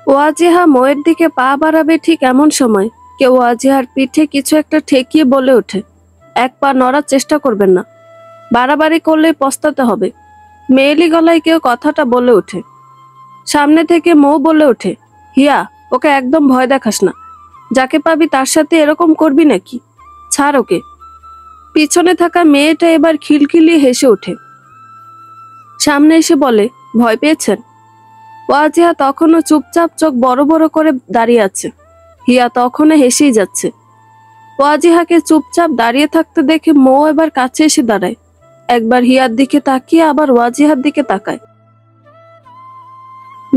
ওয়াজিহা মোয়ের দিকে পা বাড়াবে ঠিক এমন সময় কেউ ওয়াজিহার পিঠে কিছু একটা ঠেকিয়ে বলে ওঠে, এক পা নড়ার চেষ্টা করবেন না, বাড়াবাড়ি করলেই পস্তাতে হবে। মেয়েলি গলায় কেউ কথাটা বলে ওঠে। সামনে থেকে মৌ বলে ওঠে, হিয়া, ওকে একদম ভয় দেখাস না, যাকে পাবি তার সাথে এরকম করবি নাকি? ছাড় ওকে। পিছনে থাকা মেয়েটা এবার খিলখিলিয়ে হেসে ওঠে। সামনে এসে বলে, ভয় পেয়েছেন? ওয়াজিহা তখনও চুপচাপ চোখ বড় বড় করে দাঁড়িয়ে আছে। হিয়া তখনও হেসেই যাচ্ছে। ওয়াজিহাকে চুপচাপ দাঁড়িয়ে থাকতে দেখে মৌ এবার কাছে এসে দাঁড়ায়। একবার হিয়ার দিকে তাকিয়ে আবার ওয়াজিহার দিকে তাকায়।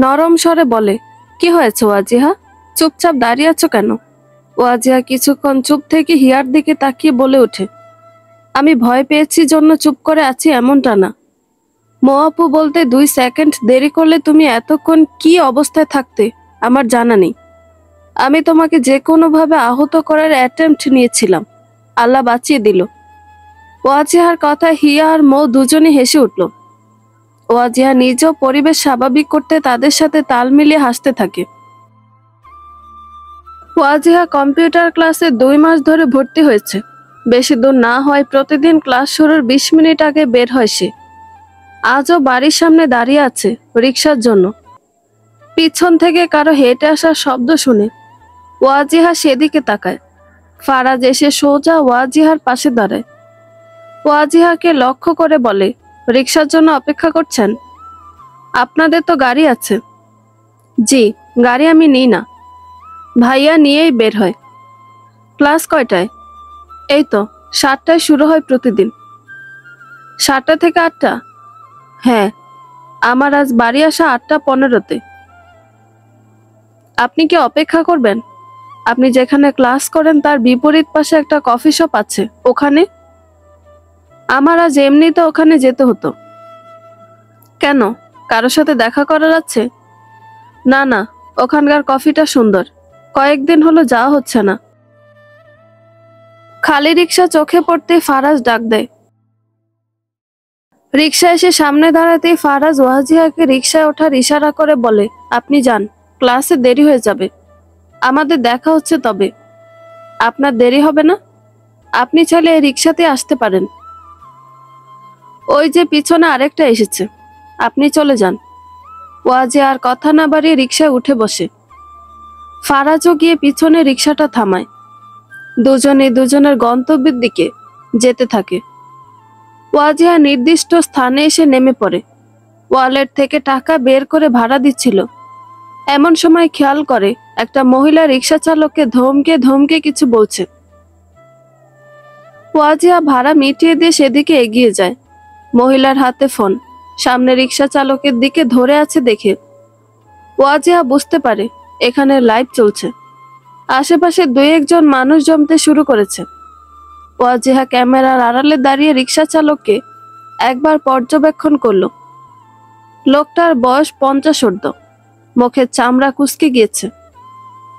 নরম স্বরে বলে, কি হয়েছে ওয়াজিহা, চুপচাপ দাঁড়িয়ে আছো কেন? ওয়াজিহা কিছুক্ষণ চুপ থেকে হিয়ার দিকে তাকিয়ে বলে ওঠে, আমি ভয় পেয়েছি জন্য চুপ করে আছি এমনটা না। মৌ আপু বলতে 2 সেকেন্ড দেরি করলে তুমি এতক্ষণ কি অবস্থায় থাকতে আমার জানা নেই। আমি তোমাকে যে কোনোভাবে আহত করার অ্যাটেম্পট নিয়েছিলাম, আল্লাহ বাঁচিয়ে দিল। ওয়াজিহার কথা হিয়া আর মৌ দুজনে হেসে উঠল। ওয়াজিহা নিজেও পরিবেশ স্বাভাবিক করতে তাদের সাথে তাল মিলিয়ে হাসতে থাকে। ওয়াজিহা কম্পিউটার ক্লাসে 2 মাস ধরে ভর্তি হয়েছে। বেশি দূর না হয় প্রতিদিন ক্লাস শুরুর 20 মিনিট আগে বের হয় সে। আজও বাড়ির সামনে দাঁড়িয়ে আছে রিক্সার জন্য। পিছন থেকে কারো হেঁটে আসার শব্দ শুনে ওয়াজিহা সেদিকে তাকায়। ফারাজ এসে সোজা ওয়াজিহার পাশে দাঁড়ায়। ওয়াজিহাকে লক্ষ্য করে বলে, রিক্সার জন্য অপেক্ষা করছেন? আপনাদের তো গাড়ি আছে। জি, গাড়ি আমি নিই না, ভাইয়া নিয়েই বের হয়। ক্লাস কয়টায়? এই তো 7টায় শুরু হয় প্রতিদিন। 7টা থেকে 8টা? হ্যাঁ, আমার আজ বাড়ি আসা 8টা 15-তে। আপনি কি অপেক্ষা করবেন? আপনি যেখানে ক্লাস করেন তার বিপরীত পাশে একটা কফি শপ আছে, ওখানে। আমার আজ এমনিতে ওখানে যেতে হতো। কেন, কারোর সাথে দেখা করার আছে? না না, ওখানকার কফিটা সুন্দর, কয়েকদিন হলো যাওয়া হচ্ছে না। খালি রিক্সা চোখে পড়তে ফারাজ ডাক দেয়। রিক্সা এসে সামনে দাঁড়াতেই ফারাজ ওয়াজিহাকে রিক্সায় ওঠার ইশারা করে বলে, আপনি যান, ক্লাসে দেরি হয়ে যাবে। আমাদের দেখা হচ্ছে তবে। আপনার দেরি হবে না? আপনি চাইলে এই রিক্সাতে আসতে পারেন। ওই যে পিছনে আরেকটা এসেছে, আপনি চলে যান। ওয়াজিহা আর কথা না বাড়িয়ে রিক্সায় উঠে বসে। ফারাজও গিয়ে পিছনে রিক্সাটা থামায়। দুজনে দুজনের গন্তব্যের দিকে যেতে থাকে। ওয়াজিহা নির্দিষ্ট স্থানে এসে নেমে পড়ে। ওয়ালেট থেকে টাকা বের করে ভাড়া দিচ্ছিল। এমন সময় খেয়াল করে একটা মহিলা রিক্সা চালককে ধমকে ধমকে কিছু বলছে। ওয়াজিহা ভাড়া মিটিয়ে দিয়ে সেদিকে এগিয়ে যায়। মহিলার হাতে ফোন, সামনে রিক্সা চালকের দিকে ধরে আছে দেখে ওয়াজিহা বুঝতে পারে এখানে লাইভ চলছে। আশেপাশে 2-1 জন মানুষ জমতে শুরু করেছে। ওয়াজিহা ক্যামেরার আড়ালে দাঁড়িয়ে রিক্সা চালককে একবার পর্যবেক্ষণ করলো। লোকটার বয়স 50 ঊর্ধ্ব, মুখের চামড়া কুঁচকে গিয়েছে,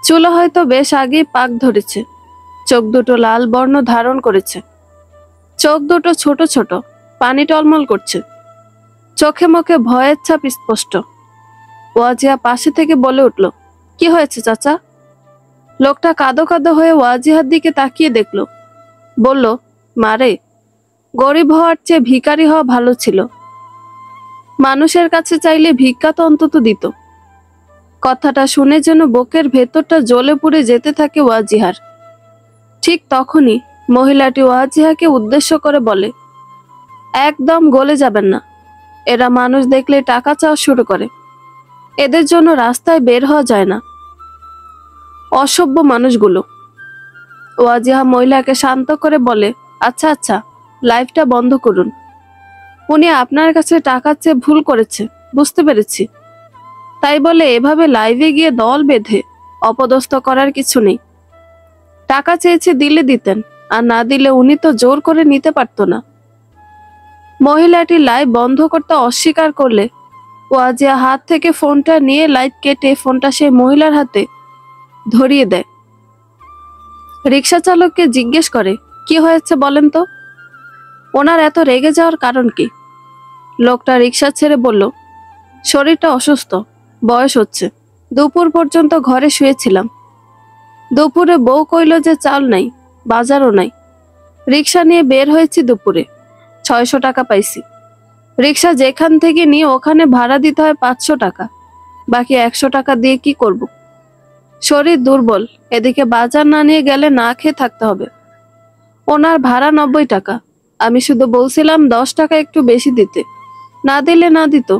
চুলো হয়তো বেশ আগেই পাক ধরেছে। চোখ দুটো লাল বর্ণ ধারণ করেছে। চোখ দুটো ছোট ছোট, পানি টলমল করছে। চোখে মুখে ভয়ের ছাপ স্পষ্ট। ওয়াজিহা পাশে থেকে বলে উঠল, কি হয়েছে চাচা? লোকটা কাঁদো কাঁদো হয়ে ওয়াজিহার দিকে তাকিয়ে দেখল। বলল, মারে, গরিব হওয়ার চেয়ে ভিখারি হওয়া ভালো ছিল। মানুষের কাছে চাইলে ভিক্ষা তো অন্তত দিত। কথাটা শুনে যেন বুকের ভেতরটা জ্বলে পুড়ে যেতে থাকে ওয়াজিহার। ঠিক তখনই মহিলাটি ওয়াজিহাকে উদ্দেশ্য করে বলে, একদম গলে যাবেন না, এরা মানুষ দেখলে টাকা চাওয়া শুরু করে। এদের জন্য রাস্তায় বের হওয়া যায় না, অসভ্য মানুষগুলো। ওয়াজিহা মহিলাকে শান্ত করে বলে, আচ্ছা আচ্ছা, লাইভটা বন্ধ করুন। উনি আপনার কাছে টাকা চেয়ে ভুল করেছে, বুঝতে পেরেছি। তাই বলে এভাবে লাইভে গিয়ে দল বেঁধে অপদস্থ করার কিছু নেই। টাকা চেয়েছে দিলে দিতেন, আর না দিলে উনি তো জোর করে নিতে পারতো না। মহিলাটি লাইভ বন্ধ করতে অস্বীকার করলে ওয়াজিয়া হাত থেকে ফোনটা নিয়ে লাইভ কেটে ফোনটা সেই মহিলার হাতে ধরিয়ে দেয়। রিক্সা চালককে জিজ্ঞেস করে, কি হয়েছে বলেন তো, ওনার এত রেগে যাওয়ার কারণ কি? লোকটা রিক্সা ছেড়ে বলল, শরীরটা অসুস্থ, বয়স হচ্ছে, দুপুর পর্যন্ত ঘরে শুয়েছিলাম। দুপুরে বউ কইল যে চাল নাই, বাজারও নাই। রিক্সা নিয়ে বের হয়েছি দুপুরে, 600 টাকা পাইছি। রিক্সা যেখান থেকে নিয়ে ওখানে ভাড়া দিতে হয় 500 টাকা, বাকি 100 টাকা দিয়ে কি করব? শরীর দুর্বল, এদিকে বাজার না নিয়ে গেলে না খেয়ে থাকতে হবে। ওনার ভাড়া 90 টাকা, আমি শুধু বলছিলাম 10 টাকা একটু বেশি দিতে, না দিলে না দিত,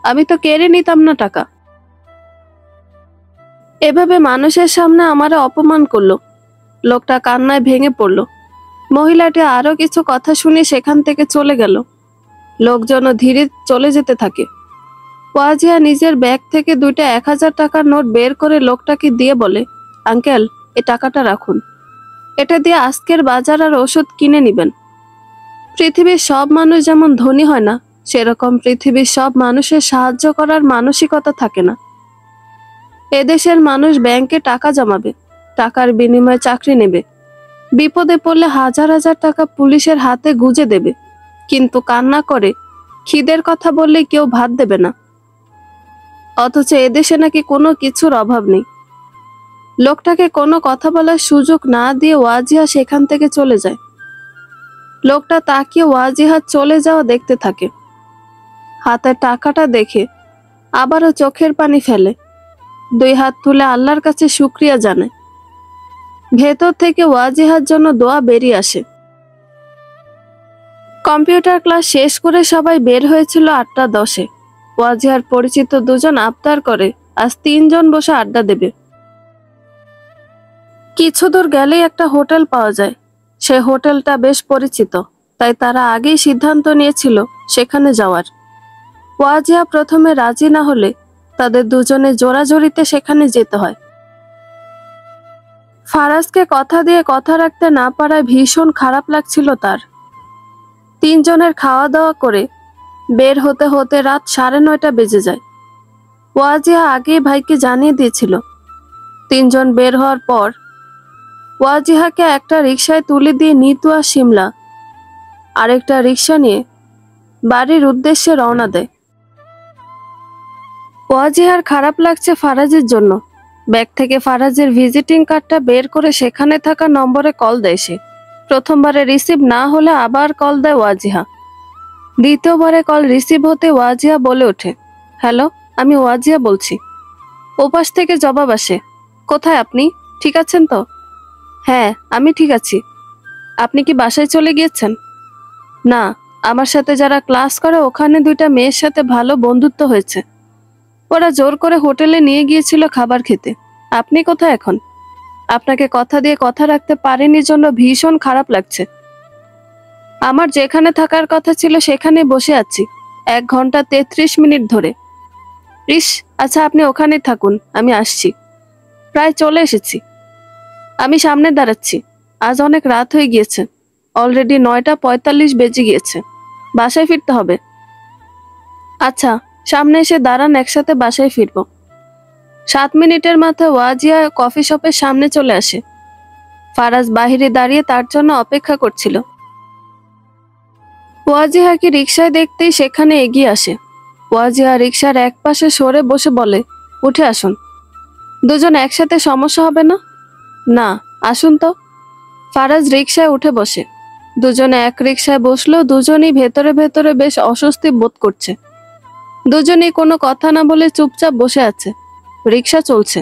আমি তো কেড়ে নিতাম না টাকা। এভাবে মানুষের সামনে আমারে অপমান করলো। লোকটা কান্নায় ভেঙে পড়ল। মহিলাটি আরো কিছু কথা শুনে সেখান থেকে চলে গেল। লোকজনও ধীরে চলে যেতে থাকে। ওয়াজিয়া নিজের ব্যাগ থেকে 2টা 1000 টাকার নোট বের করে লোকটাকে দিয়ে বলে, আঙ্কেল, এ টাকাটা রাখুন, এটা দিয়ে আজকের বাজার আর ওষুধ কিনে নিবেন। পৃথিবীর সব মানুষ যেমন ধনী হয় না, সেরকম পৃথিবীর সব মানুষের সাহায্য করার মানসিকতা থাকে না। এদেশের মানুষ ব্যাংকে টাকা জমাবে, টাকার বিনিময়ে চাকরি নেবে, বিপদে পড়লে হাজার হাজার টাকা পুলিশের হাতে গুজে দেবে, কিন্তু কান্না করে খিদের কথা বললে কেউ ভাত দেবে না। অথচ এদেশে নাকি কোনো কিছুর অভাব নেই। লোকটাকে কোনো কথা বলার সুযোগ না দিয়ে ওয়াজিহা সেখান থেকে চলে যায়। লোকটা তাকিয়ে ওয়াজিহা চলে যাওয়া দেখতে থাকে। হাতের টাকাটা দেখে আবারও চোখের পানি ফেলে, 2 হাত তুলে আল্লাহর কাছে শুকরিয়া জানায়। ভেতর থেকে ওয়াজিহার জন্য দোয়া বেরিয়ে আসে। কম্পিউটার ক্লাস শেষ করে সবাই বের হয়েছিল 8টা 10-এ। ওয়াজিহার পরিচিত 2জন আবদার করে আজ 3 জন বসে আড্ডা দেবে। কিছু দূর গেলেই একটা হোটেল পাওয়া যায়। সে হোটেলটা বেশ পরিচিত, তাই তারা আগেই সিদ্ধান্ত নিয়েছিল সেখানে যাওয়ার। ওয়াজিহা প্রথমে রাজি না হলে তাদের দুজনে জোরাজোরিতে সেখানে যেতে হয়। ফারাজকে কথা দিয়ে কথা রাখতে না পারায় ভীষণ খারাপ লাগছিল তার। 3 জনের খাওয়া দাওয়া করে বের হতে হতে রাত 9:30 বেজে যায়। ওয়াজিহা আগেই ভাইকে জানিয়ে দিয়েছিল। 3 জন বের হওয়ার পর ওয়াজিহাকে একটা রিকশায় তুলে দিয়ে নিতু আর শিমলা আরেকটা রিকশা নিয়ে বাড়ির উদ্দেশ্যে রওনা দেয়। ওয়াজিহার খারাপ লাগছে ফারাজের জন্য। ব্যাগ থেকে ফারাজের ভিজিটিং কার্ডটা বের করে সেখানে থাকা নম্বরে কল দেয় সে। প্রথমবারে রিসিভ না হলে আবার কল দেয় ওয়াজিহা। দ্বিতীয়বারে কল রিসিভ হতে ওয়াজিহা বলে ওঠে, হ্যালো, আমি ওয়াজিহা বলছি। ওপাশ থেকে জবাব আসে, কোথায় আপনি, ঠিক আছেন তো? হ্যাঁ, আমি ঠিক আছি। আপনি কি বাসায় চলে গিয়েছেন? না, আমার সাথে যারা ক্লাস করে ওখানে 2টা মেয়ের সাথে ভালো বন্ধুত্ব হয়েছে। ওরা জোর করে হোটেলে নিয়ে গিয়েছিল খাবার খেতে। আপনি কোথায় এখন? আপনাকে কথা দিয়ে কথা রাখতে পারিনি জন্য ভীষণ খারাপ লাগছে। আমার যেখানে থাকার কথা ছিল সেখানে বসে আছি 1 ঘন্টা 33 মিনিট ধরে। ইস, আচ্ছা আপনি ওখানেই থাকুন, আমি আসছি। প্রায় চলে এসেছি। আমি সামনে দাঁড়াচ্ছি। আজ অনেক রাত হয়ে গিয়েছে, অলরেডি 9:45 বেজে গিয়েছে। বাসায় ফিরতে হবে। আচ্ছা, সামনে এসে দাঁড়ান, একসাথে বাসায় ফিরবো। 7 মিনিটের মাথায় ওয়াজিয়া কফি শপের সামনে চলে আসে। ফারাজ বাহিরে দাঁড়িয়ে তার জন্য অপেক্ষা করছিল। ওয়াজিহাকে রিকশায় দেখতেই সেখানে এগিয়ে আসে। ওয়াজিহা রিকশার এক পাশে সরে বসে বলে, উঠে আসুন। 2 জন একসাথে সমস্যা হবে না? না, আসুন তো। ফারাজ রিকশায় উঠে বসে। 2 জনে এক রিকশায় বসলেও দুজনই ভেতরে ভেতরে বেশ অস্বস্তি বোধ করছে। দুজনেই কোনো কথা না বলে চুপচাপ বসে আছে। রিকশা চলছে।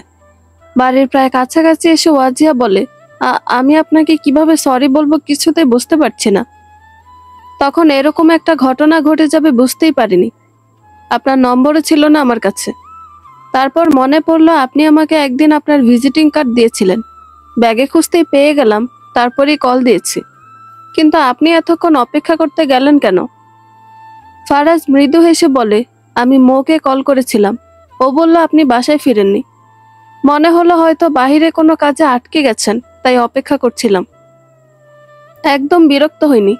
বাড়ির প্রায় কাছাকাছি এসে ওয়াজিহা বলে, আমি আপনাকে কিভাবে সরি বলবো কিছুতেই বুঝতে পারছি না। তখন এরকম একটা ঘটনা ঘটে যাবে বুঝতেই পারিনি। আপনার নম্বরও ছিল না আমার কাছে। তারপর মনে পড়লো আপনি আমাকে একদিন আপনার ভিজিটিং কার্ড দিয়েছিলেন। ব্যাগে খুঁজতেই পেয়ে গেলাম, তারপরেই কল দিয়েছি। কিন্তু আপনি এতক্ষণ অপেক্ষা করতে গেলেন কেন? ফারাজ মৃদু হেসে বলে, আমি মোকে কল করেছিলাম। ও বলল আপনি বাসায় ফিরেননি। মনে হলো হয়তো বাহিরে কোনো কাজে আটকে গেছেন, তাই অপেক্ষা করছিলাম। একদম বিরক্ত হইনি।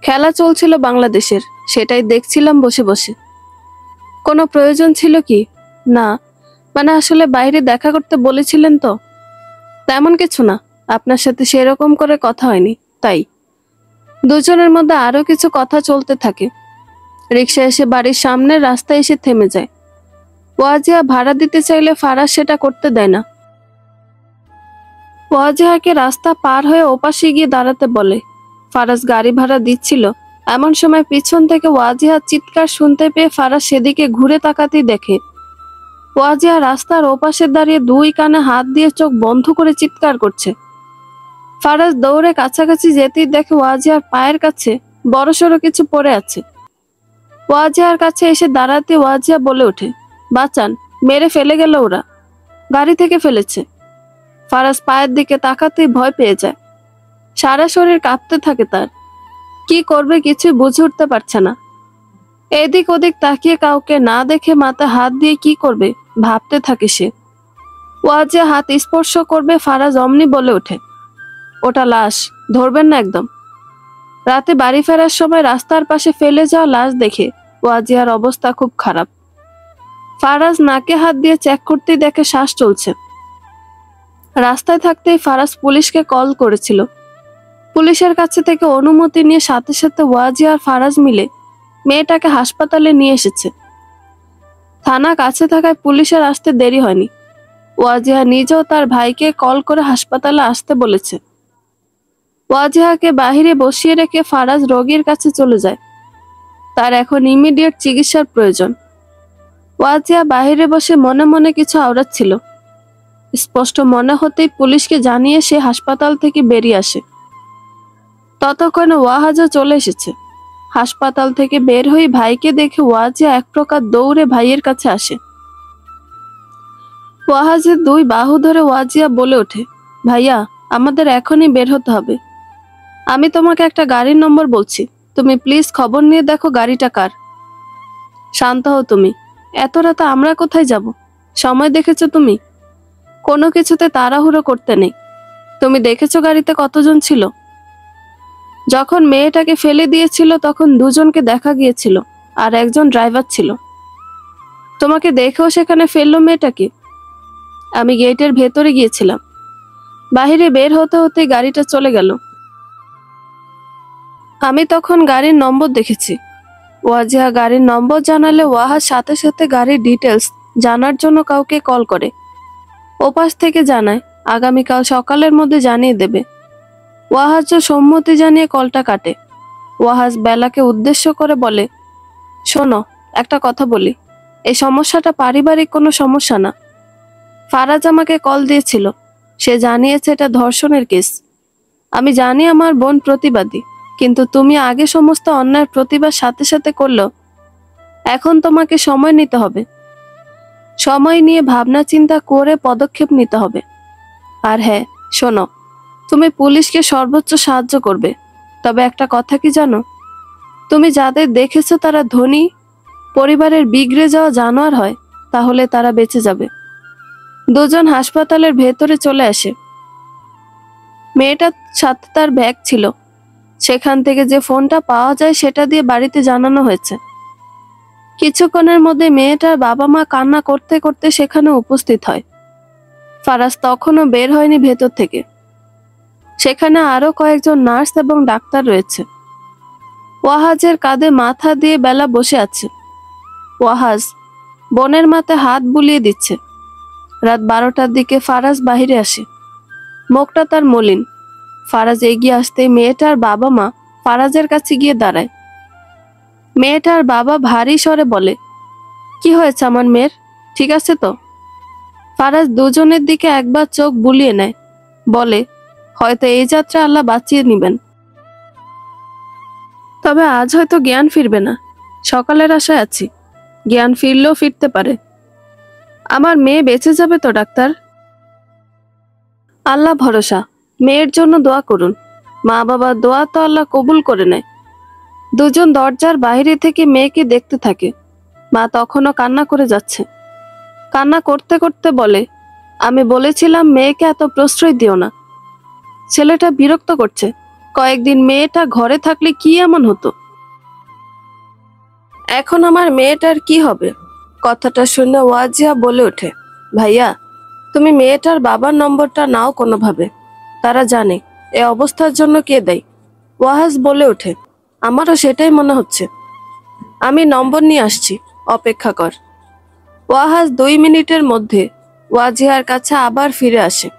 খেলা চলছিল বাংলাদেশের, সেটাই দেখছিলাম বসে বসে। কোনো প্রয়োজন ছিল কি? না, মানে আসলে বাইরে দেখা করতে বলেছিলেন তো। তেমন কিছু না, আপনার সাথে সেরকম করে কথা হয়নি, তাই। 2 জনের মধ্যে আরো কিছু কথা চলতে থাকে। রিকশা এসে বাড়ির সামনে রাস্তায় এসে থেমে যায়। ওয়াজিয়া ভাড়া দিতে চাইলে ফারাজ সেটা করতে দেয় না। ওয়াজিহাকে রাস্তা পার হয়ে ওপাশে গিয়ে দাঁড়াতে বলে। ফারাজ গাড়ি ভাড়া দিচ্ছিল, এমন সময় পিছন থেকে ওয়াজিহার চিৎকার শুনতে পেয়ে ফারাজ সেদিকে ঘুরে তাকাতেই দেখে ওয়াজিহা রাস্তার ওপাশে দাঁড়িয়ে দুই কানে হাত দিয়ে চোখ বন্ধ করে চিৎকার করছে। ফারাজ দৌড়ে কাছাকাছি যেতেই দেখে ওয়াজিহার পায়ের কাছে বড়সড় কিছু পড়ে আছে। ওয়াজিহার কাছে এসে দাঁড়াতে ওয়াজিহা বলে ওঠে, বাঁচান, মেরে ফেলে গেল ওরা, গাড়ি থেকে ফেলেছে। ফারাজ পায়ের দিকে তাকাতেই ভয় পেয়ে যায়, সারা শরীর কাঁপতে থাকে তার। কি করবে কিছুই বুঝে উঠতে পারছে না। এদিক ওদিক তাকিয়ে কাউকে না দেখে মাথায় হাত দিয়ে কি করবে ভাবতে থাকে সে। ওয়াজিয়া হাত স্পর্শ করবে ফারাজ অমনি বলে ওঠে, ওটা লাশ, ধরবেন না একদম। রাতে বাড়ি ফেরার সময় রাস্তার পাশে ফেলে যাওয়া লাশ দেখে ওয়াজিয়ার অবস্থা খুব খারাপ। ফারাজ নাকে হাত দিয়ে চেক করতেই দেখে শ্বাস চলছে। রাস্তায় থাকতেই ফারাজ পুলিশকে কল করেছিল। পুলিশের কাছে থেকে অনুমতি নিয়ে সাথে সাথে ওয়াজিয়া আর ফারাজ মিলে মেয়েটাকে হাসপাতালে নিয়ে এসেছে। থানা কাছে থাকায় পুলিশের আসতে দেরি হয়নি। ওয়াজিহা নিজেও তার ভাইকে কল করে হাসপাতালে আসতে বলেছে। ওয়াজিহাকে বাহিরে বসিয়ে রেখে ফারাজ রোগীর কাছে চলে যায়। তার এখন ইমিডিয়েট চিকিৎসার প্রয়োজন। ওয়াজিহা বাহিরে বসে মনে মনে কিছু আওড়াচ্ছিল। স্পষ্ট মনে হতেই পুলিশকে জানিয়ে সে হাসপাতাল থেকে বেরিয়ে আসে। ততক্ষণে ওয়াহাজও চলে এসেছে। হাসপাতাল থেকে বের হয়ে ভাইকে দেখে ওয়াজিয়া এক প্রকার দৌড়ে ভাইয়ের কাছে আসে। ওয়াহাজের দুই বাহু ধরে ওয়াজিয়া বলে ওঠে, ভাইয়া, আমাদের এখনই বের হতে হবে। আমি তোমাকে একটা গাড়ির নম্বর বলছি, তুমি প্লিজ খবর নিয়ে দেখো গাড়িটা কার। শান্ত হও তুমি, এত রাতে আমরা কোথায় যাব? সময় দেখেছো তুমি? কোনো কিছুতে তাড়াহুড়ো করতে নেই। তুমি দেখেছো গাড়িতে কতজন ছিল? যখন মেয়েটাকে ফেলে দিয়েছিল তখন দুজনকে দেখা গিয়েছিল, আর একজন ড্রাইভার ছিল। তোমাকে দেখেও সেখানে ফেললো মেয়েটাকে। আমি গেটের ভেতরে গিয়েছিলাম, বাহিরে বের হতে হতে গাড়িটা চলে গেল। আমি তখন গাড়ির নম্বর দেখেছি। ওয়াজিহা গাড়ির নম্বর জানালে ওয়াহাজ সাথে সাথে গাড়ির ডিটেলস জানার জন্য কাউকে কল করে। ওপাশ থেকে জানায় আগামীকাল সকালের মধ্যে জানিয়ে দেবে। ওয়াহাজও সম্মতি জানিয়ে কলটা কাটে। ওয়াহাজ বেলাকে উদ্দেশ্য করে বলে, শোনো, একটা কথা বলি, এই সমস্যাটা পারিবারিক কোনো সমস্যা না। ফারাজ আমাকে কল দিয়েছিল, সে জানিয়েছে এটা ধর্ষণের কেস। আমি জানি আমার বোন প্রতিবাদী, কিন্তু তুমি আগে সমস্ত অন্যায়ের প্রতিবাদ সাথে সাথে করলো। এখন তোমাকে সময় নিতে হবে, সময় নিয়ে ভাবনা চিন্তা করে পদক্ষেপ নিতে হবে। আর হ্যাঁ, শোনো, তুমি পুলিশকে সর্বোচ্চ সাহায্য করবে, তবে একটা কথা কি জানো? তুমি যাদের দেখেছো তারা ধনী পরিবারের বিগড়ে যাওয়া জানোয়ার হয়, তাহলে তারা বেঁচে যাবে। দুজন হাসপাতালের ভেতরে চলে আসে। মেয়েটার সাথে তার ব্যাগ ছিল, সেখান থেকে যে ফোনটা পাওয়া যায় সেটা দিয়ে বাড়িতে জানানো হয়েছে। কিছুক্ষণের মধ্যে মেয়েটার বাবা মা কান্না করতে করতে সেখানে উপস্থিত হয়। ফারাজ তখনও বের হয়নি ভেতর থেকে। সেখানে আরো কয়েকজন নার্স এবং ডাক্তার রয়েছে। ওয়াহাজের কাঁধে মাথা দিয়ে বেলা বসে আছে। ওয়াহাজ বোনের মাথায় হাত বুলিয়ে দিচ্ছে। রাত 12টার দিকে ফারাজ বাহিরে আসে। মুখটা তার মলিন। ফারাজ এগিয়ে আসতেই মেয়েটার বাবা মা ফারাজের কাছে গিয়ে দাঁড়ায়। মেয়েটার বাবা ভারী স্বরে বলে, কি হয়েছে আমার মেয়ের, ঠিক আছে তো? ফারাজ দুজনের দিকে একবার চোখ বুলিয়ে নেয়, বলে, হয়তো এই যাত্রা আল্লাহ বাঁচিয়ে নিবেন, তবে আজ হয়তো জ্ঞান ফিরবে না। সকালের আশায় আছি, জ্ঞান ফিরলেও ফিরতে পারে। আমার মেয়ে বেঁচে যাবে তো ডাক্তার? আল্লাহ ভরসা, মেয়ের জন্য দোয়া করুন। মা বাবার দোয়া তো আল্লাহ কবুল করে নেয়। দুজন দরজার বাইরে থেকে মেয়েকে দেখতে থাকে। মা তখনও কান্না করে যাচ্ছে। কান্না করতে করতে বলে, আমি বলেছিলাম মেয়েকে এত প্রশ্রয় দিও না। ছেলেটা বিরক্ত করছে। কয়েকদিন মেয়েটা ঘরে থাকলে কি এমন হতো? এখন আমার মেয়েটার কি হবে? কথাটা শুনে ওয়াজিয়া বলে ওঠে, ভাইয়া, তুমি মেয়েটার বাবার নম্বরটা নাও কোনোভাবে। তারা জানে এ অবস্থার জন্য কে দায়ী। ওয়াহাজ বলে ওঠে, আমারও সেটাই মনে হচ্ছে। আমি নম্বর নিয়ে আসছি, অপেক্ষা কর। ওয়াহাজ 2 মিনিটের মধ্যে ওয়াজিহার কাছে আবার ফিরে আসে।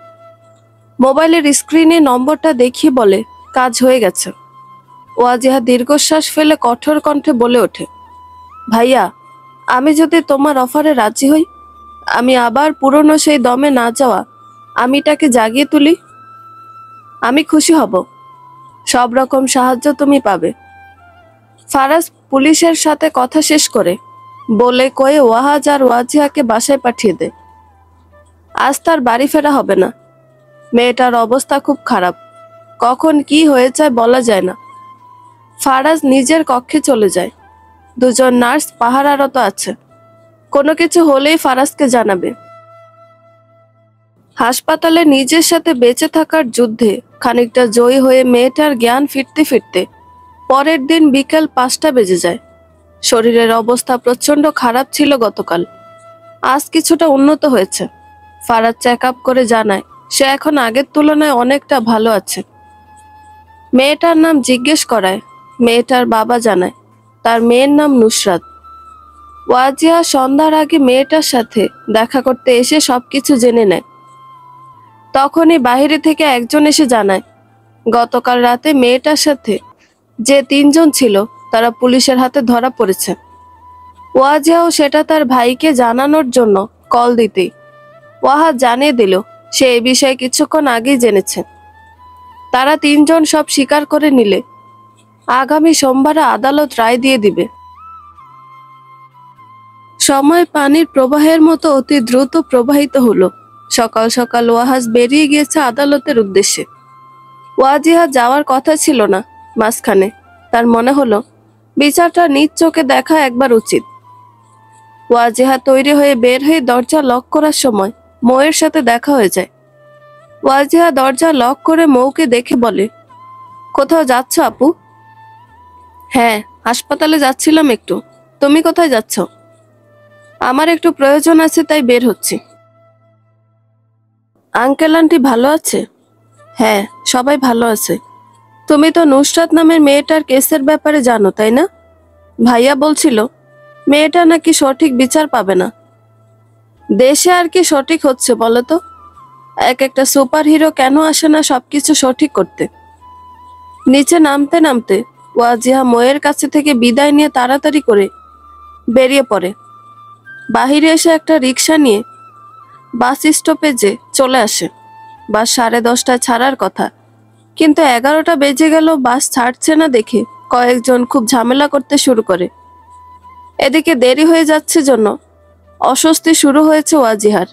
মোবাইলের স্ক্রিনে নম্বরটা দেখিয়ে বলে, কাজ হয়ে গেছে। ওয়াজিহা দীর্ঘশ্বাস ফেলে কঠোর কণ্ঠে বলে ওঠে, ভাইয়া, আমি যদি তোমার অফারে রাজি হই, আমি আবার পুরনো সেই দমে না যাওয়া আমিটাকে জাগিয়ে তুলি, আমি খুশি হব। সব রকম সাহায্য তুমি পাবে। ফারাজ পুলিশের সাথে কথা শেষ করে বলে কয়ে ওয়াহাজ আর ওয়াজিহাকে বাসায় পাঠিয়ে দেয়। আজ তার বাড়ি ফেরা হবে না। মেয়েটার অবস্থা খুব খারাপ, কখন কি হয়ে যায় বলা যায় না। ফারাজ নিজের কক্ষে চলে যায়। দুজন নার্স পাহারারত আছে, কোনো কিছু হলেই ফারাজকে জানাবে। হাসপাতালে নিজের সাথে বেঁচে থাকার যুদ্ধে খানিকটা জয়ী হয়ে মেয়েটার জ্ঞান ফিরতে ফিরতে পরের দিন বিকেল 5টা বেজে যায়। শরীরের অবস্থা প্রচন্ড খারাপ ছিল গতকাল, আজ কিছুটা উন্নত হয়েছে। ফারাজ চেক আপ করে জানায় সে এখন আগের তুলনায় অনেকটা ভালো আছে। মেয়েটার নাম জিজ্ঞেস করায় মেয়েটার বাবা জানায় তার মেয়ের নাম নুসরাত। ওয়াজিয়া সন্ধ্যার আগে মেয়েটার সাথে দেখা করতে এসে সবকিছু জেনে নেয়। তখনই বাইরে থেকে একজন এসে জানায় গতকাল রাতে মেয়েটার সাথে যে 3 জন ছিল তারা পুলিশের হাতে ধরা পড়েছে। ওয়াজিয়াও সেটা তার ভাইকে জানানোর জন্য কল দিতেই ওয়াহাজ জানিয়ে দিল সে এই বিষয়ে কিছুক্ষণ আগেই জেনেছে। তারা 3 জন সব স্বীকার করে নিলে আগামী সোমবারে আদালত রায় দিয়ে দিবে। সময় পানির প্রবাহের মতো অতি দ্রুত প্রবাহিত হলো। সকাল সকাল ওয়াহাজ বেরিয়ে গিয়েছে আদালতের উদ্দেশ্যে। ওয়াজিহা যাওয়ার কথা ছিল না, মাঝখানে তার মনে হলো বিচারটা নিজ চোখে দেখা একবার উচিত। ওয়াজিহা তৈরি হয়ে বের হয়ে দরজা লক করার সময় মৌয়ের সাথে দেখা হয়ে যায়। ওয়াজিহা দরজা লক করে মৌকে দেখে বলে, কোথাও যাচ্ছ আপু? হ্যাঁ, হাসপাতালে যাচ্ছিলাম একটু। তুমি কোথায় যাচ্ছ? আমার একটু প্রয়োজন আছে তাই বের হচ্ছি। আঙ্কেল আন্টি ভালো আছে? হ্যাঁ, সবাই ভালো আছে। তুমি তো নুসরাত নামের মেয়েটার কেসের ব্যাপারে জানো তাই না? ভাইয়া বলছিল মেয়েটা নাকি সঠিক বিচার পাবে না। দেশে আর কি সঠিক হচ্ছে বলো তো? এক একটা সুপার হিরো কেন আসে না সবকিছু সঠিক করতে? নিচে নামতে নামতে ওয়াজিহা ময়ের কাছে থেকে বিদায় নিয়ে তাড়াতাড়ি করে বেরিয়ে পড়ে। বাহিরে এসে একটা রিক্সা নিয়ে বাস স্টপেজে চলে আসে। বাস 10:30টায় ছাড়ার কথা, কিন্তু 11টা বেজে গেল বাস ছাড়ছে না দেখে কয়েকজন খুব ঝামেলা করতে শুরু করে। এদিকে দেরি হয়ে যাচ্ছে জন্য অস্বস্তি শুরু হয়েছে ওয়াজিহার।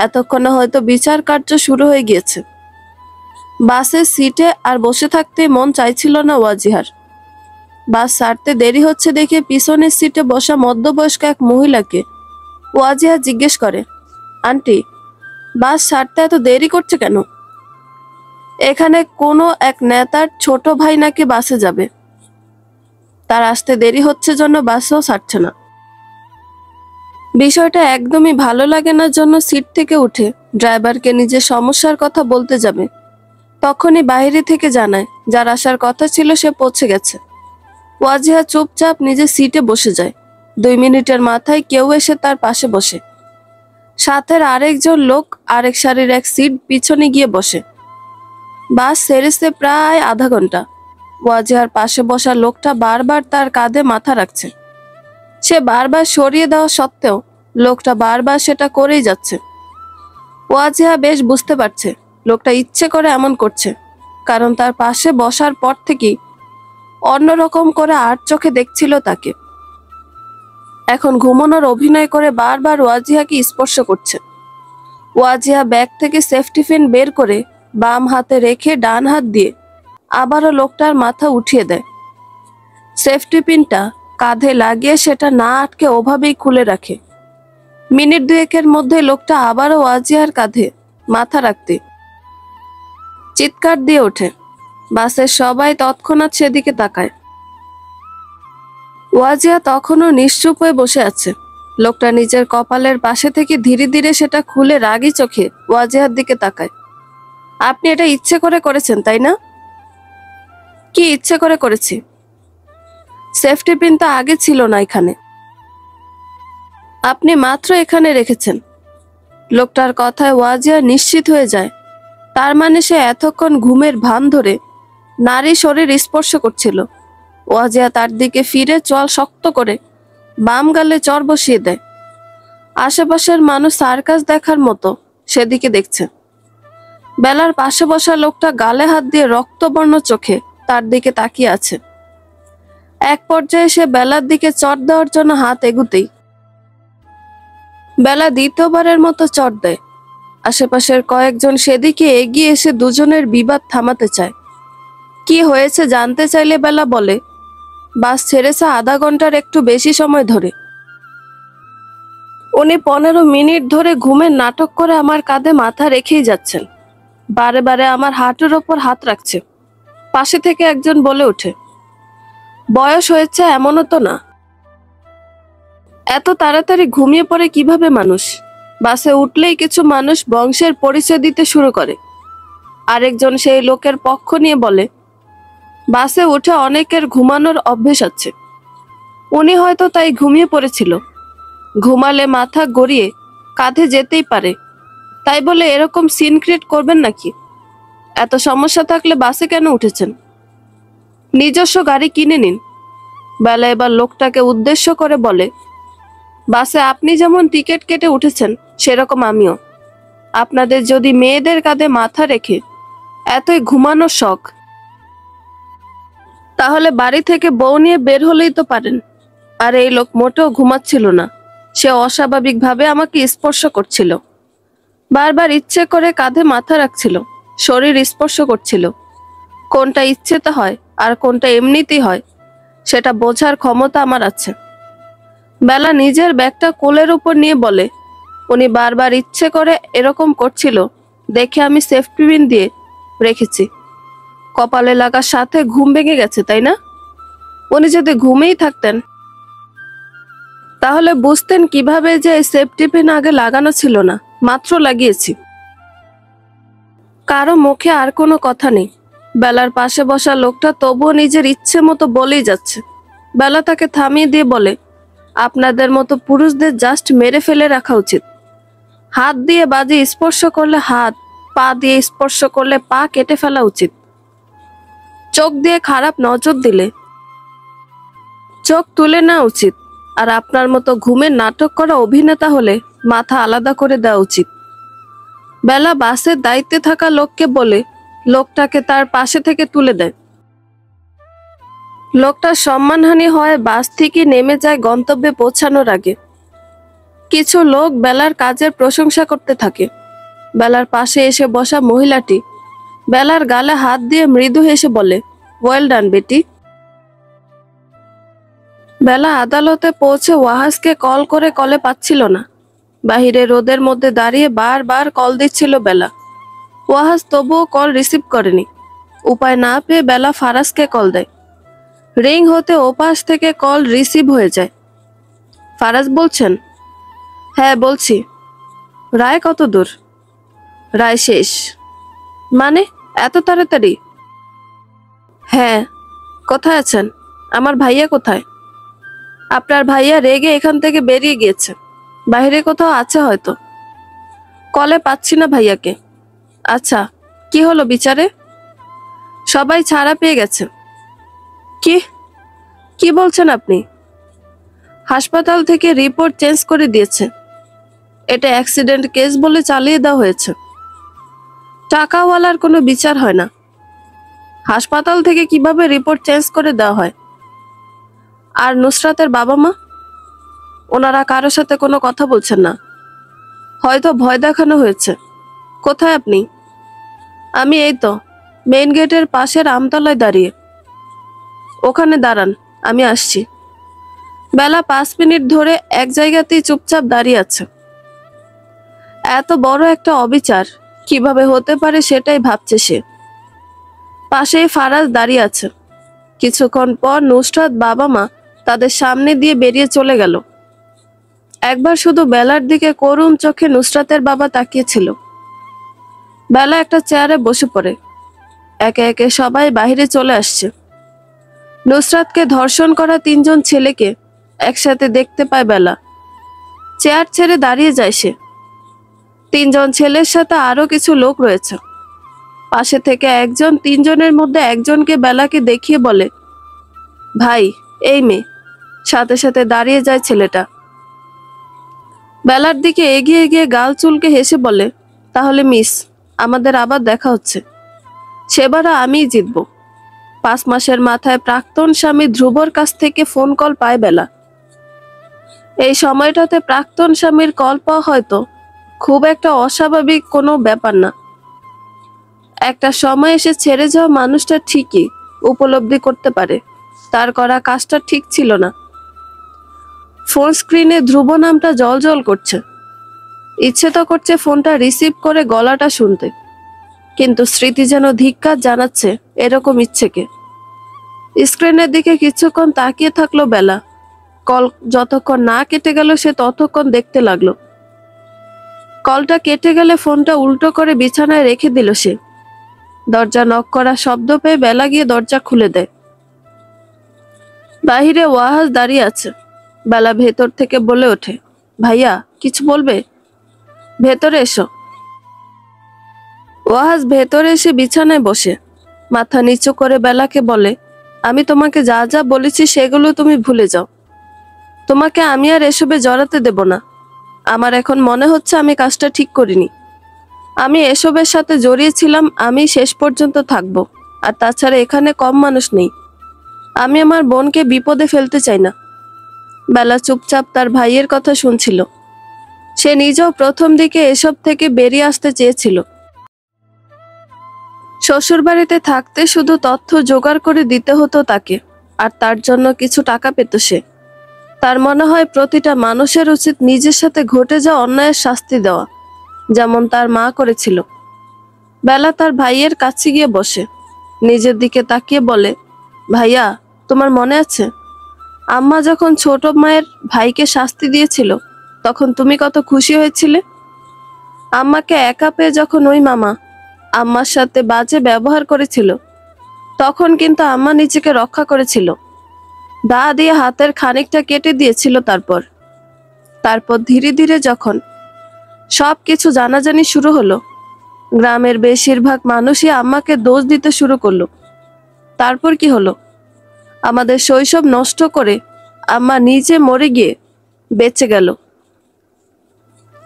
এতক্ষণে হয়তো বিচার কার্য শুরু হয়ে গিয়েছে। বাসের সিটে আর বসে থাকতে মন চাইছিল না ওয়াজিহার। বাস ছাড়তে দেরি হচ্ছে দেখে পিছনের সিটে বসা মধ্যবয়স্ক এক মহিলাকে ওয়াজিহা জিজ্ঞেস করে, আন্টি, বাস ছাড়তে এত দেরি করছে কেন? এখানে কোনো এক নেতার ছোট ভাই নাকি বাসে যাবে, তার আসতে দেরি হচ্ছে জন্য বাসও ছাড়ছে না। বিষয়টা একদমই ভালো লাগে না জন্য সিট থেকে উঠে ড্রাইভারকে নিজের সমস্যার কথা বলতে যাবে, তখনই বাইরে থেকে জানায় যার আসার কথা ছিল সে পৌঁছে গেছে। ওয়াজিহা চুপচাপ নিজের সিটে বসে যায়। 2 মিনিটের মাথায় কেউ এসে তার পাশে বসে। সাথের আরেকজন লোক আরেক সারির এক সিট পিছনে গিয়ে বসে। বাস ছেড়েছে প্রায় আধা ঘন্টা। ওয়াজিহার পাশে বসা লোকটা বারবার তার কাঁধে মাথা রাখছে। সে বারবার সরিয়ে দেওয়া সত্ত্বেও লোকটা বারবার সেটা করেই যাচ্ছে। ওয়াজিহা বেশ বুঝতে পারছে লোকটা ইচ্ছে করে এমন করছে, কারণ তার পাশে বসার পর থেকেই অন্যরকম করে আর চোখে দেখছিল তাকে। এখন ঘুমানোর অভিনয় করে বারবার ওয়াজিহাকে স্পর্শ করছে। ওয়াজিহা ব্যাগ থেকে সেফটি পিন বের করে বাম হাতে রেখে ডান হাত দিয়ে আবারও লোকটার মাথা উঠিয়ে দেয়। সেফটি পিনটা কাঁধে লাগিয়ে সেটা না আটকে ওভাবেই খুলে রাখে। মিনিট 2-এর মধ্যে লোকটা আবারও ওয়াজিহার কাঁধে মাথা রাখতে চিৎকার দিয়ে ওঠে। বাসের সবাই তৎক্ষণাৎ সেদিকে তাকায়। ওয়াজিহা তখনও নিশ্চুপ হয়ে বসে আছে। লোকটা নিজের কপালের পাশে থেকে ধীরে ধীরে সেটা খুলে রাগী চোখে ওয়াজিহার দিকে তাকায়। আপনি এটা ইচ্ছে করে করেছেন তাই না? কি ইচ্ছে করে করেছি? সেফটি পিন তো আগে ছিল না এখানে। আপনি মাত্র এখানে রেখেছেন। লোকটার কথায় ওয়াজিয়া নিশ্চিত হয়ে যায়, তার মানে সে এতক্ষণ ঘুমের ভান ধরে নারী শরীর স্পর্শ করছিল। ওয়াজিয়া তার দিকে ফিরে চোয়াল শক্ত করে বাম গালে চর বসিয়ে দেয়। আশেপাশের মানুষ সার্কাস দেখার মতো সেদিকে দেখছে। বেলার পাশে বসা লোকটা গালে হাত দিয়ে রক্তবর্ণ চোখে তার দিকে তাকিয়ে আছে। এক পর্যায়ে সে বেলার দিকে চট দেওয়ার জন্য হাত এগুতেই বেলা দ্বিতীয়বারের মতো চট দেয়। আশেপাশের কয়েকজন সেদিকে এগিয়ে এসে দুজনের বিবাদ থামাতে চায়। কি হয়েছে জানতে চাইলে বেলা বলে, বাস ছেড়েছে আধা ঘন্টার একটু বেশি সময় ধরে। উনি 15 মিনিট ধরে ঘুমের নাটক করে আমার কাঁধে মাথা রেখেই যাচ্ছেন। বারে বারে আমার হাঁটুর ওপর হাত রাখছে। পাশে থেকে একজন বলে ওঠে, বয়স হয়েছে এমনও তো না। এত তাড়াতাড়ি ঘুমিয়ে পড়ে কিভাবে মানুষ? বাসে উঠলেই কিছু মানুষ বংশের পরিচয় দিতে শুরু করে। আরেকজন সেই লোকের পক্ষ নিয়ে বলে, বাসে উঠে অনেকের ঘুমানোর অভ্যেস আছে। উনি হয়তো তাই ঘুমিয়ে পড়েছিল। ঘুমালে মাথা গড়িয়ে কাঁধে যেতেই পারে, তাই বলে এরকম সিন ক্রিয়েট করবেন নাকি? এত সমস্যা থাকলে বাসে কেন উঠেছেন? নিজস্ব গাড়ি কিনে নিন। বেলা এবার লোকটাকে উদ্দেশ্য করে বলে, বাসে আপনি যেমন টিকিট কেটে উঠেছেন সেরকম আমিও। আপনাদের যদি মেয়েদের কাঁধে মাথা রেখে এতই ঘুমানোর শখ, তাহলে বাড়ি থেকে বউ নিয়ে বের হলেই তো পারেন। আর এই লোক মোটেও ঘুমাচ্ছিল না, সে অস্বাভাবিকভাবে আমাকে স্পর্শ করছিল। বারবার ইচ্ছে করে কাঁধে মাথা রাখছিল, শরীর স্পর্শ করছিল। কোনটা ইচ্ছেতে হয় আর কোনটা এমনিতেই হয় সেটা বোঝার ক্ষমতা আমার আছে। বেলা নিজের ব্যাগটা কোলের উপর নিয়ে বলে, উনি বারবার ইচ্ছে করে এরকম করছিল দেখে আমি সেফটি পিন দিয়ে রেখেছি। কপালে লাগার সাথে ঘুম ভেঙে গেছে, তাই না? উনি যদি ঘুমেই থাকতেন তাহলে বুঝতেন কিভাবে যে সেফটি পিন আগে লাগানো ছিল না, মাত্র লাগিয়েছি। কারো মুখে আর কোনো কথা নেই। বেলার পাশে বসা লোকটা তবুও নিজের ইচ্ছে মতো বলেই যাচ্ছে। বেলা তাকে থামিয়ে দিয়ে বলে, আপনাদের মতো পুরুষদের জাস্ট মেরে ফেলে রাখা উচিত। হাত দিয়ে বাজে স্পর্শ করলে হাত, পা দিয়ে স্পর্শ করলে পা কেটে ফেলা উচিত। চোখ দিয়ে খারাপ নজর দিলে চোখ তুলে নেওয়া উচিত। আর আপনার মতো ঘুমের নাটক করা অভিনেতা হলে মাথা আলাদা করে দেওয়া উচিত। বেলা বাসের দায়িত্বে থাকা লোককে বলে লোকটাকে তার পাশে থেকে তুলে দেয়। লোকটার সম্মানহানি হয় বাস থেকে নেমে যায় গন্তব্যে পৌঁছানোর আগে। কিছু লোক বেলার কাজের প্রশংসা করতে থাকে। বেলার পাশে এসে বসা মহিলাটি বেলার গালে হাত দিয়ে মৃদু হেসে বলে, ওয়েল ডান বেটি। বেলা আদালতে পৌঁছে ওয়াহাজকে কল করে কলে পাচ্ছিল না। বাহিরে রোদের মধ্যে দাঁড়িয়ে বারবার কল দিচ্ছিল বেলা। ওয়াহাজ তবুও কল রিসিভ করেনি। উপায় না পেয়ে বেলা ফারাজকে কল দেয়। রিং হতে ওপাশ থেকে কল রিসিভ হয়ে যায়। ফারাজ বলছেন, হ্যাঁ বলছি। রায় কত দূর? রায় শেষ। মানে এত তাড়াতাড়ি? হ্যাঁ। কোথায় আছেন? আমার ভাইয়া কোথায়? আপনার ভাইয়া রেগে এখান থেকে বেরিয়ে গিয়েছে, বাইরে কোথাও আছে হয়তো। কলে পাচ্ছি না ভাইয়াকে। আচ্ছা, কি হলো বিচারে? সবাই ছাড়া পেয়ে গেছে। কি কি বলছেন আপনি? হাসপাতাল থেকে রিপোর্ট চেঞ্জ করে দিয়েছে। এটা অ্যাক্সিডেন্ট কেস বলে চালিয়ে দেওয়া হয়েছে। টাকাওয়ালার কোনো বিচার হয় না। হাসপাতাল থেকে কিভাবে রিপোর্ট চেঞ্জ করে দেওয়া হয়? আর নুসরাতের বাবা মা? ওনারা কারোর সাথে কোনো কথা বলছেন না, হয়তো ভয় দেখানো হয়েছে। কোথায় আপনি? আমি এই তো মেইন গেটের পাশের আমতলায় দাঁড়িয়ে। ওখানে দাঁড়ান, আমি আসছি। বেলা 5 মিনিট ধরে এক জায়গাতেই চুপচাপ দাঁড়িয়ে আছে। এত বড় একটা অবিচার কিভাবে হতে পারে সেটাই ভাবছে সে। পাশেই ফারাজ দাঁড়িয়ে আছে। কিছুক্ষণ পর নুসরাত বাবা মা তাদের সামনে দিয়ে বেরিয়ে চলে গেল। একবার শুধু বেলার দিকে করুণ চোখে নুসরাতের বাবা তাকিয়েছিল। বেলা একটা চেয়ারে বসে পড়ে। একে একে সবাই বাইরে চলে আসছে। নুসরাতকে ধর্ষণ করা 3 জন ছেলেকে একসাথে দেখতে পায় বেলা। চেয়ার ছেড়ে দাঁড়িয়ে যায় সে। তিনজন ছেলের সাথে আরো কিছু লোক রয়েছে। পাশে থেকে একজন তিনজনের মধ্যে একজনকে বেলাকে দেখিয়ে বলে, ভাই এই মেয়ে। সাথে সাথে দাঁড়িয়ে যায় ছেলেটা। বেলার দিকে এগিয়ে গিয়ে গাল চুলকে হেসে বলে, তাহলে মিস, আমাদের আবার দেখা হচ্ছে। সেবারও আমিই জিতব। 5 মাসের মাথায় প্রাক্তন স্বামী ধ্রুবর কাছ থেকে ফোন কল পায় বেলা। এই সময়টাতে প্রাক্তন স্বামীর কল পাওয়া হয়তো খুব একটা অস্বাভাবিক কোনো ব্যাপার না। একটা সময় এসে ছেড়ে যাওয়া মানুষটা ঠিকই উপলব্ধি করতে পারে তার করা কাজটা ঠিক ছিল না। ফোন স্ক্রিনে ধ্রুব নামটা জ্বলজ্বল করছে। ইচ্ছে তো করছে ফোনটা রিসিভ করে গলাটা শুনতে, কিন্তু স্মৃতি যেন ধিক্কার জানাচ্ছে এরকম ইচ্ছেকে। স্ক্রিনের দিকে কিছুক্ষণ তাকিয়ে থাকলো বেলা। কল যতক্ষণ না কেটে গেল সে ততক্ষণ দেখতে লাগলো। কলটা কেটে গেলে ফোনটা উল্টো করে বিছানায় রেখে দিল সে। দরজা নক করা শব্দ পেয়ে বেলা গিয়ে দরজা খুলে দেয়। বাহিরে ওয়াহাজ দাঁড়িয়ে আছে। বেলা ভেতর থেকে বলে ওঠে, ভাইয়া কিছু বলবে? ভেতরে এসো। ওয়াহাজ ভেতরে এসে বিছানায় বসে মাথা নিচু করে বেলাকে বলে, আমি তোমাকে যা যা বলেছি সেগুলো তুমি ভুলে যাও। তোমাকে আমি আর এসবে জড়াতে দেব না। আমার এখন মনে হচ্ছে আমি কাজটা ঠিক করিনি। আমি এসবের সাথে জড়িয়েছিলাম, আমি শেষ পর্যন্ত থাকব। আর তাছাড়া এখানে কম মানুষ নেই। আমি আমার বোনকে বিপদে ফেলতে চাই না। বেলা চুপচাপ তার ভাইয়ের কথা শুনছিল। সে নিজেও প্রথম দিকে এসব থেকে বেরিয়ে আসতে চেয়েছিল। শ্বশুরবাড়িতে থাকতে শুধু তথ্য জোগাড় করে দিতে হতো তাকে, আর তার জন্য কিছু টাকা পেত সে। তার মনে হয় প্রতিটা মানুষের উচিত নিজের সাথে ঘটে যাওয়া অন্যায়ের শাস্তি দেওয়া, যেমন তার মা করেছিল। বেলা তার ভাইয়ের কাছে গিয়ে বসে নিজের দিকে তাকিয়ে বলে, ভাইয়া তোমার মনে আছে আম্মা যখন ছোট মায়ের ভাইকে শাস্তি দিয়েছিল তখন তুমি কত খুশি হয়েছিলে? আম্মাকে একা পেয়ে যখন ওই মামা আম্মার সাথে বাজে ব্যবহার করেছিল তখন কিন্তু আম্মা নিজেকে রক্ষা করেছিল। দা দিয়ে হাতের খানিকটা কেটে দিয়েছিল। তারপর ধীরে ধীরে যখন সবকিছু জানাজানি শুরু হলো, গ্রামের বেশিরভাগ মানুষই আম্মাকে দোষ দিতে শুরু করলো। তারপর কি হলো? আমাদের শৈশব নষ্ট করে আম্মা নিজে মরে গিয়ে বেঁচে গেল।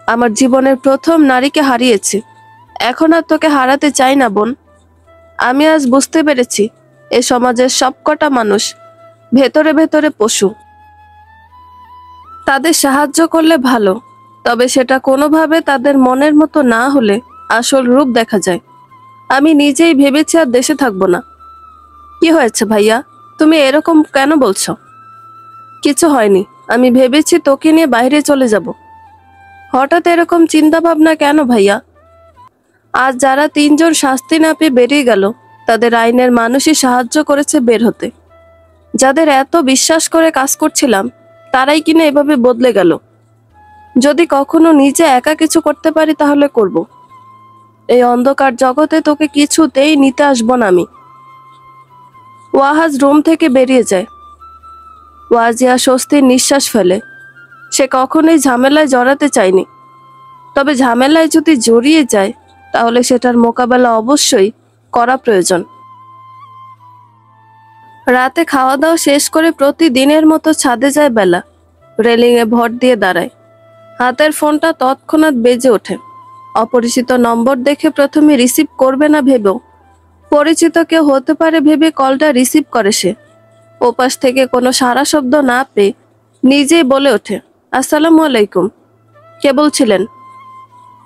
আমার জীবনের প্রথম নারীকে হারিয়েছি। এখন আর তোকে হারাতে চাই না বোন। আমি আজ বুঝতে পেরেছি এ সমাজের সবকটা মানুষ ভেতরে ভেতরে পশু। তাদের সাহায্য করলে ভালো, তবে সেটা কোনোভাবে তাদের মনের মতো না হলে আসল রূপ দেখা যায়। আমি নিজেই ভেবেছি আর দেশে থাকবো না। কি হয়েছে ভাইয়া, তুমি এরকম কেন বলছো? কিছু হয়নি, আমি ভেবেছি তোকে নিয়ে বাইরে চলে যাব। হঠাৎ এরকম চিন্তা ভাবনা কেন ভাইয়া? আজ যারা 3 জন শাস্তি না পেয়ে বেরিয়ে গেল তাদের আইনের মানুষই সাহায্য করেছে বের হতে। যাদের এত বিশ্বাস করে কাজ করছিলাম তারাই কিনা এভাবে বদলে গেল। যদি কখনো নিজে একা কিছু করতে পারি তাহলে করব। এই অন্ধকার জগতে তোকে কিছুতেই নিতে আসবো না আমি। ওয়াহাজ রুম থেকে বেরিয়ে যায়। ওয়াজিয়া স্বস্তির নিঃশ্বাস ফেলে। সে কখনোই ঝামেলায় জড়াতে চায়নি, তবে ঝামেলায় যদি জড়িয়ে যায় তাহলে সেটার মোকাবেলা অবশ্যই করা প্রয়োজন। রাতে খাওয়া দাওয়া শেষ করে প্রতিদিনের মতো ছাদে যায় বেলা। রেলিংয়ে ভর দিয়ে দাঁড়ায়। হাতের ফোনটা তৎক্ষণাৎ বেজে ওঠে। অপরিচিত নম্বর দেখে প্রথমে রিসিভ করবে না ভেবেও পরিচিত কেউ হতে পারে ভেবে কলটা রিসিভ করে সে। ওপাশ থেকে কোনো সাড়া শব্দ না পেয়ে নিজেই বলে ওঠে, আসসালামু আলাইকুম। কে বলছিলেন?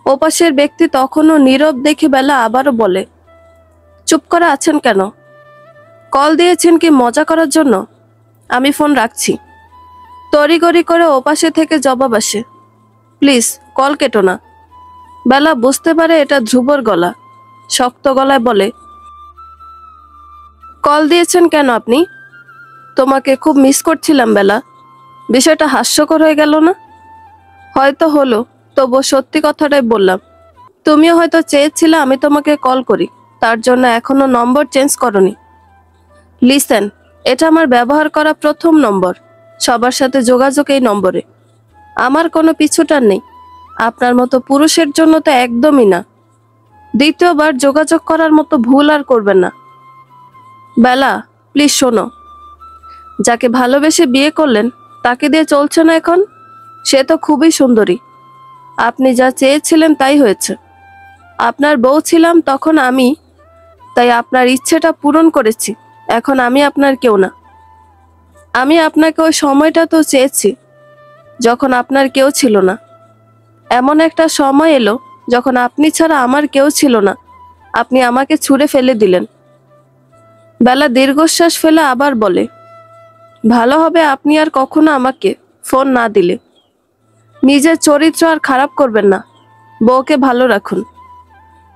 ওপাশের ব্যক্তি তখনও নীরব দেখে বেলা আবারও বলে, চুপ করে আছেন কেন? কল দিয়েছেন কি মজা করার জন্য? আমি ফোন রাখছি। তড়িঘড়ি করে ওপাশে থেকে জবাব আসে, প্লিজ কল কেটো না। বেলা বুঝতে পারে এটা ধ্রুবর গলা। শক্ত গলায় বলে, কল দিয়েছেন কেন আপনি? তোমাকে খুব মিস করছিলাম বেলা। বিষয়টা হাস্যকর হয়ে গেল না? হয়তো হলো, তবুও সত্যি কথাটাই বললাম। তুমিও হয়তো চেয়েছিলে আমি তোমাকে কল করি, তার জন্য এখনো নম্বর চেঞ্জ করনি। লিসেন, এটা আমার ব্যবহার করা প্রথম নম্বর। সবার সাথে যোগাযোগ এই নম্বরে। আমার কোনো পিছুটার নেই, আপনার মতো পুরুষের জন্য তো একদমই না। দ্বিতীয়বার যোগাযোগ করার মতো ভুল আর করবেন না। বেলা, প্লিজ শোনো, যাকে ভালোবেসে বিয়ে করলেন তাকে দিয়ে চলছে না এখন? সে তো খুবই সুন্দরী। আপনি যা চেয়েছিলেন তাই হয়েছে। আপনার বউ ছিলাম তখন আমি, তাই আপনার ইচ্ছেটা পূরণ করেছি। এখন আমি আপনার কেউ না। আমি আপনাকে ওই সময়টা তো চেয়েছি যখন আপনার কেউ ছিল না। এমন একটা সময় এলো যখন আপনি ছাড়া আমার কেউ ছিল না, আপনি আমাকে ছুঁড়ে ফেলে দিলেন। বেলা দীর্ঘশ্বাস ফেলে আবার বলে, ভালো হবে আপনি আর কখনো আমাকে ফোন না দিলে। নিজের চরিত্র আর খারাপ করবেন না, বউকে ভালো রাখুন।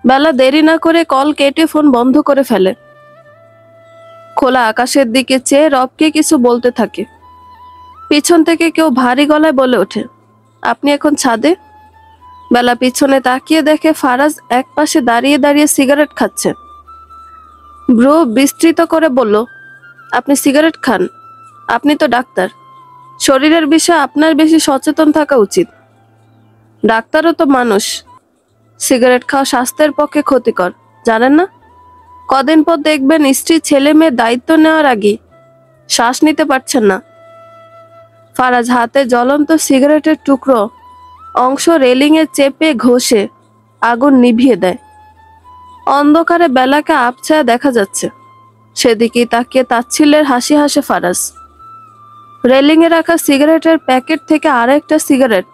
বেলা দেরি না করে কল কেটে ফোন বন্ধ করে ফেলে। খোলা আকাশের দিকে চেয়ে রবকে কিছু বলতে থাকে। পিছন থেকে কেউ ভারী গলায় বলে ওঠে, আপনি এখন ছাদে? বেলা পিছনে তাকিয়ে দেখে ফারাজ একপাশে দাঁড়িয়ে দাঁড়িয়ে সিগারেট খাচ্ছে। ব্রো বিস্তৃত করে বলল, আপনি সিগারেট খান? আপনি তো ডাক্তার, শরীরের বিষয়ে আপনার বেশি সচেতন থাকা উচিত। ডাক্তারও তো মানুষ। সিগারেট খাওয়া স্বাস্থ্যের পক্ষে ক্ষতিকর, জানেন না? কদিন পর দেখবেন স্ত্রী ছেলে মেয়ের দায়িত্ব নেওয়ার আগে শ্বাস নিতে পারছেন না। ফারাজ হাতে জ্বলন্ত সিগারেটের টুকরো অংশ রেলিংয়ে চেপে ঘষে আগুন নিভিয়ে দেয়। অন্ধকারে বেলাকে আবছায়া দেখা যাচ্ছে, সেদিকেই তাকিয়ে তাচ্ছিল্যের হাসি হাসে ফারাজ। রেলিংয়ে রাখা সিগারেটের প্যাকেট থেকে আরেকটা সিগারেট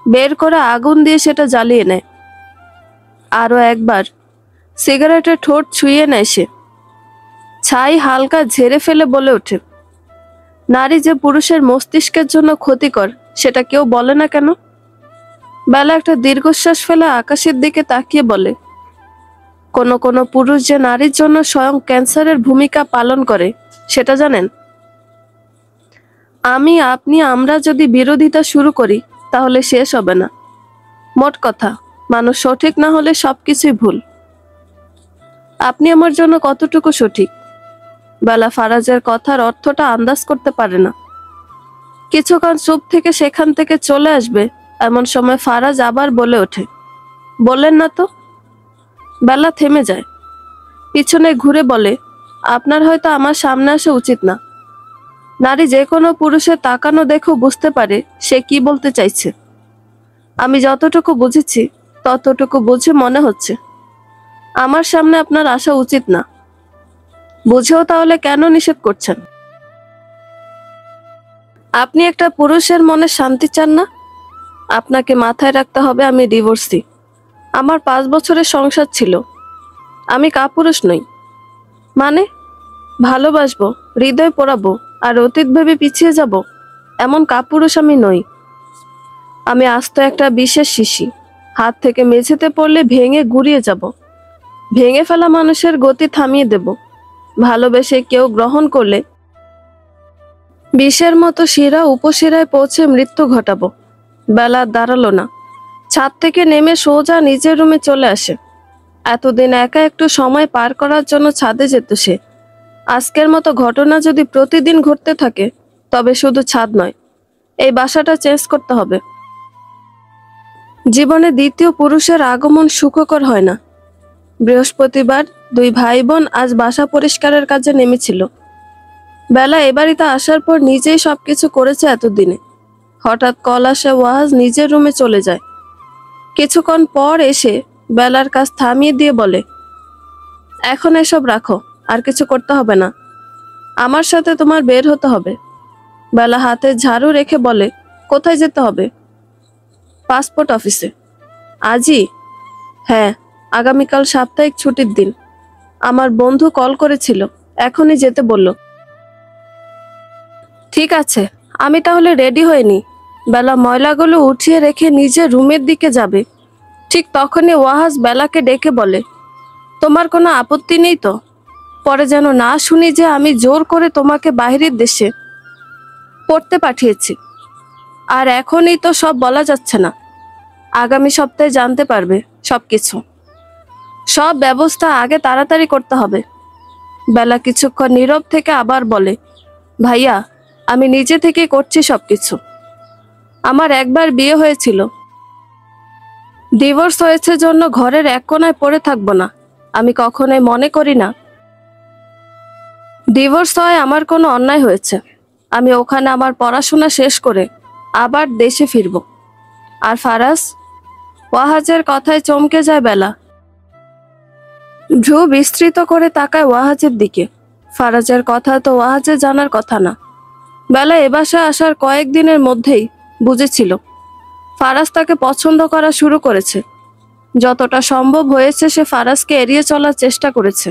বের করে আগুন দিয়ে সেটা জ্বালিয়ে নেয়। আরো একবার সিগারেটের ঠোঁট ছুঁয়ে নেয় সে। ছাই হালকা ঝেড়ে ফেলে বলে ওঠে, নারী যে পুরুষের মস্তিষ্কের জন্য ক্ষতিকর সেটা কেউ বলে না কেন? বেলা একটা দীর্ঘশ্বাস ফেলে আকাশের দিকে তাকিয়ে বলে, কোনো কোনো পুরুষ যে নারীর জন্য স্বয়ং ক্যান্সারের ভূমিকা পালন করে সেটা জানেন? আমি, আপনি, আমরা যদি বিরোধিতা শুরু করি তাহলে শেষ হবে না। মোট কথা, মানুষ সঠিক না হলে সবকিছুই ভুল। আপনি আমার জন্য কতটুকু সঠিক? বেলা ফারাজের কথার অর্থটা আন্দাজ করতে পারে না। কিছুক্ষণ চুপ থেকে সেখান থেকে চলে আসবে এমন সময় ফারাজ আবার বলে ওঠে, বললেন না তো। বেলা থেমে যায়, পিছনে ঘুরে বলে, আপনার হয়তো আমার সামনে আসা উচিত না। নারী যে কোনো পুরুষের তাকানো দেখেও বুঝতে পারে সে কি বলতে চাইছে। আমি যতটুকু বুঝেছি ততটুকু বুঝে মনে হচ্ছে আমার সামনে আপনার আসা উচিত না। বুঝেও তাহলে কেন নিষেধ করছেন? আপনি একটা পুরুষের মনে শান্তি চান না? আপনাকে মাথায় রাখতে হবে আমি ডিভোর্সি। আমার 5 বছরের সংসার ছিল। আমি কাপুরুষ নই। মানে? ভালোবাসবো, হৃদয় পোড়াবো আর অতীত ভেবে পিছিয়ে যাব, এমন কাপুরুষ আমি নই। আমি আস্ত একটা বিশেষ শিশি। হাত থেকে মেঝেতে পড়লে ভেঙে গুড়িয়ে যাব। ভেঙে ফেলা মানুষের গতি থামিয়ে দেব। ভালোবেসে কেউ গ্রহণ করলে বিষের মতো শিরা উপশিরায় পৌঁছে মৃত্যু ঘটাবো। বেলা দাঁড়ালো না, ছাদ থেকে নেমে সোজা নিজের রুমে চলে আসে। এতদিন একা একটু সময় পার করার জন্য ছাদে যেত সে। আজকের মতো ঘটনা যদি প্রতিদিন ঘটতে থাকে তবে শুধু ছাদ নয়, এই বাসাটা চেঞ্জ করতে হবে। জীবনে দ্বিতীয় পুরুষের আগমন সুখকর হয় না। বৃহস্পতিবার 2 ভাই বোন আজ বাসা পরিষ্কারের কাজে নেমেছিল। বেলা এ বাড়িতে আসার পর নিজেই সবকিছু করেছে এতদিনে। হঠাৎ কল আসে, ওয়াজ নিজের রুমে চলে যায়। কিছুক্ষণ পর এসে বেলার কাজ থামিয়ে দিয়ে বলে, এখন এসব রাখো, আর কিছু করতে হবে না। আমার সাথে তোমার বের হতে হবে। বেলা হাতে ঝাড়ু রেখে বলে, কোথায় যেতে হবে? পাসপোর্ট অফিসে। আজই? হ্যাঁ, আগামীকাল সাপ্তাহিক ছুটির দিন। আমার বন্ধু কল করেছিল, এখনই যেতে বলল। ঠিক আছে, আমি তাহলে রেডি হয়ে নি। বেলা ময়লাগুলো উঠিয়ে রেখে নিজের রুমের দিকে যাবে। ঠিক তখনই ওয়াহাজ বেলাকে ডেকে বলে, তোমার কোনো আপত্তি নেই তো? পরে যেন না শুনি যে আমি জোর করে তোমাকে বাইরের দেশে পড়তে পাঠিয়েছি। আর এখনই তো সব বলা যাচ্ছে না, আগামী সপ্তাহে জানতে পারবে সবকিছু। সব ব্যবস্থা আগে তাড়াতাড়ি করতে হবে। বেলা কিছুক্ষণ নীরব থেকে আবার বলে, ভাইয়া, আমি নিজে থেকে করছি সবকিছু। আমার একবার বিয়ে হয়েছিল, ডিভোর্স হয়েছে জন্য ঘরের এক কোণায় পড়ে থাকবো না, আমি কখনোই মনে করি না ডিভোর্স হয় আমার কোনো অন্যায় হয়েছে। আমি ওখানে আমার পড়াশোনা শেষ করে আবার দেশে ফিরব। আর ফারাজ? ওয়াহাজের কথায় চমকে যায় বেলা। ভ্রু বিস্তৃত করে তাকায় ওয়াহাজের দিকে। ফারাজের কথা তো ওয়াহাজের জানার কথা না। বেলা এ বাসায় আসার কয়েকদিনের মধ্যেই বুঝেছিল ফারাজ তাকে পছন্দ করা শুরু করেছে। যতটা সম্ভব হয়েছে সে ফারাজকে এড়িয়ে চলার চেষ্টা করেছে।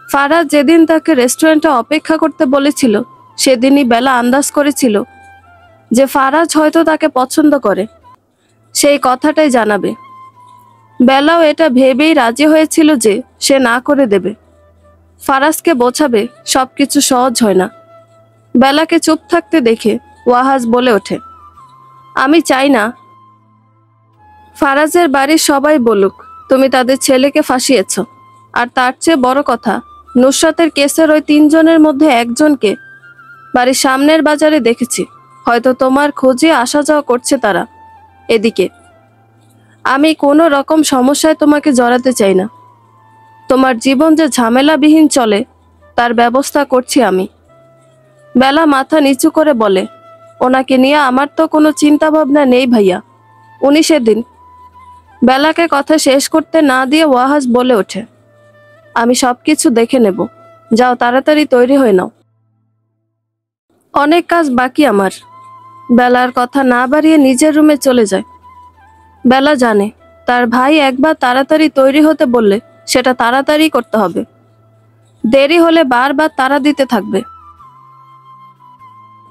ফারাজ যেদিন তাকে রেস্টুরেন্টে অপেক্ষা করতে বলেছিল সেদিনই বেলা আন্দাজ করেছিল যে ফারাজ হয়তো তাকে পছন্দ করে, সেই কথাটাই জানাবে। বেলাও এটা ভেবেই রাজি হয়েছিল যে সে না করে দেবে। ফারাজকে বোঝাবে সবকিছু সহজ হয় না। বেলাকে চুপ থাকতে দেখে ওয়াহাজ বলে ওঠে, আমি চাই না ফারাজের বাড়ির সবাই বলুক তুমি তাদের ছেলেকে ফাঁসিয়েছ। আর তার চেয়ে বড় কথা, নুসরাতের কেসের ওই 3 জনের মধ্যে একজনকে বাড়ির সামনের বাজারে দেখেছি। হয়তো তোমার খোঁজে আসা যাওয়া করছে তারা এদিকে। আমি কোনো রকম সমস্যায় তোমাকে জড়াতে চাই না। তোমার জীবন যে ঝামেলাবিহীন চলে তার ব্যবস্থা করছি আমি। বেলা মাথা নিচু করে বলে, ওনাকে নিয়ে আমার তো কোনো চিন্তা ভাবনা নেই ভাইয়া। উনি সেদিন। বেলাকে কথা শেষ করতে না দিয়ে ওয়াহাজ বলে ওঠে, আমি সবকিছু দেখে নেব, যাও তাড়াতাড়ি তৈরি হয়ে নাও, অনেক কাজ বাকি আমার। বেলার কথা না বাড়িয়ে নিজের রুমে চলে যায়। বেলা জানে তার ভাই একবার তাড়াতাড়ি তৈরি হতে বললে সেটা তাড়াতাড়ি করতে হবে, দেরি হলে বারবার তাড়া দিতে থাকবে।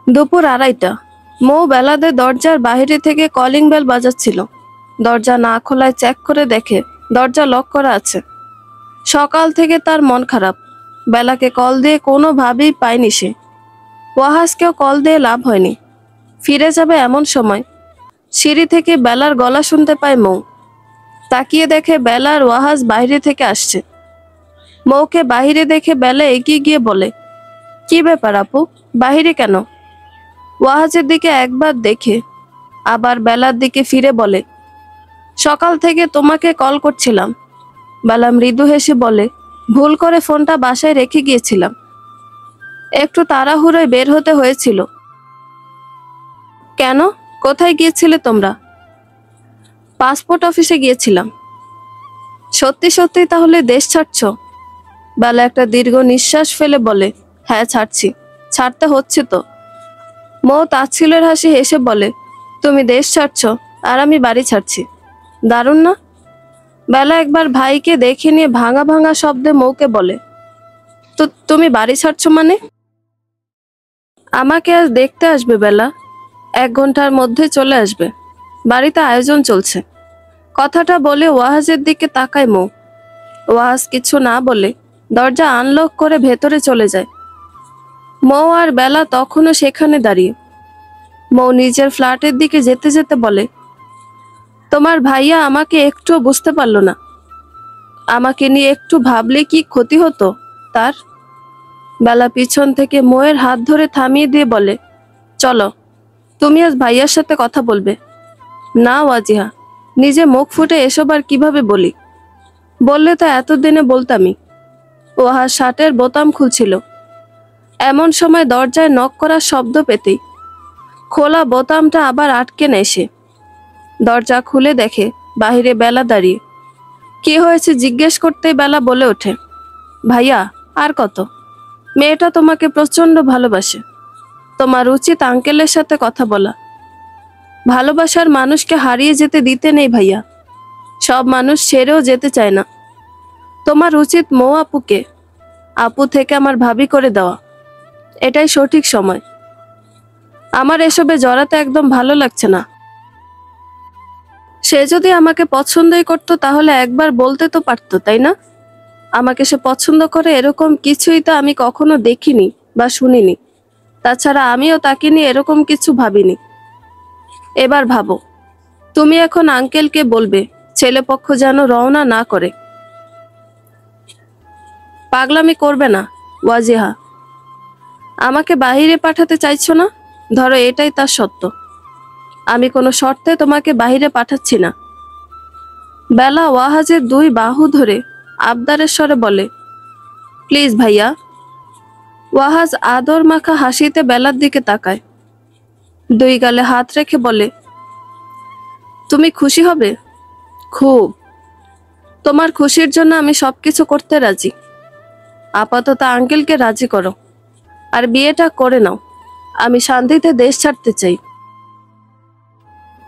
দুপুর 2:30। মৌ বেলাদের দরজার বাইরে থেকে কলিং বেল বাজাচ্ছিল। দরজা না খোলায় চেক করে দেখে দরজা লক করা আছে। সকাল থেকে তার মন খারাপ। বেলাকে কল দিয়ে কোনোভাবেই পায়নি সে। ওয়াহাজকেও কল দিয়ে লাভ হয়নি। ফিরে যাবে এমন সময় সিঁড়ি থেকে বেলার গলা শুনতে পায় মৌ। তাকিয়ে দেখে বেলা আর ওয়াহাজ বাইরে থেকে আসছে। মৌকে বাহিরে দেখে বেলা এগিয়ে গিয়ে বলে, কি ব্যাপার আপু, বাহিরে কেন? ওয়াহাজের দিকে একবার দেখে আবার বেলার দিকে ফিরে বলে, সকাল থেকে তোমাকে কল করছিলাম। বেলা মৃদু হেসে বলে, ভুল করে ফোনটা বাসায় রেখে গিয়েছিলাম, একটু তাড়াহুড়োয় বের হতে হয়েছিল। কেন, কোথায় গিয়েছিলে তোমরা? পাসপোর্ট অফিসে গিয়েছিলাম। সত্যি সত্যি তাহলে দেশ ছাড়ছ? বেলা একটা দীর্ঘ নিঃশ্বাস ফেলে বলে, হ্যাঁ ছাড়ছি, ছাড়তে হচ্ছে তো। মৌ তাচ্ছিলের হাসি হেসে বলে, তুমি দেশ ছাড়ছ আর আমি বাড়ি ছাড়ছি, দারুণ না? বেলা একবার ভাইকে দেখে নিয়ে ভাঙা ভাঙা শব্দে মৌকে বলে, তো তুমি বাড়ি ছাড়ছ মানে? আমাকে আজ দেখতে আসবে বেলা, 1 ঘন্টার মধ্যে চলে আসবে, বাড়িতে আয়োজন চলছে। কথাটা বলে ওয়াহাজের দিকে তাকায় মৌ। ওয়াহাজ কিছু না বলে দরজা আনলক করে ভেতরে চলে যায়। মৌ আর বেলা তখনও সেখানে দাঁড়িয়ে। মৌ নিজের ফ্ল্যাটের দিকে যেতে যেতে বলে, তোমার ভাইয়া আমাকে একটুও বুঝতে পারল না। আমাকে নিয়ে একটু ভাবলে কি ক্ষতি হতো তার? বেলা পিছন থেকে মৌয়ের হাত ধরে থামিয়ে দিয়ে বলে, চলো, তুমি আজ ভাইয়ার সাথে কথা বলবে। না ওয়াজিহা, নিজে মুখ ফুটে এসব আর কিভাবে বলি? বললে তো এতদিনে বলতামই। ওয়াহাজ শার্টের বোতাম খুলছিল, এমন সময় দরজায় নক করার শব্দ পেতেই খোলা বোতামটা আবার আটকে নেয় সে। দরজা খুলে দেখে বাহিরে বেলা দাঁড়িয়ে। কি হয়েছে জিজ্ঞেস করতেই বেলা বলে ওঠে, ভাইয়া আর কত, মেয়েটা তোমাকে প্রচন্ড ভালোবাসে। তোমার উচিত আঙ্কেলের সাথে কথা বলা। ভালোবাসার মানুষকে হারিয়ে যেতে দিতে নেই ভাইয়া, সব মানুষ ছেড়েও যেতে চায় না। তোমার উচিত মৌ আপুকে আপু থেকে আমার ভাবি করে দেওয়া, এটাই সঠিক সময়। আমার এসবে জড়াতে একদম ভালো লাগছে না। সে যদি আমাকে পছন্দই করতো তাহলে একবার বলতে তো পারতো, তাই না? আমাকে সে পছন্দ করে এরকম কিছুই তো আমি কখনো দেখিনি বা শুনিনি। তাছাড়া আমিও তাকে নিয়ে এরকম কিছু ভাবিনি। এবার ভাবো, তুমি এখন আঙ্কেলকে বলবে ছেলেপক্ষ যেন রওনা না করে। পাগলামি করবে না ওয়াজিহা। আমাকে বাহিরে পাঠাতে চাইছো না, ধরো এটাই তার সত্য। আমি কোনো শর্তে তোমাকে বাইরে পাঠাচ্ছি না। বেলা ওয়াহাজের দুই বাহু ধরে আবদারের স্বরে বলে, প্লিজ ভাইয়া। ওয়াহাজ আদর মাখা হাসিতে বেলার দিকে তাকায়, দুই গালে হাত রেখে বলে, তুমি খুশি হবে? খুব। তোমার খুশির জন্য আমি সবকিছু করতে রাজি। আপাতত আঙ্কেলকে রাজি করো, আর বিয়েটা করে নাও। আমি শান্তিতে দেশ ছাড়তে চাই।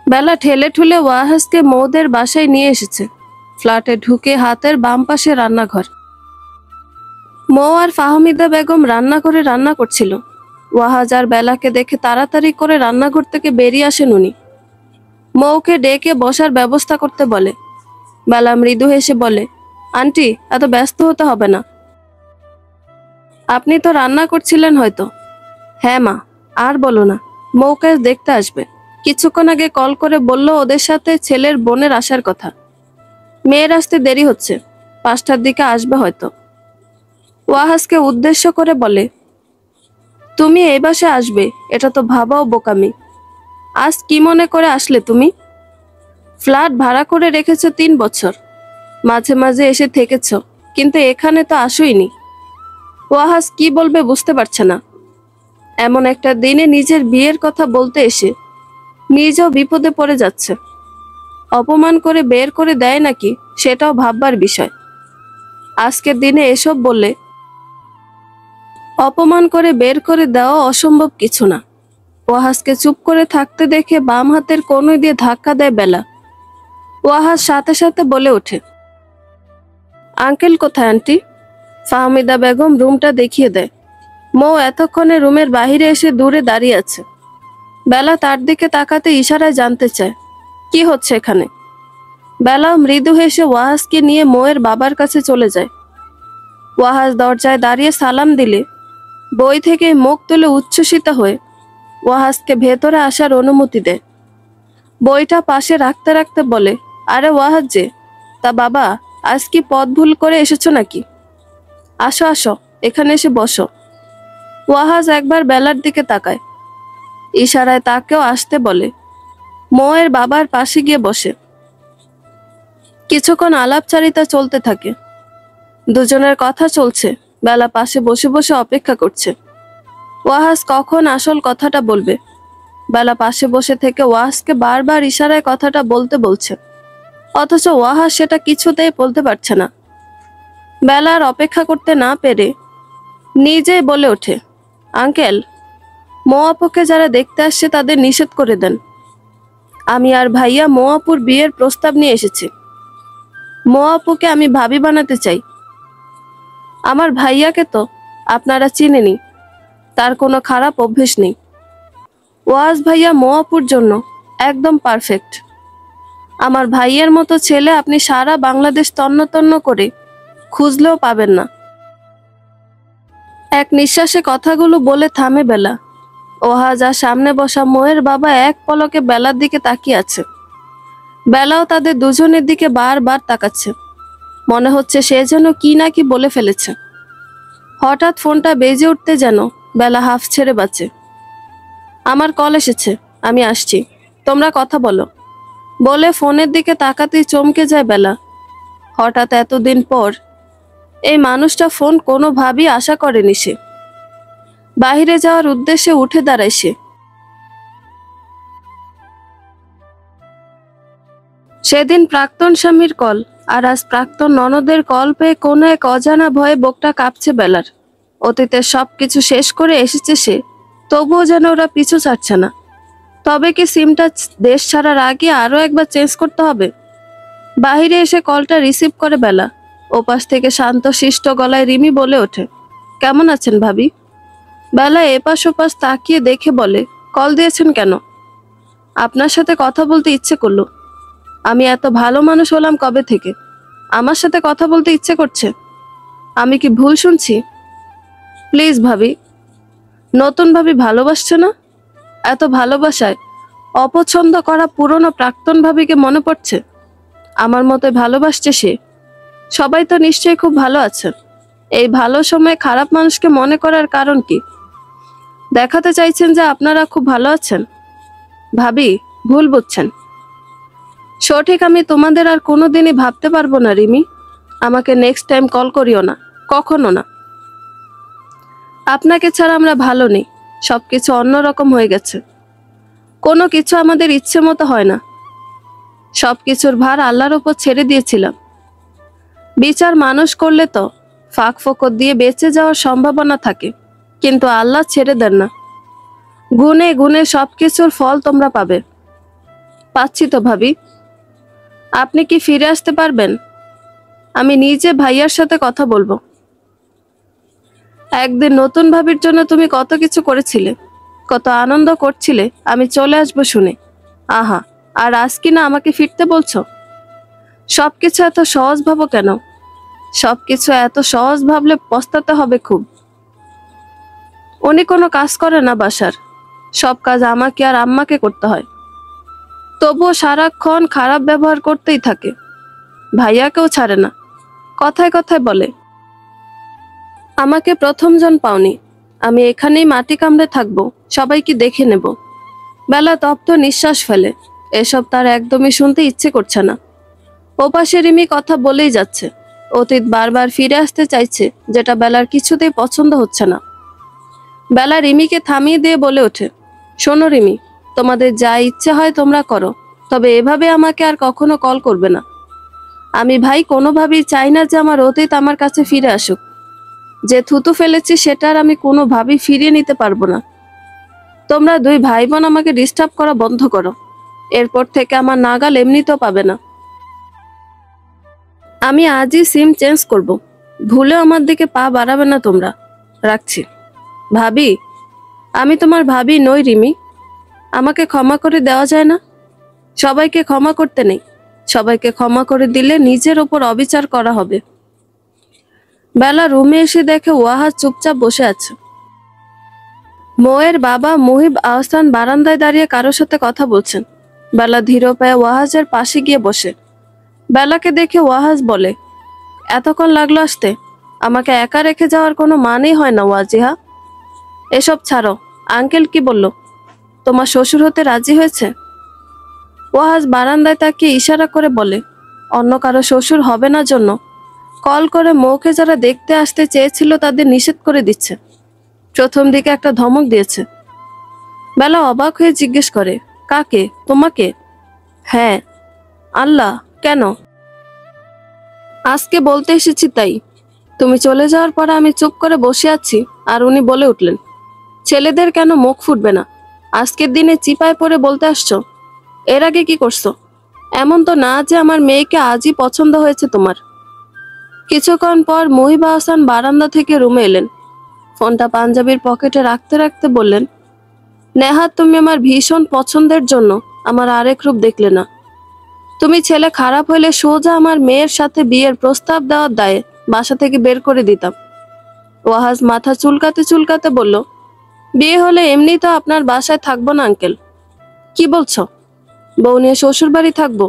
বেলা ঠেলে ঠুলে ওয়াহাজকে মৌদের বাসায় নিয়ে এসেছে। ফ্ল্যাটে ঢুকে হাতের বাম পাশে রান্নাঘর। মৌ আর ফাহমিদা বেগম রান্নাঘরে রান্না করছিল। ওয়াহাজ আর বেলাকে দেখে তাড়াতাড়ি করে রান্নাঘর থেকে বেরিয়ে আসেন উনি। মৌকে ডেকে বসার ব্যবস্থা করতে বলে। বেলা মৃদু হেসে বলে, আন্টি, এত ব্যস্ত হতে হবে না। আপনি তো রান্না করছিলেন হয়তো। হ্যাঁ মা, আর বলো না, মৌকে দেখতে আসবে। কিছুক্ষণ আগে কল করে বলল ওদের সাথে ছেলের বোনের আসার কথা। মেয়ের আসতে দেরি হচ্ছে, 5টার দিকে আসবে হয়তো। ওয়াহাজকে উদ্দেশ্য করে বলে, তুমি এই বাসে আসবে এটা তো ভাবাও বোকামি। আজ কি মনে করে আসলে তুমি? ফ্ল্যাট ভাড়া করে রেখেছো 3 বছর, মাঝে মাঝে এসে থেকেছ, কিন্তু এখানে তো আসোইনি। ওয়াহাজ কি বলবে বুঝতে পারছে না। এমন একটা দিনে নিজের বিয়ের কথা বলতে এসে নিজেও বিপদে পড়ে যাচ্ছে। অপমান করে বের করে দেয় নাকি সেটাও ভাববার বিষয়। আজকের দিনে এসব বললে অপমান করে বের করে দেওয়া অসম্ভব কিছু না। ওয়াহাজকে চুপ করে থাকতে দেখে বাম হাতের কনুই দিয়ে ধাক্কা দেয় বেলা। ওয়াহাজ সাথে সাথে বলে ওঠে, আঙ্কেল কোথায় আন্টি? ফাহমিদা বেগম রুমটা দেখিয়ে দেয়। মৌ এতক্ষণে রুমের বাহিরে এসে দূরে দাঁড়িয়ে আছে। বেলা তার দিকে তাকাতে ইশারায় জানতে চায়, কি হচ্ছে এখানে? বেলাও মৃদু হেসে ওয়াহাজকে নিয়ে মৌয়ের বাবার কাছে চলে যায়। ওয়াহাজ দরজায় দাঁড়িয়ে সালাম দিলে বই থেকে মুখ তুলে উচ্ছ্বসিত হয়ে ওয়াহাজকে ভেতরে আসার অনুমতি দেয়। বইটা পাশে রাখতে রাখতে বলে, আরে ওয়াহাজ যে, তা বাবা, আজ কি পথ ভুল করে এসেছো নাকি? আসো আসো, এখানে এসে বসো। ওয়াহাজ একবার বেলার দিকে তাকায়, ইশারায় তাকেও আসতে বলে। মৌয়ের বাবার পাশে গিয়ে বসে। কিছুক্ষণ আলাপচারিতা চলতে থাকে। দুজনের কথা চলছে, বেলা পাশে বসে বসে অপেক্ষা করছে ওয়াহাজ কখন আসল কথাটা বলবে। বেলা পাশে বসে থেকে ওয়াহাজকে বারবার ইশারায় কথাটা বলতে বলছে, অথচ ওয়াহাজ সেটা কিছুতেই বলতে পারছে না। বেলা আর অপেক্ষা করতে না পেরে নিজেই বলে ওঠে, আঙ্কেল, মৌ আপুকে যারা দেখতে আসছে তাদের নিষেধ করে দেন। আমি আর ভাইয়া মৌ আপুর বিয়ের প্রস্তাব নিয়ে এসেছি। মৌ আপুকে আমি ভাবি বানাতে চাই। আমার ভাইয়াকে তো আপনারা চিনেনি, তার কোনো খারাপ অভ্যেস নেই। ওয়াজ ভাইয়া মৌ আপুর জন্য একদম পারফেক্ট। আমার ভাইয়ের মতো ছেলে আপনি সারা বাংলাদেশ তন্ন তন্ন করে খুঁজলেও পাবেন না। এক নিঃশ্বাসে কথাগুলো বলে থামে বেলা। ওয়াহাজ আর সামনে বসা মৌয়ের বাবা এক পলকে বেলার দিকে তাকিয়ে আছে। বেলাও তাদের দুজনের দিকে বারবার তাকাচ্ছে, মনে হচ্ছে সে যেন কি না কি বলে ফেলেছে। হঠাৎ ফোনটা বেজে উঠতে যেন বেলা হাফ ছেড়ে বাঁচে। আমার কল এসেছে, আমি আসছি, তোমরা কথা বলো বলে ফোনের দিকে তাকাতেই চমকে যায় বেলা। হঠাৎ এতদিন পর এই মানুষটা ফোন কোনোভাবেই আশা করেনি সে। বাহিরে যাওয়ার উদ্দেশ্যে উঠে দাঁড়ায় সে। সেদিন প্রাক্তন স্বামীর কল, আর আজ প্রাক্তন ননদের কল পেয়ে কোনো এক অজানা ভয়ে বুকটা কাঁপছে বেলার। অতীতের সবকিছু শেষ করে এসেছে সে, তবুও যেন ওরা পিছু ছাড়ছে না। তবে কি সিমটা দেশ ছাড়ার আগে আরো একবার চেঞ্জ করতে হবে? বাহিরে এসে কলটা রিসিভ করে বেলা। ওপাশ থেকে শান্ত শিষ্ট গলায় রিমি বলে ওঠে, কেমন আছেন ভাবি? বেলা এপাশ ওপাশ তাকিয়ে দেখে বলে, কল দিয়েছেন কেন? আপনার সাথে কথা বলতে ইচ্ছে করলো। আমি এত ভালো মানুষ হলাম কবে থেকে আমার সাথে কথা বলতে ইচ্ছে করছে? আমি কি ভুল শুনছি? প্লিজ ভাবি। নতুন ভাবি ভালোবাসছে না? এত ভালোবাসায় অপছন্দ করা পুরনো প্রাক্তন ভাবিকে মনে পড়ছে? আমার মতো ভালোবাসছে সে। সবাই তো নিশ্চয়ই খুব ভালো আছেন। এই ভালো সময়ে খারাপ মানুষকে মনে করার কারণ কি? দেখাতে চাইছেন যে আপনারা খুব ভালো আছেন? ভাবি, ভুল বুঝছেন। সঠিক আমি তোমাদের আর কোনোদিনই ভাবতে পারবো না রিমি। আমাকে নেক্সট টাইম কল করিও না, কখনো না। আপনাকে ছাড়া আমরা ভালো নেই, সবকিছু অন্যরকম হয়ে গেছে। কোনো কিছু আমাদের ইচ্ছে মতো হয় না। সবকিছুর ভার আল্লাহর উপর ছেড়ে দিয়েছিলাম। বিচার মানুষ করলে তো ফাঁক ফোকর দিয়ে বেঁচে যাওয়ার সম্ভাবনা থাকে, কিন্তু আল্লাহ ছেড়ে দেন না। গুনে গুনে সবকিছুর ফল তোমরা পাবে। পাচ্ছি তো ভাবি। আপনি কি ফিরে আসতে পারবেন? আমি নিজে ভাইয়ার সাথে কথা বলবো। একদিন নতুন ভাবির জন্য তুমি কত কিছু করেছিলে, কত আনন্দ করছিলে আমি চলে আসবো শুনে। আহা, আর আজ কি না আমাকে ফিরতে বলছো? সবকিছু এত সহজ ভাবো কেন? সবকিছু এত সহজ ভাবলে পস্তাতে হবে খুব। উনি কোনো কাজ করে না বাসার, সব কাজ আমাকে আর আম্মাকে করতে হয়। তবুও সারাক্ষণ খারাপ ব্যবহার করতেই থাকে। ভাইয়াকেও ছাড়ে না, কথায় কথায় বলে আমাকে প্রথমজন পাওনি, আমি এখানেই মাটি কামড়ে থাকবো, সবাইকে দেখে নেব। বেলা তপ্ত নিঃশ্বাস ফেলে। এসব তার একদমই শুনতে ইচ্ছে করছে না। ওপাশে রিমি কথা বলেই যাচ্ছে। অতীত বারবার ফিরে আসতে চাইছে, যেটা বেলার কিছুতেই পছন্দ হচ্ছে না। বেলা রিমিকে থামিয়ে দিয়ে বলে ওঠে, শোনো রিমি, তোমাদের যা ইচ্ছে হয় তোমরা করো, তবে এভাবে আমাকে আর কখনো কল করবে না। আমি ভাই কোনোভাবেই চাই না যে আমার অতীত আমার কাছে ফিরে আসুক। যে থুতু ফেলেছি সেটা আর আমি কোনোভাবেই ফিরিয়ে নিতে পারবো না। তোমরা দুই ভাই বোন আমাকে ডিস্টার্ব করা বন্ধ করো। এরপর থেকে আমার নাগাল এমনিতেও পাবে না। আমি আজই সিম চেঞ্জ করব। ভুলেও আমার দিকে পা বাড়াবে না তোমরা। রাখছি। ভাবি, আমি তোমার ভাবি নই রিমি। আমাকে ক্ষমা করে দেওয়া যায় না? সবাইকে ক্ষমা করতে নেই। সবাইকে ক্ষমা করে দিলে নিজের ওপর অবিচার করা হবে। বেলা রুমে এসে দেখে ওয়াহাজ চুপচাপ বসে আছে। মোয়ের বাবা মুহিব আহসান বারান্দায় দাঁড়িয়ে কারোর সাথে কথা বলছেন। বেলা ধীর পায়ে ওয়াহাজের পাশে গিয়ে বসে। বেলাকে দেখে ওয়াহাজ বলে, এতক্ষণ লাগলো আসতে? আমাকে একা রেখে যাওয়ার কোনো মানেই হয় না ওয়াজিহা। এসব ছাড়ো, আঙ্কেল কি বলল? তোমার শ্বশুর হতে রাজি হয়েছে? ওয়াহাজ বারান্দায় তাকে ইশারা করে বলে, অন্য কারো শ্বশুর হবে না জন্য কল করে মৌকে যারা দেখতে আসতে চেয়েছিল তাদের নিষেধ করে দিচ্ছে। প্রথম দিকে একটা ধমক দিয়েছে। বেলা অবাক হয়ে জিজ্ঞেস করে, কাকে? তোমাকে? হ্যাঁ। আল্লাহ, কেন? আজকে বলতে এসেছি তাই। তুমি চলে যাওয়ার পর আমি চুপ করে বসে আছি, আর উনি বলে উঠলেন, ছেলেদের কেন মুখ ফুটবে না? আজকের দিনে চিপায় পড়ে বলতে আসছো? এর আগে কি করছো? এমন তো না যে আমার মেয়েকে আজই পছন্দ হয়েছে তোমার। কিছুক্ষণ পর মুহিব আহসান বারান্দা থেকে রুমে এলেন। ফোনটা পাঞ্জাবির পকেটে রাখতে রাখতে বললেন, নেহাত তুমি আমার ভীষণ পছন্দের জন্য আমার আরেক রূপ দেখলে না। তুমি ছেলে খারাপ হলে সোজা আমার মেয়ের সাথে বিয়ের প্রস্তাব দেওয়ার দায়ে বাসা থেকে বের করে দিতাম। ওয়াহাজ মাথা চুলকাতে চুলকাতে বলল, বিয়ে হলে এমনি তো আপনার বাসায় থাকবো না আঙ্কেল। কি বলছো? বউ নিয়ে শ্বশুর বাড়ি থাকবো?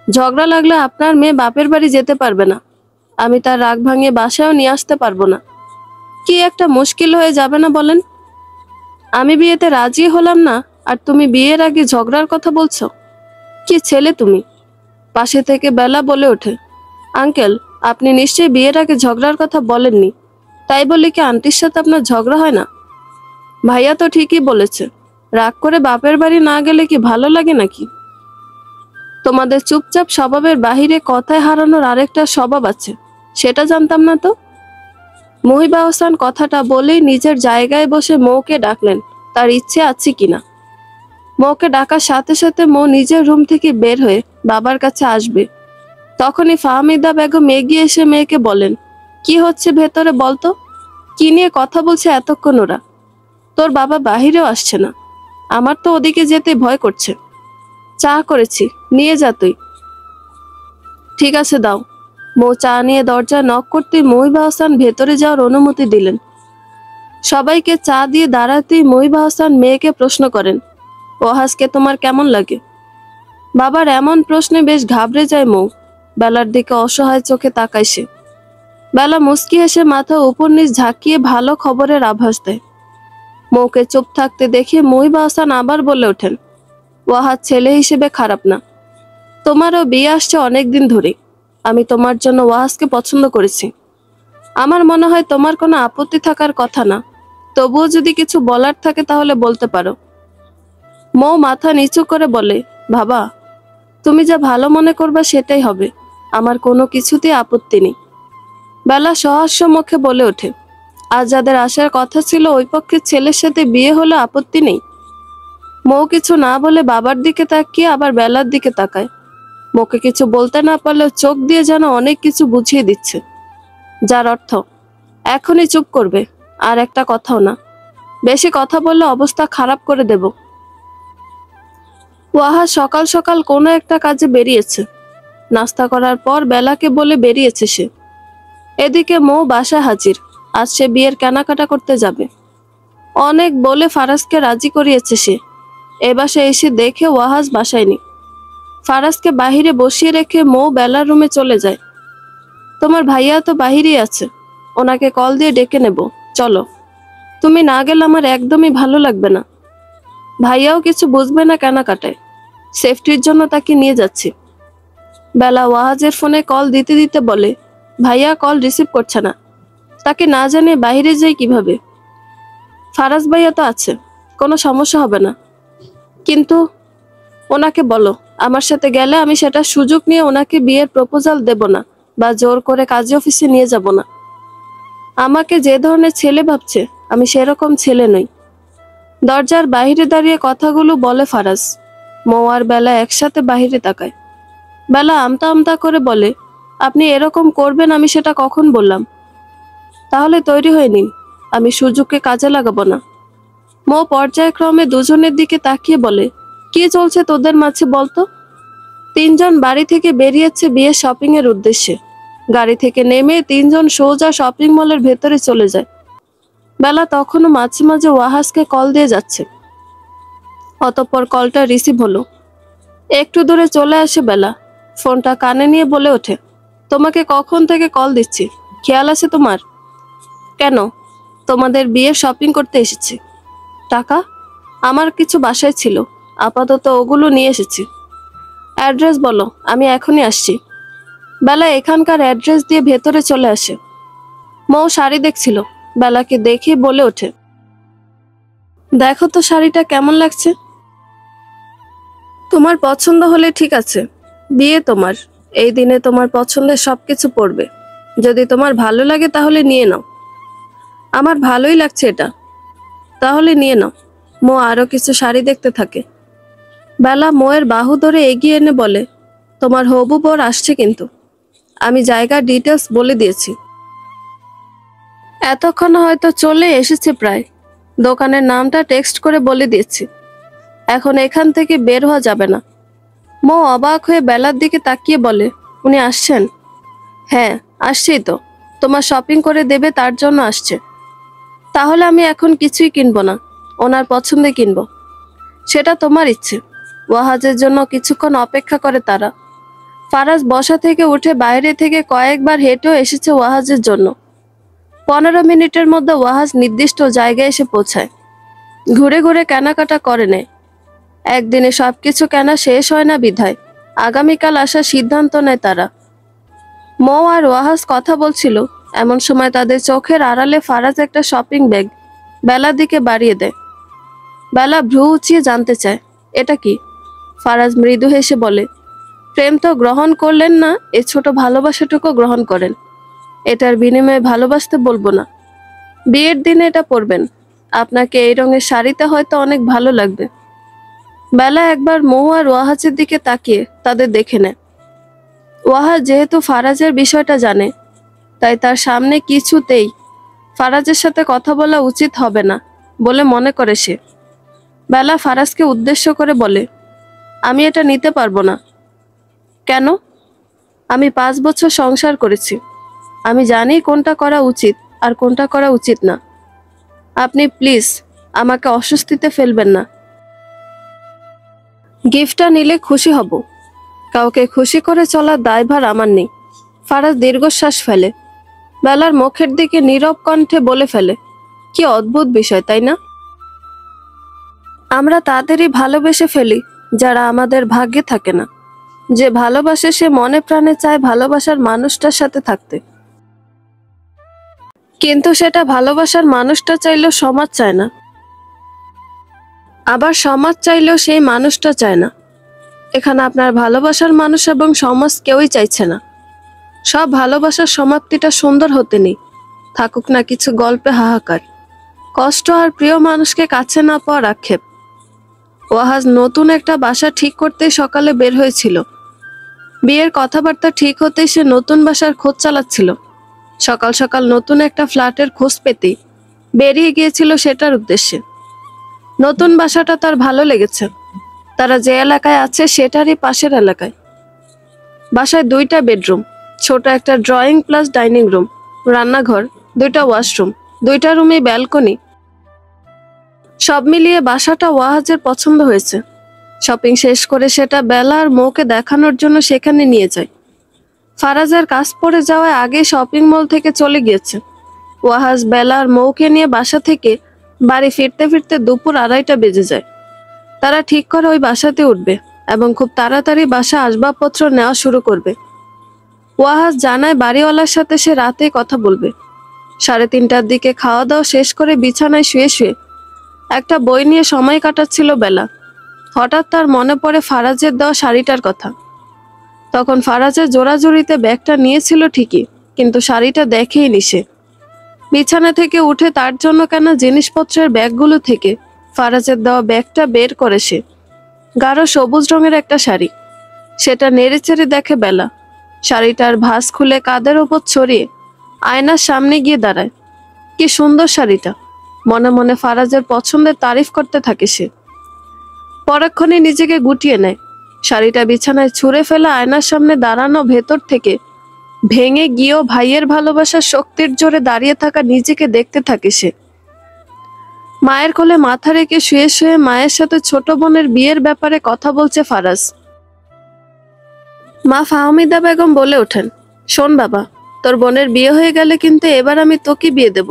ঝগড়া লাগলে আপনার মেয়ে বাপের বাড়ি যেতে পারবে না। আমি তার রাগ ভাঙিয়ে বাসায়ও নিয়ে আসতে পারবো না। কি একটা মুশকিল হয়ে যাবে না বলেন? আমি বিয়েতে রাজি হলাম না, আর তুমি বিয়ের আগে ঝগড়ার কথা বলছো? কি ছেলে তুমি? পাশে থেকে বেলা বলে ওঠে, আঙ্কেল, আপনি নিশ্চয়ই বিয়ের আগে ঝগড়ার কথা বলেননি, তাই বলে কি আন্টির সাথে আপনার ঝগড়া হয় না? ভাইয়া তো ঠিকই বলেছে, রাগ করে বাপের বাড়ি না গেলে কি ভালো লাগে নাকি? তোমাদের চুপচাপ স্বভাবের বাহিরে কথায় হারানোর আরেকটা স্বভাব আছে, সেটা জানতাম না তো। মুহিব আহসান কথাটা বলেই নিজের জায়গায় বসে মৌকে ডাকলেন, তার ইচ্ছে আছে কিনা। মৌকে ডাকার সাথে সাথে মৌ নিজের রুম থেকে বের হয়ে বাবার কাছে আসবে। তখনই ফাহমিদা বেগম এগিয়ে এসে মেয়েকে বলেন, কি হচ্ছে ভেতরে বলতো? কি নিয়ে কথা বলছে এতক্ষণ ওরা? তোর বাবা বাহিরেও আসছে না। আমার তো ওদিকে যেতে ভয় করছে। চা করেছি, নিয়ে যা তুই। ঠিক আছে, দাও। মৌ চা নিয়ে দরজায় নক করতেই মুহিব আহসান ভেতরে যাওয়ার অনুমতি দিলেন। সবাইকে চা দিয়ে দাঁড়াতেই মুহিব আহসান মেয়েকে প্রশ্ন করেন, ওয়াহাজকে তোমার কেমন লাগে? বাবার এমন প্রশ্নে বেশ ঘাবড়ে যায় মৌ। বেলার দিকে অসহায় চোখে তাকায় সে। বেলা মুচকি হেসে মাথা উপর নিচ ঝাঁকিয়ে ভালো খবরের আভাস দেয়। মৌকে চুপ থাকতে দেখে মুহিব আহসান আবার বলে ওঠেন, ওয়াহাজ ছেলে হিসেবে খারাপ না। তোমারও বিয়ে আসছে অনেক দিন ধরে। আমি তোমার জন্য ওয়াহাজকে পছন্দ করেছি। আমার মনে হয় তোমার কোনো আপত্তি থাকার কথা না। তবুও যদি কিছু বলার থাকে তাহলে বলতে পারো। মৌ মাথা নিচু করে বলে, বাবা, তুমি যা ভালো মনে করবা সেটাই হবে। আমার কোনো কিছুতেই আপত্তি নেই। বেলা সহাস্য মুখে বলে ওঠে, আজ যাদের আসার কথা ছিল ওই পক্ষের ছেলের সাথে বিয়ে হলো, আপত্তি নেই? মৌ কিছু না বলে বাবার দিকে তাকিয়ে আবার বেলার দিকে তাকায়। মুখে কিছু বলতে না পারলেও চোখ দিয়ে যেন অনেক কিছু বুঝিয়ে দিচ্ছে, যার অর্থ এখনই চুপ করবে, আর একটা কথাও না। বেশি কথা বললে অবস্থা খারাপ করে দেব। ওয়াহা সকাল সকাল কোনো একটা কাজে বেরিয়েছে। নাস্তা করার পর বেলাকে বলে বেরিয়েছে সে। এদিকে মৌ বাসায় হাজির। আজ সে বিয়ের কেনাকাটা করতে যাবে। অনেক বলে ফারাজকে রাজি করিয়েছে সে। এ বাসায় এসে দেখে ওয়াহাজ বাসায় নেই। ফারাজকে বাহিরে বসিয়ে রেখে মৌ বেলার রুমে চলে যায়। তোমার ভাইয়া তো বাহিরেই আছে, ওনাকে কল দিয়ে ডেকে নেব, চলো। তুমি না গেলে আমার একদমই ভালো লাগবে না। ভাইয়াও কিছু বুঝবে না কেনাকাটায়, সেফটির জন্য তাকে নিয়ে যাচ্ছি। বেলা ওয়াহাজের ফোনে কল দিতে দিতে বলে, ভাইয়া কল রিসিভ করছে না, তাকে না জানিয়ে বাইরে যাই কিভাবে? ফারাজ ভাইয়া তো আছে, কোনো সমস্যা হবে না। কিন্তু ওনাকে বলো আমার সাথে গেলে আমি সেটা সুযোগ নিয়ে ওনাকে বিয়ের প্রপোজাল দেব না, বা জোর করে কাজী অফিসে নিয়ে যাব না। আমাকে যে ধরনের ছেলে ভাবছে আমি সেরকম ছেলে নই। দরজার বাইরে দাঁড়িয়ে কথাগুলো বলে ফারাজ। মৌ আর বেলা একসাথে বাহিরে তাকায়। বেলা আমতা আমতা করে বলে, আপনি এরকম করবেন আমি সেটা কখন বললাম? তাহলে তৈরি হয়ে নিন, আমি সুযোগকে কাজে লাগাবো না। মৌ পর্যায়ক্রমে দুজনের দিকে তাকিয়ে বলে, কি চলছে তোদের মাঝে বলতো? তিনজন বাড়ি থেকে বেরিয়েছে বিয়ে শপিং এর উদ্দেশ্যে। গাড়ি থেকে নেমে তিনজন সোজা শপিং মলের ভেতরে চলে যায়। বেলা তখনও মাঝে মাঝে ওয়াহাজকে কল দিয়ে যাচ্ছে। অতঃপর কলটা রিসিভ হলো। একটু দূরে চলে আসে বেলা, ফোনটা কানে নিয়ে বলে ওঠে, তোমাকে কখন থেকে কল দিচ্ছি, খেয়াল আছে তোমার? কেন? তোমাদের বিয়ে শপিং করতে এসেছি। টাকা? আমার কিছু বাসায় ছিল, আপাতত ওগুলো নিয়ে এসেছি। অ্যাড্রেস বলো, আমি এখনই আসছি। বেলা এখানকার অ্যাড্রেস দিয়ে ভেতরে চলে আসে। মৌ শাড়ি দেখছিল, বেলাকে দেখে বলে ওঠে, দেখো তো শাড়িটা কেমন লাগছে? তোমার পছন্দ হলে ঠিক আছে, বিয়ে তোমার, এই দিনে তোমার পছন্দের সবকিছু পরবে। যদি তোমার ভালো লাগে তাহলে নিয়ে নাও। আমার ভালোই লাগছে এটা, তাহলে নিয়ে নাও। মৌ আরো কিছু শাড়ি দেখতে থাকে। বেলা মোয়ের বাহু ধরে এগিয়ে এনে বলে, তোমার হবু বর আসছে কিন্তু, আমি জায়গার ডিটেলস বলে দিয়েছি। এতক্ষণ হয়তো চলে এসেছে প্রায়। দোকানের নামটা টেক্সট করে বলে দিয়েছি। এখন এখান থেকে বের হওয়া যাবে না। মৌ অবাক হয়ে বেলার দিকে তাকিয়ে বলে, উনি আসছেন? হ্যাঁ, আসছেই তো, তোমার শপিং করে দেবে তার জন্য আসছে। তাহলে আমি এখন কিছুই কিনবো না, ওনার পছন্দে কিনবো। সেটা তোমার ইচ্ছে। ওয়াহাজের জন্য কিছুক্ষণ অপেক্ষা করে তারা। ফারাজ বসা থেকে উঠে বাইরে থেকে কয়েকবার হেঁটেও এসেছে ওয়াহাজের জন্য। 15 মিনিটের মধ্যে ওয়াহাজ নির্দিষ্ট জায়গায় এসে পৌঁছায়। ঘুরে ঘুরে কেনাকাটা করে নেয়। একদিনে সবকিছু কেনা শেষ হয় না বিধায় আগামীকাল আসার সিদ্ধান্ত নেয় তারা। মৌ আর ওয়াহাজ কথা বলছিল, এমন সময় তাদের চোখের আড়ালে ফারাজ একটা শপিং ব্যাগ বেলার দিকে বাড়িয়ে দেয়। বেলা ভ্রু উঁচিয়ে জানতে চায়, এটা কি? ফারাজ মৃদু হেসে বলে, প্রেম তো গ্রহণ করলেন না, এ ছোট ভালোবাসাটুকু গ্রহণ করেন। এটার বিনিময়ে ভালোবাসতে বলবো না। বিয়ের দিনে এটা পরবেন, আপনাকে এই রঙের শাড়িতে হয়তো অনেক ভালো লাগবে। বেলা একবার মৌ আর ওয়াহাজের দিকে তাকিয়ে তাদের দেখে নেয়। ওয়াহাজ যেহেতু ফারাজের বিষয়টা জানে, তাই তার সামনে কিছুতেই ফারাজের সাথে কথা বলা উচিত হবে না বলে মনে করে সে। বেলা ফারাজকে উদ্দেশ্য করে বলে, আমি এটা নিতে পারবো না। কেন? আমি 5 বছর সংসার করেছি, আমি জানি কোনটা করা উচিত আর কোনটা করা উচিত না। আপনি প্লিজ আমাকে অস্বস্তিতে ফেলবেন না। গিফটটা নিলে খুশি হব, কাউকে খুশি করে চলার দায়ভার আমার নেই। ফারাজ দীর্ঘশ্বাস ফেলে। বেলার মুখের দিকে নীরব কণ্ঠে বলে ফেলে, কি অদ্ভুত বিষয় তাই না? আমরা তাদেরই ভালোবেসে ফেলি যারা আমাদের ভাগ্যে থাকে না। যে ভালোবাসে সে মনে প্রাণে চায় ভালোবাসার মানুষটার সাথে থাকতে, কিন্তু সেটা ভালোবাসার মানুষটা চাইলেও সমাজ চায় না, আবার সমাজ চাইলেও সেই মানুষটা চায় না। এখানে আপনার ভালোবাসার মানুষ এবং সমাজ কেউই চাইছে না। সব ভালোবাসার সমাপ্তিটা সুন্দর হতে নেই, থাকুক না কিছু গল্পে হাহাকার, কষ্ট আর প্রিয় মানুষকে কাছে না পাওয়ার আক্ষেপ। ওয়াহাজ নতুন একটা বাসা ঠিক করতেই সকালে বের হয়েছিল। বিয়ের কথাবার্তা ঠিক হতেই সে নতুন বাসার খোঁজ চালাচ্ছিল। সকাল সকাল নতুন একটা ফ্ল্যাটের খোঁজ পেতেই বেরিয়ে গিয়েছিল সেটার উদ্দেশ্যে। নতুন বাসাটা তার ভালো লেগেছে। তারা যে এলাকায় আছে সেটারই পাশের এলাকায়। বাসায় 2টা বেডরুম, ছোট একটা ড্রয়িং প্লাস ডাইনিং রুম, রান্নাঘর, 2টা ওয়াশরুম, 2টা রুমে ব্যালকনি। সব মিলিয়ে বাসাটা ওয়াহাজের পছন্দ হয়েছে। শপিং শেষ করে সেটা বেলা আর মৌকে দেখানোর জন্য সেখানে নিয়ে যায়। ফারাজের কাজ পড়ে যাওয়ায় আগে শপিং মল থেকে চলে গিয়েছে। ওয়াহাজ বেলা আর মৌকে নিয়ে বাসা থেকে বাড়ি ফিরতে ফিরতে দুপুর 2:30টা বেজে যায়। তারা ঠিক করে ওই বাসাতে উঠবে এবং খুব তাড়াতাড়ি বাসা আসবাবপত্র নেওয়া শুরু করবে। ওয়াহাজ জানায় বাড়িওয়ালার সাথে সে রাতে কথা বলবে। 3:30টার দিকে খাওয়া দাওয়া শেষ করে বিছানায় শুয়ে শুয়ে একটা বই নিয়ে সময় কাটাচ্ছিল বেলা। হঠাৎ তার মনে পড়ে ফারাজের দেওয়া শাড়িটার কথা। তখন ফারাজের জোড়াজুড়িতে ব্যাগটা নিয়েছিল ঠিকই, কিন্তু শাড়িটা দেখেইনি সে। বিছানা থেকে উঠে তার জন্য কেন জিনিসপত্রের ব্যাগগুলো থেকে ফারাজের দেওয়া ব্যাগটা বের করে সে। গাঢ় সবুজ রঙের একটা শাড়ি। সেটা নেড়েচেড়ে দেখে বেলা। শাড়িটার ভাঁজ খুলে কাঁধের ওপর ছড়িয়ে আয়নার সামনে গিয়ে দাঁড়ায়। কি সুন্দর শাড়িটা! মনে মনে ফারাজের পছন্দের তারিফ করতে থাকে সে। পরক্ষণে নিজেকে গুটিয়ে নেয়। শাড়িটা বিছানায় ছুঁড়ে ফেলা আয়নার সামনে দাঁড়ানো ভেতর থেকে ভেঙে গিয়েও ভাইয়ের ভালোবাসার শক্তির জোরে দাঁড়িয়ে থাকা নিজেকে দেখতে থাকে সে। মায়ের কোলে মাথা রেখে শুয়ে শুয়ে মায়ের সাথে ছোট বোনের বিয়ের ব্যাপারে কথা বলছে ফারাজ। মা ফাহমিদা বেগম বলে ওঠেন, শোন বাবা, তোর বোনের বিয়ে হয়ে গেলে কিন্তু এবার আমি তোকে বিয়ে দেব।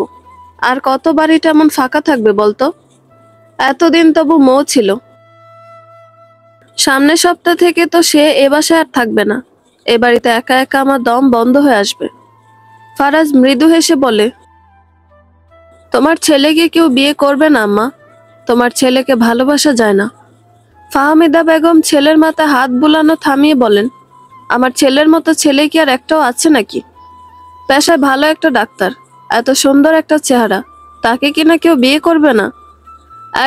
আর কত বাড়িটা এমন ফাঁকা থাকবে বলতো? এতদিন তবু মৌ ছিল, সামনের সপ্তাহ থেকে তো সে এ বাসায় আর থাকবে না। এ বাড়িতে একা একা আমার দম বন্ধ হয়ে আসবে। ফারাজ মৃদু হেসে বলে, তোমার ছেলেকে কেউ বিয়ে করবে না আম্মা। তোমার ছেলেকে ভালোবাসা যায় না। ফাহমিদা বেগম ছেলের মাথায় হাত বুলানো থামিয়ে বলেন, আমার ছেলের মতো ছেলে কি আর একটাও আছে নাকি? পেশায় ভালো একটা ডাক্তার, এত সুন্দর একটা চেহারা, তাকে কিনা কেউ বিয়ে করবে না?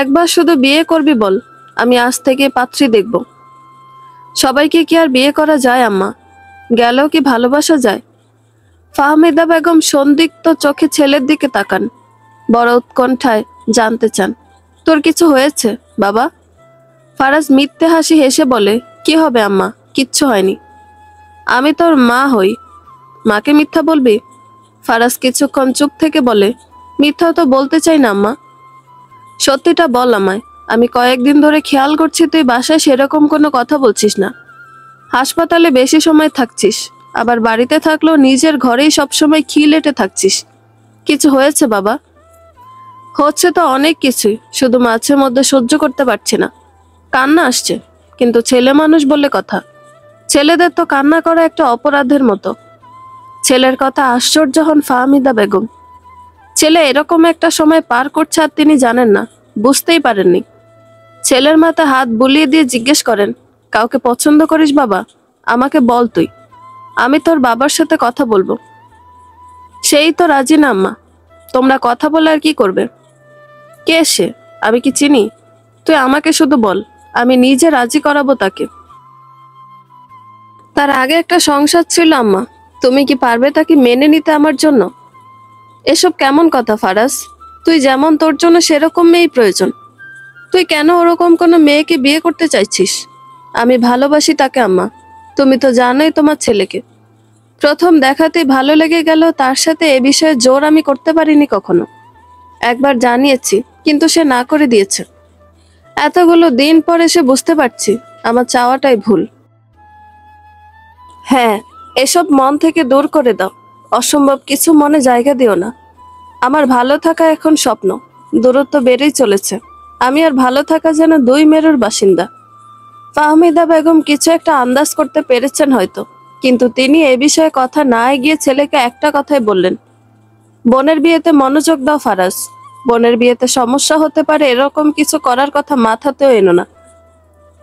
একবার শুধু বিয়ে করবি বল, আমি আজ থেকে পাত্রী দেখব। সবাইকে কি আর বিয়ে করা যায় আম্মা? গেলেও কি ভালোবাসা যায়? ফাহমিদা বেগম সন্দিগ্ধ চোখে ছেলের দিকে তাকান, বড় উৎকণ্ঠায় জানতে চান, তোর কিছু হয়েছে বাবা? ফারাজ মিথ্যে হাসি হেসে বলে, কি হবে আম্মা, কিচ্ছু হয়নি। আমি তোর মা হই, মাকে মিথ্যা বলবি? ফারাজ কিছুক্ষণ চুপ থেকে বলে, মিথ্যা তো বলতে চাই না আম্মা, সত্যিটা বল আমায়। আমি কয়েকদিন ধরে খেয়াল করছি তুই বাসায় সেরকম কোনো কথা বলছিস না। হাসপাতালে বেশি সময় থাকছিস, আবার বাড়িতে থাকলেও নিজের ঘরেই সবসময় খিলেটে থাকছিস। কিছু হয়েছে বাবা? হচ্ছে তো অনেক কিছুই, শুধু মাঝে মধ্যে সহ্য করতে পারছি না। কান্না আসছে, কিন্তু ছেলে মানুষ বলে কথা। ছেলেদের তো কান্না করা একটা অপরাধের মতো। ছেলের কথা আশ্চর্য হন ফাহমিদা বেগম। ছেলে এরকম একটা সময় পার করছে আর তিনি জানেন না, বুঝতেই পারেননি। ছেলের মাথায় হাত বুলিয়ে দিয়ে জিজ্ঞেস করেন, কাউকে পছন্দ করিস বাবা? আমাকে বল তুই, আমি তোর বাবার সাথে কথা বলবো। সেই তো রাজি না আম্মা। তোমরা কথা বলে আর কি করবে? কে সে? আমি কি চিনি? তুই আমাকে শুধু বল, আমি নিজে রাজি করাবো তাকে। তার আগে একটা সংসার ছিল আম্মা, তুমি কি পারবে তাকে মেনে নিতে আমার জন্য? এসব কেমন কথা ফারাজ? তুই যেমন তোর জন্য সেরকম মেয়েই প্রয়োজন। তুই কেন ওরকম কোনো মেয়েকে বিয়ে করতে চাইছিস? আমি ভালোবাসি তাকে আম্মা, তুমি তো জানোই তোমার ছেলেকে। প্রথম দেখাতেই ভালো লেগে গেল, তার সাথে এ বিষয়ে জোর আমি করতে পারিনি কখনো। একবার জানিয়েছি, কিন্তু সে না করে দিয়েছে। এতগুলো দিন পরে সে বুঝতে পারছি আমার চাওয়াটাই ভুল। হ্যাঁ, এসব মন থেকে দূর করে দাও। অসম্ভব কিছু মনে জায়গা দিও না। আমার ভালো থাকা এখন স্বপ্ন, দূরত্ব বেড়েই চলেছে। আমি আর ভালো থাকা যেন 2 মেরুর বাসিন্দা। ফাহমিদা বেগম কিছু একটা আন্দাজ করতে পেরেছেন হয়তো, কিন্তু তিনি এ বিষয়ে কথা না এগিয়ে ছেলেকে একটা কথাই বললেন, বোনের বিয়েতে মনোযোগ দাও ফারাজ। বোনের বিয়েতে সমস্যা হতে পারে এরকম কিছু করার কথা মাথাতেও এনো না।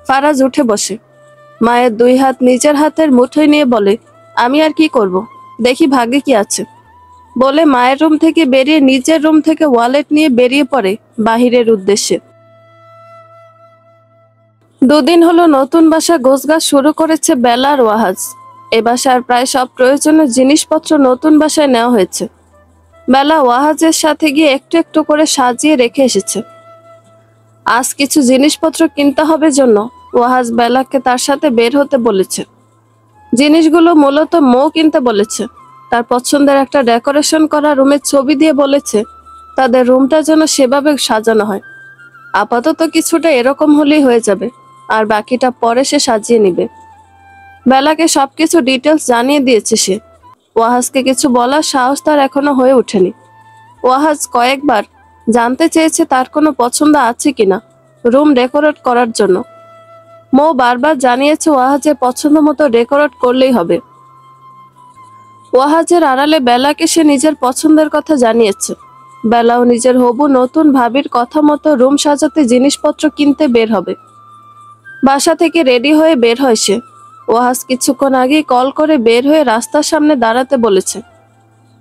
ফারাজ উঠে বসে মায়ের 2 হাত নিজের হাতের মুঠোয় নিয়ে বলে, আমি আর কি করব, দেখি ভাগ্যে কি আছে বলে মায়ের রুম থেকে বেরিয়ে নিজের রুম থেকে ওয়ালেট নিয়ে বেরিয়ে পড়ে বাহিরের উদ্দেশ্যে। 2 দিন হলো নতুন বাসা গোছগাছ শুরু করেছে বেলা আর ওয়াহাজ। এ বাসার প্রায় সব প্রয়োজনীয় জিনিসপত্র নতুন বাসায় নেওয়া হয়েছে। বেলা ওয়াহাজের সাথে গিয়ে একটু একটু করে সাজিয়ে রেখে এসেছে। আজ কিছু জিনিসপত্র কিনতে হবে জন্য ওয়াহাজ বেলাকে তার সাথে বের হতে বলেছে। জিনিসগুলো মূলত মৌ কিনতে বলেছে। তার পছন্দের একটা ডেকোরেশন করা রুমের ছবি দিয়ে বলেছে তাদের রুমটা যেন সেভাবে সাজানো হয়। আপাতত কিছুটা এরকম হলেই হয়ে যাবে, আর বাকিটা পরে সে সাজিয়ে নিবে। বেলাকে সবকিছু ডিটেলস জানিয়ে দিয়েছে সে। ওয়াহাজকে কিছু বলার সাহস তার এখনো হয়ে ওঠেনি। ওয়াহাজ কয়েকবার জানতে চেয়েছে তার কোনো পছন্দ আছে কিনা রুম ডেকোরেট করার জন্য। মৌ বারবার জানিয়েছে ওয়াহাজের পছন্দ মতো ডেকোরেট করলেই হবে। ওয়াহাজের আড়ালে বেলাকে সে নিজের পছন্দের কথা জানিয়েছে। বেলাও নিজের হবু নতুন ভাবির কথা মতো রুম সাজাতে জিনিসপত্র কিনতে বের হবে। বাসা থেকে রেডি হয়ে বের হয় সে। ওয়াহাজ কিছুক্ষণ আগেই কল করে বের হয়ে রাস্তার সামনে দাঁড়াতে বলেছে।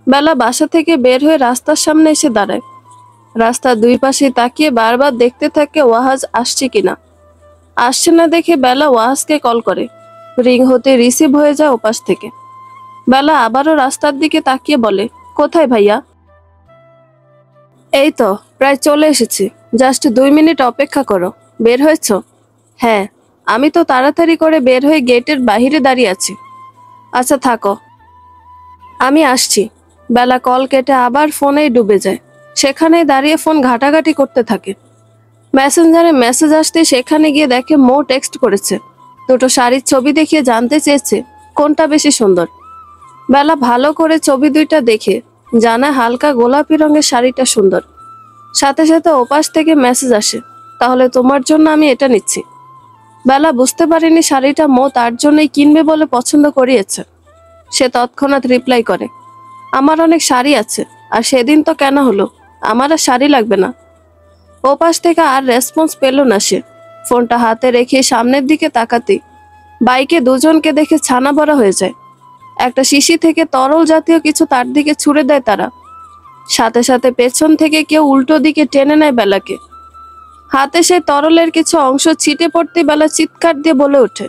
বেলা বাসা থেকে বের হয়ে রাস্তার সামনে এসে দাঁড়ায়। রাস্তার 2 পাশে তাকিয়ে বারবার দেখতে থাকে ওয়াহাজ আসছে কিনা। আসছে না দেখে বেলা ওয়াহাজকে কল করে। রিং হতে রিসিভ হয়ে যায় ওপাশ থেকে। বেলা আবারও রাস্তার দিকে তাকিয়ে বলে, কোথায় ভাইয়া? এই তো প্রায় চলে এসেছি, জাস্ট 2 মিনিট অপেক্ষা করো। বের হয়েছ? হ্যাঁ, আমি তো তাড়াতাড়ি করে বের হয়ে গেটের বাহিরে দাঁড়িয়ে আছি। আচ্ছা থাকো, আমি আসছি। বেলা কল কেটে আবার ফোনেই ডুবে যায়। সেখানেই দাঁড়িয়ে ফোন ঘাটাঘাটি করতে থাকে। মেসেঞ্জারে মেসেজ আসতে সেখানে গিয়ে দেখে মৌ টেক্সট করেছে। 2টো শাড়ির ছবি দেখিয়ে জানতে চেয়েছে কোনটা বেশি সুন্দর। বেলা ভালো করে ছবি 2টা দেখে জানায় হালকা গোলাপি রঙের শাড়িটা সুন্দর। সাথে সাথে ওপাশ থেকে মেসেজ আসে, তাহলে তোমার জন্য আমি এটা নিচ্ছি। বেলা বুঝতে পারেনি শাড়িটা মৌ তার জন্যই কিনবে বলে পছন্দ করিয়েছে। সে তৎক্ষণাৎ রিপ্লাই করে, আমার অনেক শাড়ি আছে, আর সেদিন তো কেন হলো, আমার আর শাড়ি লাগবে না। ওপাশ থেকে আর রেসপন্স পেল না সে। ফোনটা হাতে রেখে সামনের দিকে তাকাতেই বাইকে দুজনকে দেখে ছানা ভরা হয়ে যায়। একটা শিশি থেকে তরল জাতীয় কিছু তার দিকে ছুড়ে দেয় তারা। সাথে সাথে পেছন থেকে কেউ উল্টো দিকে টেনে নেয় বেলাকে। হাতে সেই তরলের কিছু অংশ ছিটে পড়তে বেলা চিৎকার দিয়ে বলে ওঠে,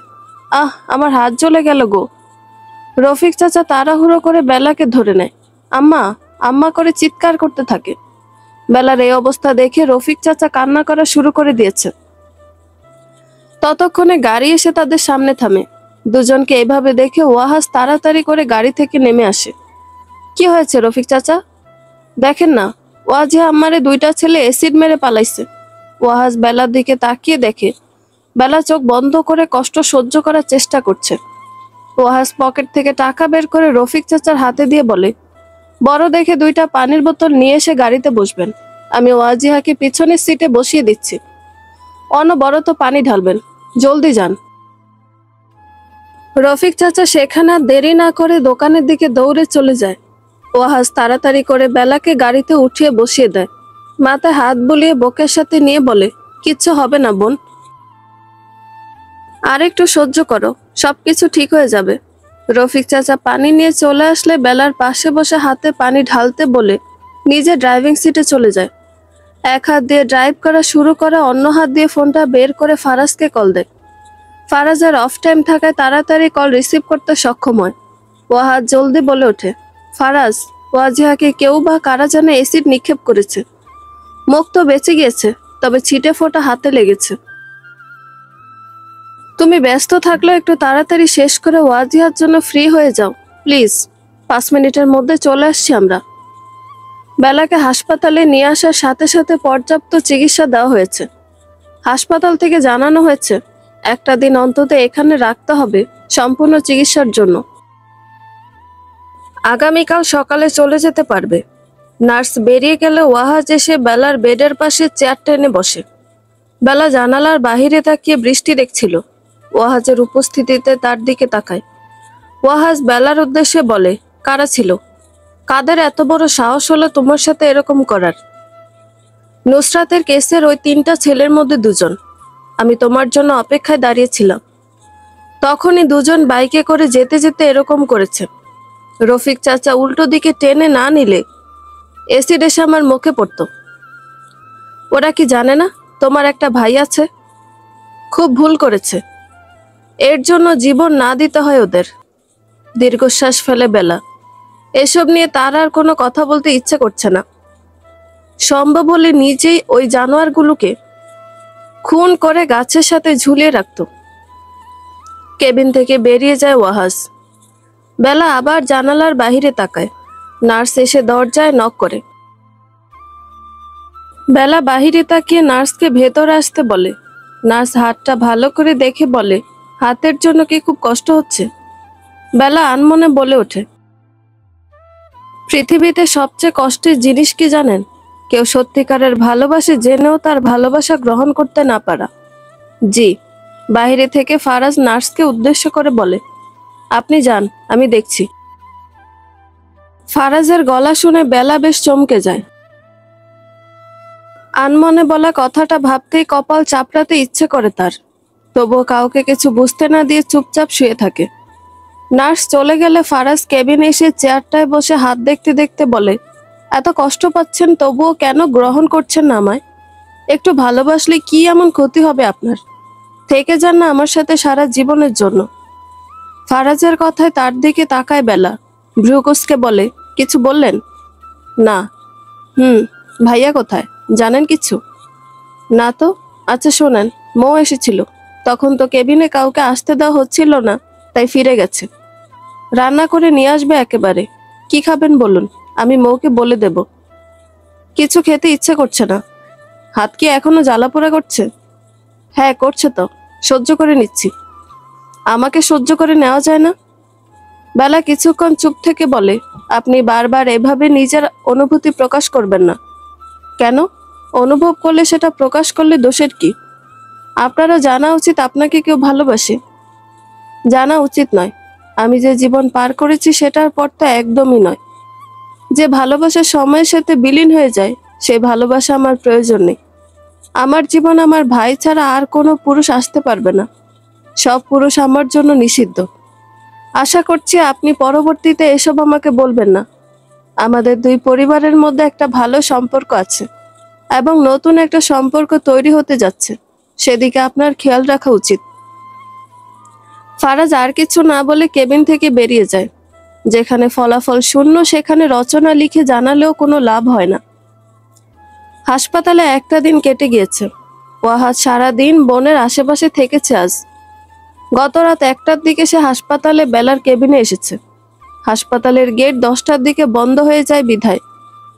আহ, আমার হাত জ্বলে গেল গো। রফিক চাচা তাড়াহুড়ো করে বেলাকে ধরে নেয়। আম্মা, আম্মা করে চিৎকার করতে থাকে। বেলার এই অবস্থা দেখে রফিক চাচা কান্না করা শুরু করে দিয়েছে। ততক্ষণে গাড়ি এসে তাদের সামনে থামে। দুজনকে এভাবে দেখে ওয়াহাজ তাড়াতাড়ি করে গাড়ি থেকে নেমে আসে। কি হয়েছে রফিক চাচা? দেখেন না, ওয়াজিহা আম্মারে 2টা ছেলে অ্যাসিড মেরে পালাইছে। ওয়াহাজ বেলার দিকে তাকিয়ে দেখে বেলা চোখ বন্ধ করে কষ্ট সহ্য করার চেষ্টা করছে। ওয়াহাজ পকেট থেকে টাকা বের করে রফিক চাচার হাতে দিয়ে বলে, বড় দেখে 2টা পানির বোতল নিয়ে এসে গাড়িতে বসবেন। আমি ওয়াজিহাকে পিছনের সিটে বসিয়ে দিচ্ছি। অনবরত পানি ঢালবেন, জলদি যান। রফিক চাচা সেখানে আর দেরি না করে দোকানের দিকে দৌড়ে চলে যায়। ওয়াহাজ তাড়াতাড়ি করে বেলাকে গাড়িতে উঠিয়ে বসিয়ে দেয়। মাথায় হাত বুলিয়ে বুকের সাথে নিয়ে বলে, কিচ্ছু হবে না বোন, আর একটু সহ্য করো, সবকিছু ঠিক হয়ে যাবে। রফিক চাচা পানি নিয়ে চলে আসলে বেলার পাশে বসে হাতে পানি ঢালতে বলে নিজে ড্রাইভিং সিটে চলে যায়। এক হাত দিয়ে ড্রাইভ করা শুরু করে অন্য হাত দিয়ে ফোনটা বের করে ফারাজকে কল দেয়। ফারাজের অফ টাইম থাকায় তাড়াতাড়ি কল রিসিভ করতে সক্ষম হয়। ওয়াহাজ জলদি বলে ওঠে, ফারাজ, ওয়াজিহাকে কেউ বা কারা যেন অ্যাসিড নিক্ষেপ করেছে। মুখ তো বেঁচে গিয়েছে, তবে ছিটে ফোঁটা হাতে লেগেছে। তুমি ব্যস্ত থাকলেও একটু তাড়াতাড়ি শেষ করে ওয়াজিহার জন্য ফ্রি হয়ে যাও প্লিজ। 5 মিনিটের মধ্যে চলে আসছি আমরা। বেলাকে হাসপাতালে নিয়ে আসার সাথে সাথে পর্যাপ্ত চিকিৎসা দেওয়া হয়েছে। হাসপাতাল থেকে জানানো হয়েছে একটা দিন অন্তত এখানে রাখতে হবে সম্পূর্ণ চিকিৎসার জন্য। আগামীকাল সকালে চলে যেতে পারবে। নার্স বেরিয়ে গেলে ওয়াহাজ এসে বেলার বেডের পাশে চেয়ার টেনে বসে। বেলা জানালার বাহিরে তাকিয়ে বৃষ্টি দেখছিল। ওয়াহাজের উপস্থিতিতে তার দিকে তাকায়। ওয়াহাজ বেলার উদ্দেশ্যে বলে, কারা ছিল? কাদের এত বড় সাহস হলো তোমার সাথে এরকম করার? নুসরাতের কেসের ওই 3টা ছেলের মধ্যে 2জন। আমি তোমার জন্য অপেক্ষায় দাঁড়িয়েছিলাম। তখনই 2জন বাইকে করে যেতে যেতে এরকম করেছে। রফিক চাচা উল্টো দিকে টেনে না নিলে এসিড এসে আমার মুখে পড়তো। ওরা কি জানে না তোমার একটা ভাই আছে? খুব ভুল করেছে। এর জন্য জীবন না দিতে হয় ওদের। দীর্ঘশ্বাস ফেলে বেলা। এসব নিয়ে তার আর কোনো কথা বলতে ইচ্ছে করছে না। সম্ভব হলে নিজেই ওই জানোয়ারগুলোকে খুন করে গাছের সাথে ঝুলিয়ে রাখত। কেবিন থেকে বেরিয়ে যায় ওয়াহাজ। বেলা আবার জানালার বাহিরে তাকায়। নার্স এসে দরজায় নক করে। বেলা বাহিরে তাকিয়ে নার্সকে ভেতরে আসতে বলে। নার্স হাতটা ভালো করে দেখে বলে, হাতের জন্য কি খুব কষ্ট হচ্ছে? বেলা আনমনে বলে ওঠে, পৃথিবীতে সবচেয়ে কষ্টের জিনিস কি জানেন? কেউ সত্যিকারের ভালোবাসে জেনেও তার ভালোবাসা গ্রহণ করতে না পারা। জি। বাইরে থেকে ফারাজ নার্সকে উদ্দেশ্য করে বলে, আপনি যান, আমি দেখছি। ফারাজের গলা শুনে বেলা বেশ চমকে যায়। আনমনে বলা কথাটা ভাবতেই কপাল চাপড়াতে ইচ্ছে করে তার। তবুও কাউকে কিছু বুঝতে না দিয়ে চুপচাপ শুয়ে থাকে। নার্স চলে গেলে ফারাজ কেবিনে এসে চেয়ারটায় বসে হাত দেখতে দেখতে বলে, এত কষ্ট পাচ্ছেন তবুও কেন গ্রহণ করছেন না আমায়? একটু ভালোবাসলে কি এমন ক্ষতি হবে আপনার? থেকে যান না আমার সাথে সারা জীবনের জন্য। ফারাজের কথায় তার দিকে তাকায় বেলা। ভ্রুকুচকে বলে, কিছু বললেন? না। ভাইয়া কোথায়, জানেন কিছু? না তো। আচ্ছা শোনেন, মৌ এসেছিল। তখন তো কেবিনে কাউকে আসতে দেওয়া হচ্ছিল না, তাই ফিরে গেছে। রান্না করে নিয়ে আসবে একেবারে। কি খাবেন বলুন, আমি মৌকে বলে দেব। কিছু খেতে ইচ্ছে করছে না। হাত কি এখনো জ্বালাপোড়া করছে? হ্যাঁ করছে তো, সহ্য করে নিচ্ছি। আমাকে সহ্য করে নেওয়া যায় না? বেলা কিছুক্ষণ চুপ থেকে বলে, আপনি বারবার এভাবে নিজের অনুভূতি প্রকাশ করবেন না। কেন? অনুভব করলে সেটা প্রকাশ করলে দোষের কি? আপনারও জানা উচিত আপনাকে কেউ ভালোবাসে। জানা উচিত নয়। আমি যে জীবন পার করেছি সেটার পর তো একদমই নয়। যে ভালোবাসা সময়ের সাথে বিলীন হয়ে যায়, সে ভালোবাসা আমার প্রয়োজন নেই। আমার জীবন আমার ভাই ছাড়া আর কোনো পুরুষ আসতে পারবে না। সব পুরুষ আমার জন্য নিষিদ্ধ। আশা করছি আপনি পরবর্তীতে এসব আমাকে বলবেন না। আমাদের 2 পরিবারের মধ্যে একটা ভালো সম্পর্ক আছে এবং নতুন একটা সম্পর্ক তৈরি হতে যাচ্ছে, সেদিকে আপনার খেয়াল রাখা উচিত। ফারাজ আর কিছু না বলে কেবিন থেকে বেরিয়ে যায়। যেখানে ফলাফল শূন্য সেখানে রচনা লিখে জানালেও কোনো লাভ হয় না। হাসপাতালে একটা দিন কেটে গিয়েছে। ওয়াহাজ সারাদিন বোনের আশেপাশে থেকেছে আজ। গত রাত 1টার দিকে সে হাসপাতালে বেলার কেবিনে এসেছে। হাসপাতালের গেট 10টার দিকে বন্ধ হয়ে যায় বিধায়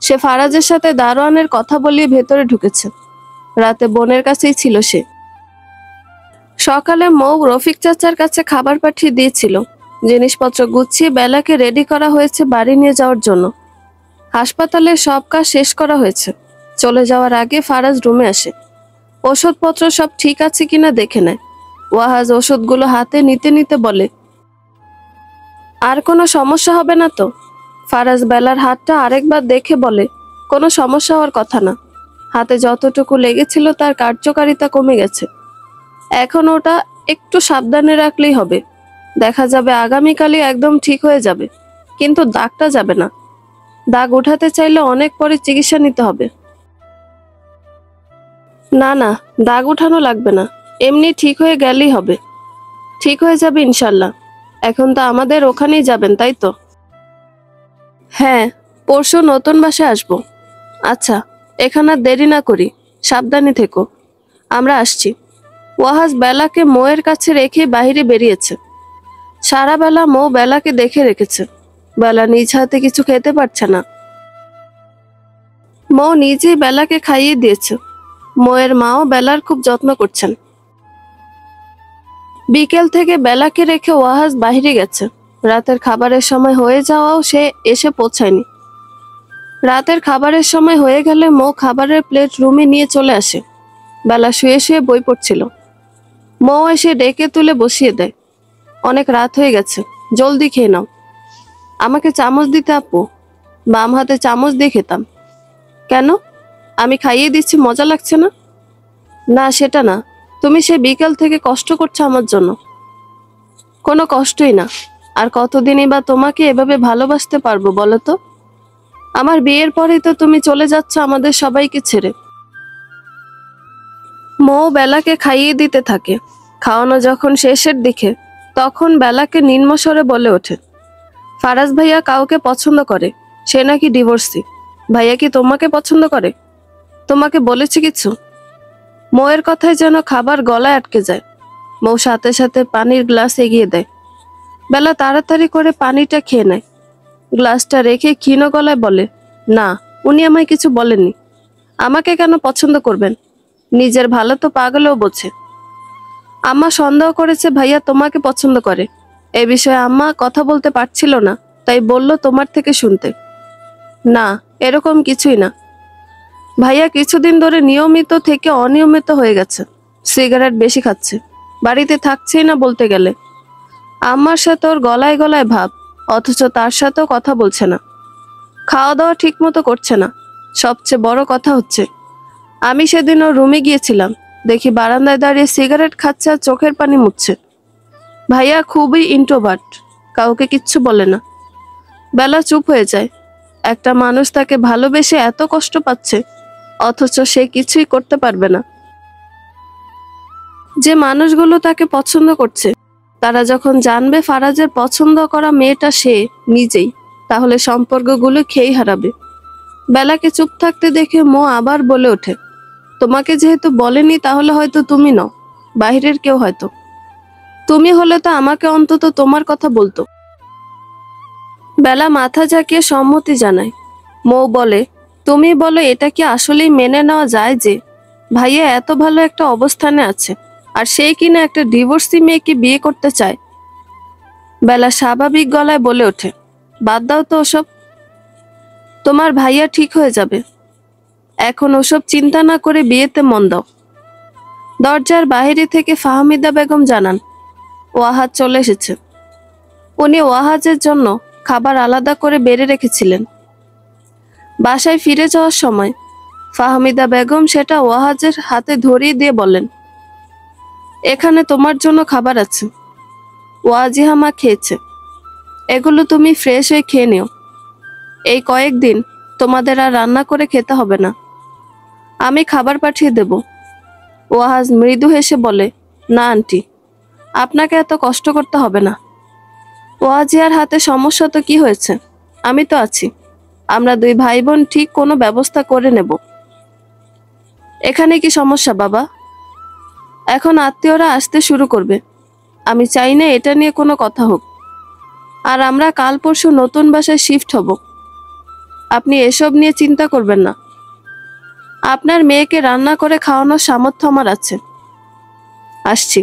সে ফারাজের সাথে দারোয়ানের কথা বলিয়ে ভেতরে ঢুকেছে। রাতে বোনের কাছেই ছিল সে। সকালে মৌ রফিক চাচার কাছে খাবার পাঠিয়ে দিয়েছিল। জিনিসপত্র গুছিয়ে বেলাকে রেডি করা হয়েছে বাড়ি নিয়ে যাওয়ার জন্য। হাসপাতালের সব কাজ শেষ করা হয়েছে। চলে যাওয়ার আগে ফারাজ রুমে আসে। ওষুধপত্র সব ঠিক আছে কিনা দেখে নেয়। ওয়াহাজ ওষুধগুলো হাতে নিতে নিতে বলে, আর কোনো সমস্যা হবে না তো? ফারাজ বেলার হাতটা আরেকবার দেখে বলে, কোনো সমস্যা হওয়ার কথা না। হাতে যতটুকু লেগেছিল তার কার্যকারিতা কমে গেছে। এখন ওটা একটু সাবধানে রাখলেই হবে। দেখা যাবে আগামীকালই একদম ঠিক হয়ে যাবে, কিন্তু দাগটা যাবে না। দাগ উঠাতে চাইলে অনেক পরে চিকিৎসা নিতে হবে। না না, দাগ উঠানো লাগবে না, এমনি ঠিক হয়ে গেলেই হবে। ঠিক হয়ে যাবে ইনশাল্লাহ। এখন তো আমাদের ওখানেই যাবেন, তাই তো? হ্যাঁ, পরশু নতুন বাসায় আসবো। আচ্ছা, এখানে আর দেরি না করি, সাবধানে থেকো। আমরা আসছি। ওয়াহাজ বেলাকে মৌয়ের কাছে রেখে বাইরে বেরিয়েছে। সারা বেলা মৌ বেলাকে দেখে রেখেছে। বেলা নিজ হাতে কিছু খেতে পারছে না। মৌ নিজেই বেলাকে খাইয়ে দিয়েছে। মৌয়ের মাও বেলার খুব যত্ন করছেন। বিকেল থেকে বেলাকে রেখে ওয়াহাজ বাইরে গেছে। রাতের খাবারের সময় হয়ে যাওয়াও সে এসে পৌঁছায়নি। রাতের খাবারের সময় হয়ে গেলে মৌ খাবারের প্লেট রুমে নিয়ে চলে আসে। বেলা শুয়ে শুয়ে বই পড়ছিল। মৌ এসে ডেকে তুলে বসিয়ে দেয়। অনেক রাত হয়ে গেছে, জলদি খেয়ে নাও। আমাকে চামচ দিতে আপু? বাম হাতে চামচ দিয়ে খেতাম। কেন? আমি খাইয়ে দিচ্ছি, মজা লাগছে না? না সেটা না, তুমি সে বিকেল থেকে কষ্ট করছো আমার জন্য। কোনো কষ্টই না। আর কতদিনই বা তোমাকে এভাবে ভালোবাসতে পারবো বলো তো? আমার বিয়ের পরেই তো তুমি চলে যাচ্ছ আমাদের সবাইকে ছেড়ে। মৌ বেলাকে খাইয়ে দিতে থাকে। খাওয়ানো যখন শেষের দিকে, তখন বেলাকে নিম্নস্বরে বলে ওঠে, ফারাজ ভাইয়া কাউকে পছন্দ করে, সে নাকি ডিভোর্সি। ভাইয়া কি তোমাকে পছন্দ করে? তোমাকে বলেছে কিছু? মৌয়ের কথায় যেন খাবার গলায় আটকে যায়। মৌ সাথে সাথে পানির গ্লাস এগিয়ে দেয়। বেলা তাড়াতাড়ি করে পানিটা খেয়ে নেয়। গ্লাসটা রেখে ক্ষীণ গলায় বলে, না, উনি আমায় কিছু বলেননি। আমাকে কেন পছন্দ করবেন? নিজের ভালো তো পাগলেও বোঝে। আম্মা সন্দেহ করেছে ভাইয়া তোমাকে পছন্দ করে। এ বিষয়ে আম্মা কথা বলতে পারছিল না, তাই বলল তোমার থেকে শুনতে। না, এরকম কিছুই না। ভাইয়া কিছুদিন ধরে নিয়মিত থেকে অনিয়মিত হয়ে গেছে। সিগারেট বেশি খাচ্ছে, বাড়িতে থাকছেই না বলতে গেলে। আম্মার সাথে ওর গলায় গলায় ভাব, অথচ তার সাথেও কথা বলছে না। খাওয়া দাওয়া ঠিক মতো করছে না। সবচেয়ে বড় কথা হচ্ছে, আমি সেদিন ওর রুমে গিয়েছিলাম, দেখি বারান্দায় দাঁড়িয়ে সিগারেট খাচ্ছে আর চোখের পানি মুছছে। ভাইয়া খুবই ইন্ট্রোভার্ট, কাউকে কিচ্ছু বলে না। বেলা চুপ হয়ে যায়। একটা মানুষ তাকে ভালোবেসে এত কষ্ট পাচ্ছে, অথচ সে কিছুই করতে পারবে না। যে মানুষগুলো তাকে পছন্দ করছে, তারা যখন জানবে ফারাজের পছন্দ করা মেয়েটা সে নিজেই, তাহলে সম্পর্কগুলো খেয়েই হারাবে। বেলাকে চুপ থাকতে দেখে মো আবার বলে ওঠে, তোমাকে যেহেতু বলেনি তাহলে হয়তো তুমি নও, বাহিরের কেউ হয়তো। তুমি হলে তো আমাকে অন্তত তোমার কথা বলতো। বেলা মাথা ঝাঁকিয়ে সম্মতি জানায়। মৌ বলে, তুমি বলো এটা কি আসলেই মেনে নেওয়া যায় যে ভাইয়া এত ভালো একটা অবস্থানে আছে, আর সেই কিনা একটা ডিভোর্সি মেয়েকে বিয়ে করতে চায়? বেলা স্বাভাবিক গলায় বলে ওঠে, বাদ দাও তো ওসব। তোমার ভাইয়া ঠিক হয়ে যাবে, এখন ওসব চিন্তা না করে বিয়েতে মন দাও। দরজার বাইরে থেকে ফাহমিদা বেগম জানান, ওয়াহাজ চলে এসেছে। উনি ওয়াহাজের জন্য খাবার আলাদা করে বেড়ে রেখেছিলেন। বাসায় ফিরে যাওয়ার সময় ফাহমিদা বেগম সেটা ওয়াহাজের হাতে ধরিয়ে দিয়ে বলেন, এখানে তোমার জন্য খাবার আছে। ওয়াজিহা মা খেয়েছে, এগুলো তুমি ফ্রেশ হয়ে খেয়ে নিও। এই কয়েকদিন তোমাদের আর রান্না করে খেতে হবে না, আমি খাবার পাঠিয়ে দেব। ওয়াহাজ মৃদু হেসে বলে, না আন্টি, আপনাকে এত কষ্ট করতে হবে না। ওয়াজিয়ার হাতে সমস্যা তো কি হয়েছে, আমি তো আছি। আমরা দুই ভাই বোন ঠিক কোনো ব্যবস্থা করে নেব। এখানে কি সমস্যা বাবা? এখন আত্মীয়রা আসতে শুরু করবে, আমি চাই না এটা নিয়ে কোনো কথা হোক। আর আমরা কাল পরশু নতুন বাসায় শিফট হব, আপনি এসব নিয়ে চিন্তা করবেন না। আপনার মেয়েকে রান্না করে খাওয়ানোর সামর্থ্য আমার আছে। আসছি।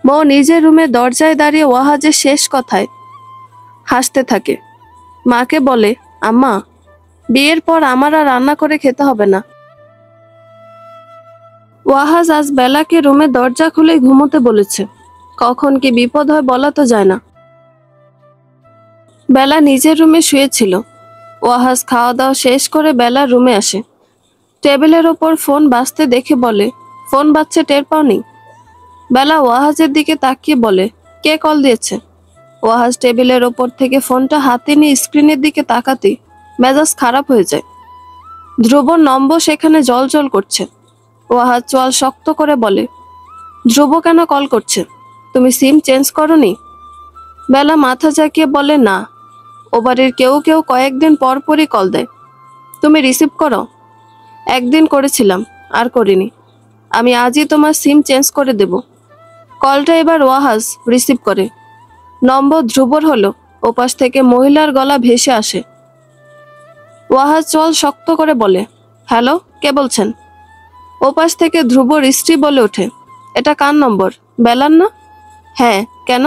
মৌ নিজের রুমে দরজায় দাঁড়িয়ে ওয়াহাজের শেষ কথায় হাসতে থাকে। মাকে বলে, আম্মা, বিয়ের পর আমার আর রান্না করে খেতে হবে না। ওয়াহাজ আজ বেলাকে রুমে দরজা খুলে ঘুমোতে বলেছে। কখন কি বিপদ হয় বলা তো যায় না। বেলা নিজের রুমে শুয়েছিল। ওয়াহাজ খাওয়া দাওয়া শেষ করে বেলার রুমে আসে। টেবিলের ওপর ফোন বাজতে দেখে বলে, ফোন বাজছে টের পাওনি? বেলা ওয়াহাজের দিকে তাকিয়ে বলে, কে কল দিয়েছে? ওয়াহাজ টেবিলের ওপর থেকে ফোনটা হাতে নিয়ে স্ক্রিনের দিকে তাকাতেই মেজাজ খারাপ হয়ে যায়। ধ্রুবর নম্বর সেখানে জল করছে। ওয়াহাজ চোয়াল শক্ত করে বলে, ধ্রুব কেন কল করছে? তুমি সিম চেঞ্জ করনি? বেলা মাথা ঝাঁকিয়ে বলে, না, ও বাড়ির কেউ কেউ কয়েকদিন পর পরই কল দেয়। তুমি রিসিভ করো? একদিন করেছিলাম, আর করিনি। আমি আজই তোমার সিম চেঞ্জ করে দেব। কলটা এবার ওয়াহাজ রিসিভ করে। নম্বর ধ্রুবর হলো। ওপাশ থেকে মহিলার গলা ভেসে আসে। ওয়াহাজ চোয়াল শক্ত করে বলে, হ্যালো, কে বলছেন? ওপাশ থেকে ধ্রুবর স্ত্রী বলে ওঠে, এটা কার নম্বর? বেলার না? হ্যাঁ, কেন?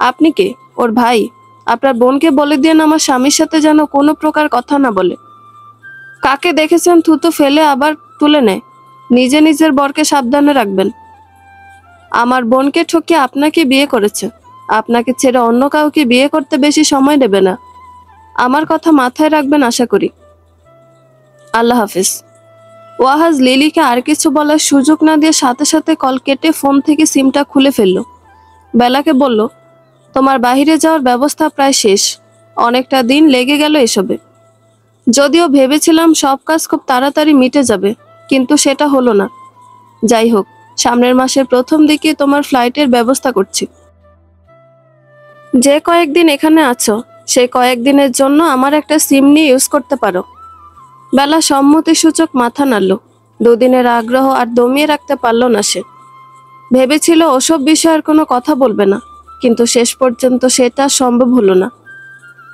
আপনি কে? ওর ভাই। আপনার বোনকে বলে দিন আমার স্বামীর সাথে যেন কোনো প্রকার কথা না বলে। কাকে দেখেছেন থুতু ফেলে আবার তুলে নেয়। নিজের বরকে সাবধানে রাখবেন। আমার বোনকে ঠকিয়ে আপনাকে বিয়ে করেছে, আপনাকে ছেড়ে অন্য কাউকে বিয়ে করতে বেশি সময় নেবে না। আমার কথা মাথায় রাখবেন আশা করি। আল্লাহ হাফিজ। ওয়াহাজ লিলিকে আর কিছু বলার সুযোগ না দিয়ে সাথে সাথে কল কেটে ফোন থেকে সিমটা খুলে ফেলল। বেলাকে বলল, তোমার বাইরে যাওয়ার ব্যবস্থা প্রায় শেষ, অনেকটা দিন লেগে গেল এসবে। যদিও ভেবেছিলাম সব কাজ খুব তাড়াতাড়ি মিটে যাবে, কিন্তু সেটা হলো না। যাই হোক, সামনের মাসের প্রথম দিকে তোমার ফ্লাইটের ব্যবস্থা করছি। যে কয়েকদিন এখানে আছো সেই কয়েকদিনের জন্য আমার একটা সিম নিয়ে ইউজ করতে পারো। বেলা সম্মতিসূচক মাথা নাড়ল। দুদিনের আগ্রহ আর দমিয়ে রাখতে পারল না সে। ভেবেছিল ওসব বিষয়ে আর কোনো কথা বলবে না, কিন্তু শেষ পর্যন্ত সেটা সম্ভব হলো না।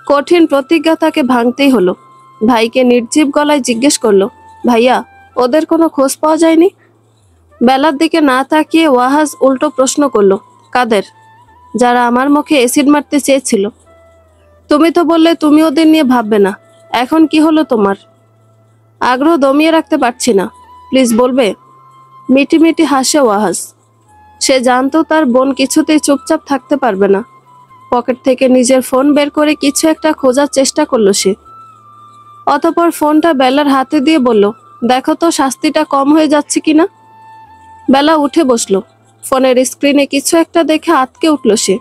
কঠিন প্রতিজ্ঞা তাকে ভাঙতেই হলো। ভাইকে নির্জীব গলায় জিজ্ঞেস করলো, ভাইয়া, ওদের কোনো খোঁজ পাওয়া যায়নি? বেলার দিকে না তাকিয়ে ওয়াহাজ উল্টো প্রশ্ন করলো, কাদের? যারা আমার মুখে অ্যাসিড মারতে চেয়েছিল। তুমি তো বললে তুমি ওদের নিয়ে ভাববে না, এখন কি হলো তোমার? আগ্রহ দমিয়ে রাখতে পারছি না, প্লিজ বলবে। মিটি মিটি হাসে ওয়াহাজ। সে জানতো তার বোন কিছুতেই চুপচাপ থাকতে পারবে না। পকেট থেকে নিজের ফোন বের করে কিছু একটা খোঁজার চেষ্টা করলো সে। অতঃপর ফোনটা বেলার হাতে দিয়ে বলল, দেখো তো শাস্তিটা কম হয়ে যাচ্ছে কিনা। বেলা উঠে বসলো। ফোনের স্ক্রিনে কিছু একটা দেখে আঁতকে উঠল সে।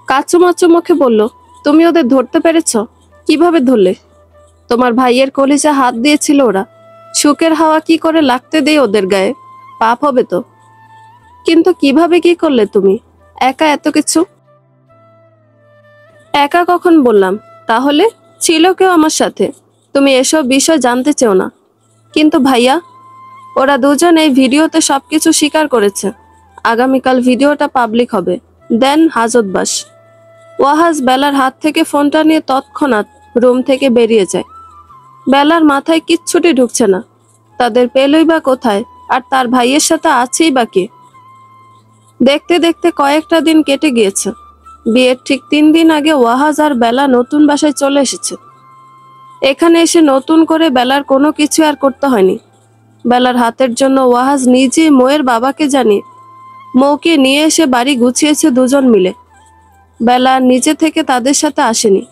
কাচুমাচু মুখে বলল, তুমি ওদের ধরতে পেরেছ? কিভাবে ধরলে? তোমার ভাইয়ের কলিজা হাত দিয়েছিল ওরা। সুখের হাওয়া কি করে লাগতে দেয় ওদের গায়ে? পাপ হবে তো। কিন্তু কিভাবে কি করলে তুমি? একা এত কিছু? একা কখন বললাম? তাহলে ছিল কেউ আমার সাথে? তুমি এসব বিষয় জানতে চেও না। কিন্তু ভাইয়া, ওরা দুজন এই ভিডিওতে সবকিছু স্বীকার করেছে। আগামীকাল ভিডিওটা পাবলিক হবে, দেন হাজতবাস। ওয়াহাজ বেলার হাত থেকে ফোনটা নিয়ে তৎক্ষণাৎ রুম থেকে বেরিয়ে যায়। বেলার মাথায় কিচ্ছুটি ঢুকছে না। তাদের পেলই বা কোথায়, আর তার ভাইয়ের সাথে আছেই বা কে? দেখতে দেখতে কয়েকটা দিন কেটে গিয়েছে। বিয়ের ঠিক 3 দিন আগে ওয়াহাজ আর বেলা নতুন বাসায় চলে এসেছে। এখানে এসে নতুন করে বেলার কোনো কিছু আর করতে হয়নি। বেলার হাতের জন্য ওয়াহাজ নিজে মৌয়ের বাবাকে জানিয়ে মৌকে নিয়ে এসে বাড়ি গুছিয়েছে দুজন মিলে। বেলা নিজে থেকে তাদের সাথে আসেনি,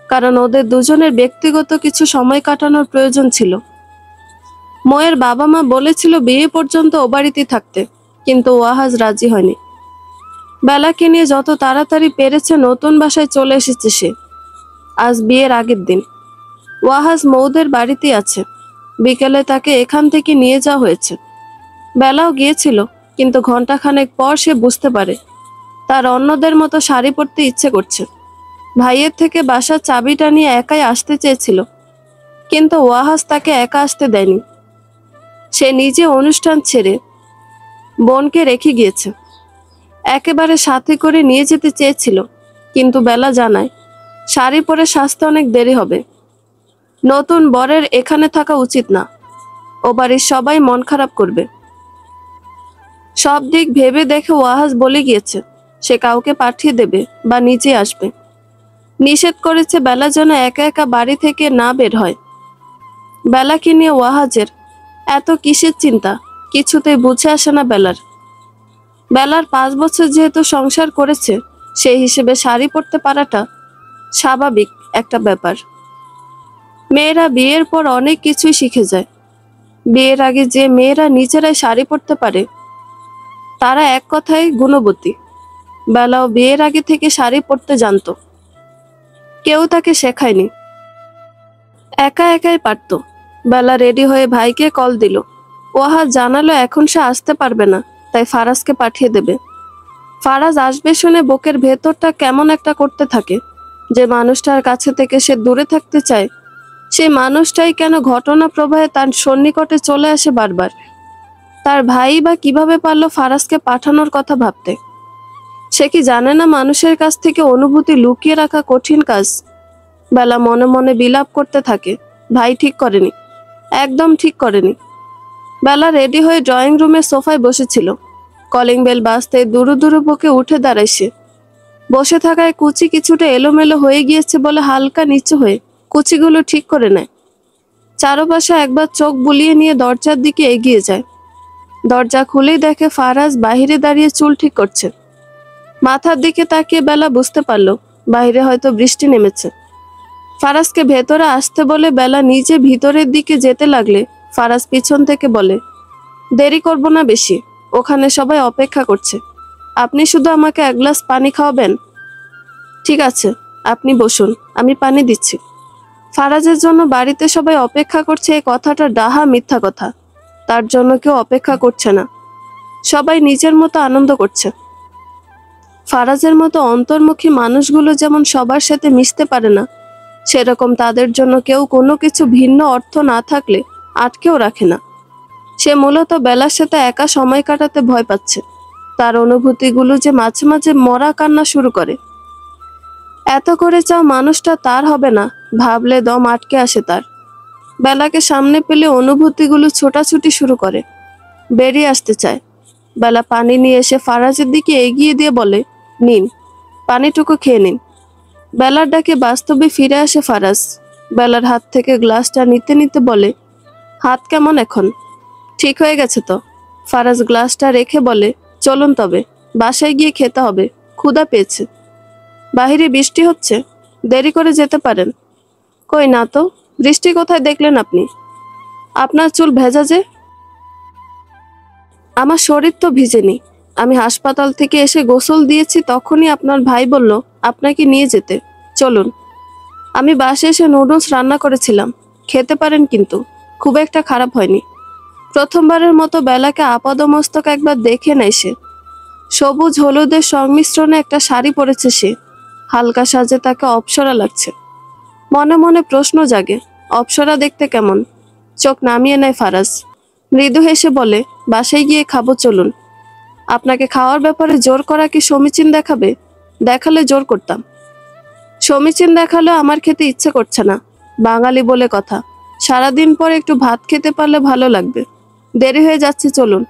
কারণ ওদের দুজনের ব্যক্তিগত কিছু সময় কাটানোর প্রয়োজন ছিল। মৌয়ের বাবা মা বলেছিল বিয়ে পর্যন্ত ও বাড়িতে থাকতে, কিন্তু ওয়াহাজ রাজি হয়নি। বেলাকে নিয়ে যত তাড়াতাড়ি পেরেছে নতুন বাসায় চলে এসেছে সে। আজ বিয়ের আগের দিন। ওয়াহাজ মৌদের বাড়িতে আছে। বিকেলে তাকে এখান থেকে নিয়ে যাওয়া হয়েছে। বেলাও গিয়েছিল, কিন্তু ঘন্টাখানেক পর সে বুঝতে পারে তার অন্যদের মতো শাড়ি পরতে ইচ্ছে করছে। ভাইয়ের থেকে বাসার চাবিটা নিয়ে একাই আসতে চেয়েছিল, কিন্তু ওয়াহাজ তাকে একা আসতে দেয়নি। সে নিজে অনুষ্ঠান ছেড়ে বোনকে রেখে গিয়েছে। একেবারে সাথে করে নিয়ে যেতে চেয়েছিল, কিন্তু বেলা জানায় শাড়ি পরে সাজতে অনেক দেরি হবে। নতুন বরের এখানে থাকা উচিত না, ও বাড়ির সবাই মন খারাপ করবে। সব দিক ভেবে দেখে ওয়াহাজ বলে গিয়েছে সে কাউকে পাঠিয়ে দেবে বা নিজে আসবে। নিষেধ করেছে বেলা যেন একা একা বাড়ি থেকে না বের হয়। বেলাকে নিয়ে ওয়াহাজের এত কিসের চিন্তা কিছুতেই বুঝে আসে না বেলার। বেলার 5 বছর যেহেতু সংসার করেছে, সেই হিসেবে শাড়ি পরতে পারাটা স্বাভাবিক একটা ব্যাপার। মেয়েরা বিয়ের পর অনেক কিছুই শিখে যায়। বিয়ের আগে যে মেয়েরা নিজেরাই শাড়ি পরতে পারে তারা এক কথায় গুণবতী। বেলাও বিয়ের আগে থেকে শাড়ি পরতে জানতো, কেউ তাকে শেখায়নি, একা একাই পারত। বেলা রেডি হয়ে ভাইকে কল দিল। ওয়াহাজ জানালো এখন সে আসতে পারবে না, তাই ফারাজকে পাঠিয়ে দেবে। ফারাজ আসবে শুনে বুকের ভেতরটা কেমন একটা করতে থাকে। যে মানুষটার কাছে থেকে সে দূরে থাকতে চায়, সেই মানুষটাই কেন ঘটনা প্রবাহে তার সন্নিকটে চলে আসে বারবার। তার ভাই বা কিভাবে পারলো ফারাজকে পাঠানোর কথা ভাবতে? সে কি জানে না মানুষের কাছ থেকে অনুভূতি লুকিয়ে রাখা কঠিন কাজ? বেলা মনে মনে বিলাপ করতে থাকে, ভাই ঠিক করেনি, একদম ঠিক করেনি। বেলা রেডি হয়ে ড্রয়িং রুমের সোফায় বসেছিল। কলিং বেল বাজতে দুরু দুরু বুকে উঠে দাঁড়ায় সে। বসে থাকায় কুচি কিছুটা এলোমেলো হয়ে গিয়েছে বলে হালকা নিচু হয়ে কুচিগুলো ঠিক করে নেয়। চারপাশে একবার চোখ বুলিয়ে নিয়ে দরজার দিকে এগিয়ে যায়। দরজা খুলেই দেখে ফারাজ বাহিরে দাঁড়িয়ে চুল ঠিক করছে। মাথার দিকে তাকিয়ে বেলা বুঝতে পারল বাইরে হয়তো বৃষ্টি নেমেছে। ফারাজকে ভেতরে আসতে বলে বেলা নিজে ভিতরের দিকে যেতে লাগলে ফারাজ পিছন থেকে বলে, দেরি করব না বেশি, ওখানে সবাই অপেক্ষা করছে, আপনি শুধু আমাকে এক গ্লাস পানি খাওয়াবেন? ঠিক আছে, আপনি বসুন, আমি পানি দিচ্ছি। ফারাজের জন্য বাড়িতে সবাই অপেক্ষা করছে, এই কথাটা ডাহা মিথ্যা কথা। তার জন্য কেউ অপেক্ষা করছে না, সবাই নিজের মতো আনন্দ করছে। ফারাজের মতো অন্তর্মুখী মানুষগুলো যেমন সবার সাথে মিশতে পারে না, সেরকম তাদের জন্য কেউ কোনো কিছু ভিন্ন অর্থ না থাকলে আটকেও রাখে না। সে মূলত বেলার সাথে একা সময় কাটাতে ভয় পাচ্ছে। তার অনুভূতিগুলো যে মাঝে মাঝে মরা কান্না শুরু করে। এত করে চাও মানুষটা তার হবে না, ভাবলে দম আটকে আসে তার। বেলাকে সামনে পেলে অনুভূতিগুলো ছোটাছুটি শুরু করে, বেরিয়ে আসতে চায়। বেলা পানি নিয়ে এসে ফারাজের দিকে এগিয়ে দিয়ে বলে, নিন, পানিটুকু খেয়ে নিন। বেলার ডাকে বাস্তবে ফিরে আসে ফারাজ। বেলার হাত থেকে গ্লাসটা নিতে নিতে বলে, হাত কেমন এখন? ঠিক হয়ে গেছে তো? ফারাজ গ্লাসটা রেখে বলে, চলুন তবে, বাসায় গিয়ে খেতে হবে, ক্ষুধা পেয়েছে। বাহিরে বৃষ্টি হচ্ছে, দেরি করে যেতে পারেন। কই না তো, বৃষ্টি কোথায় দেখলেন আপনি? আপনার চুল ভেজা যে। আমার শরীর তো ভিজেনি, আমি হাসপাতাল থেকে এসে গোসল দিয়েছি, তখনই আপনার ভাই বলল আপনাকে নিয়ে যেতে। চলুন। আমি বাসে এসে নুডলস রান্না করেছিলাম, খেতে পারেন, কিন্তু খুব একটা খারাপ হয়নি। প্রথমবারের মতো বেলাকে আপাদমস্তক একবার দেখে নেয় সে। সবুজ হলুদের সংমিশ্রণে একটা শাড়ি পরেছে সে, হালকা সাজে তাকে অপ্সরা লাগছে। মনে মনে প্রশ্ন জাগে, অপ্সরা দেখতে কেমন? চোখ নামিয়ে নেয় ফারাজ, মৃদু হেসে বলে, বাসায় গিয়ে খাবো, চলুন। আপনাকে খাওয়ার ব্যাপারে জোর করা কি সমীচীন দেখাবে? দেখালে জোর করতাম। সমীচীন দেখালেও আমার খেতে ইচ্ছে করছে না, বাঙালি বলে কথা, সারাদিন পরে একটু ভাত খেতে পারলে ভালো লাগবে। দেরি হয়ে যাচ্ছে, চলুন।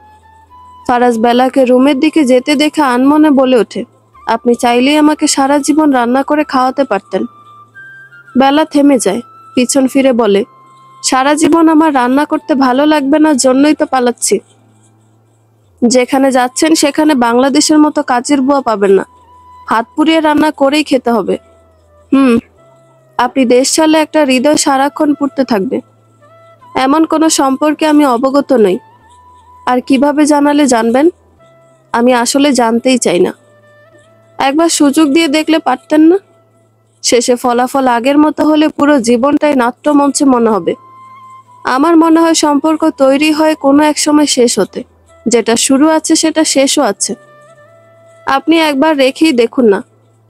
ফারাজ বেলাকে রুমের দিকে যেতে দেখে আনমনে বলে ওঠে, আপনি চাইলেই আমাকে সারা জীবন রান্না করে খাওয়াতে পারতেন। বেলা থেমে যায়, পিছন ফিরে বলে, সারা জীবন আমার রান্না করতে ভালো লাগবে না, জন্যই তো পালাচ্ছি। যেখানে যাচ্ছেন সেখানে বাংলাদেশের মতো কাজের বুয়া পাবেন না, হাত পুড়িয়ে রান্না করেই খেতে হবে। আপনি দেশ ছাড়লে একটা হৃদয় সারাক্ষণ পুড়তে থাকবে। এমন কোনো সম্পর্কে আমি অবগত নই। আর কিভাবে জানালে জানবেন? আমি আসলে জানতেই চাই না। একবার সুযোগ দিয়ে দেখলে পারতেন না? শেষে ফলাফল আগের মতো হলে পুরো জীবনটাই নাট্যমঞ্চে মনে হবে। আমার মনে হয় সম্পর্ক তৈরি হয় কোনো এক সময় শেষ হতে, যেটা শুরু আছে সেটা শেষও আছে। আপনি একবার রেখেই দেখুন না,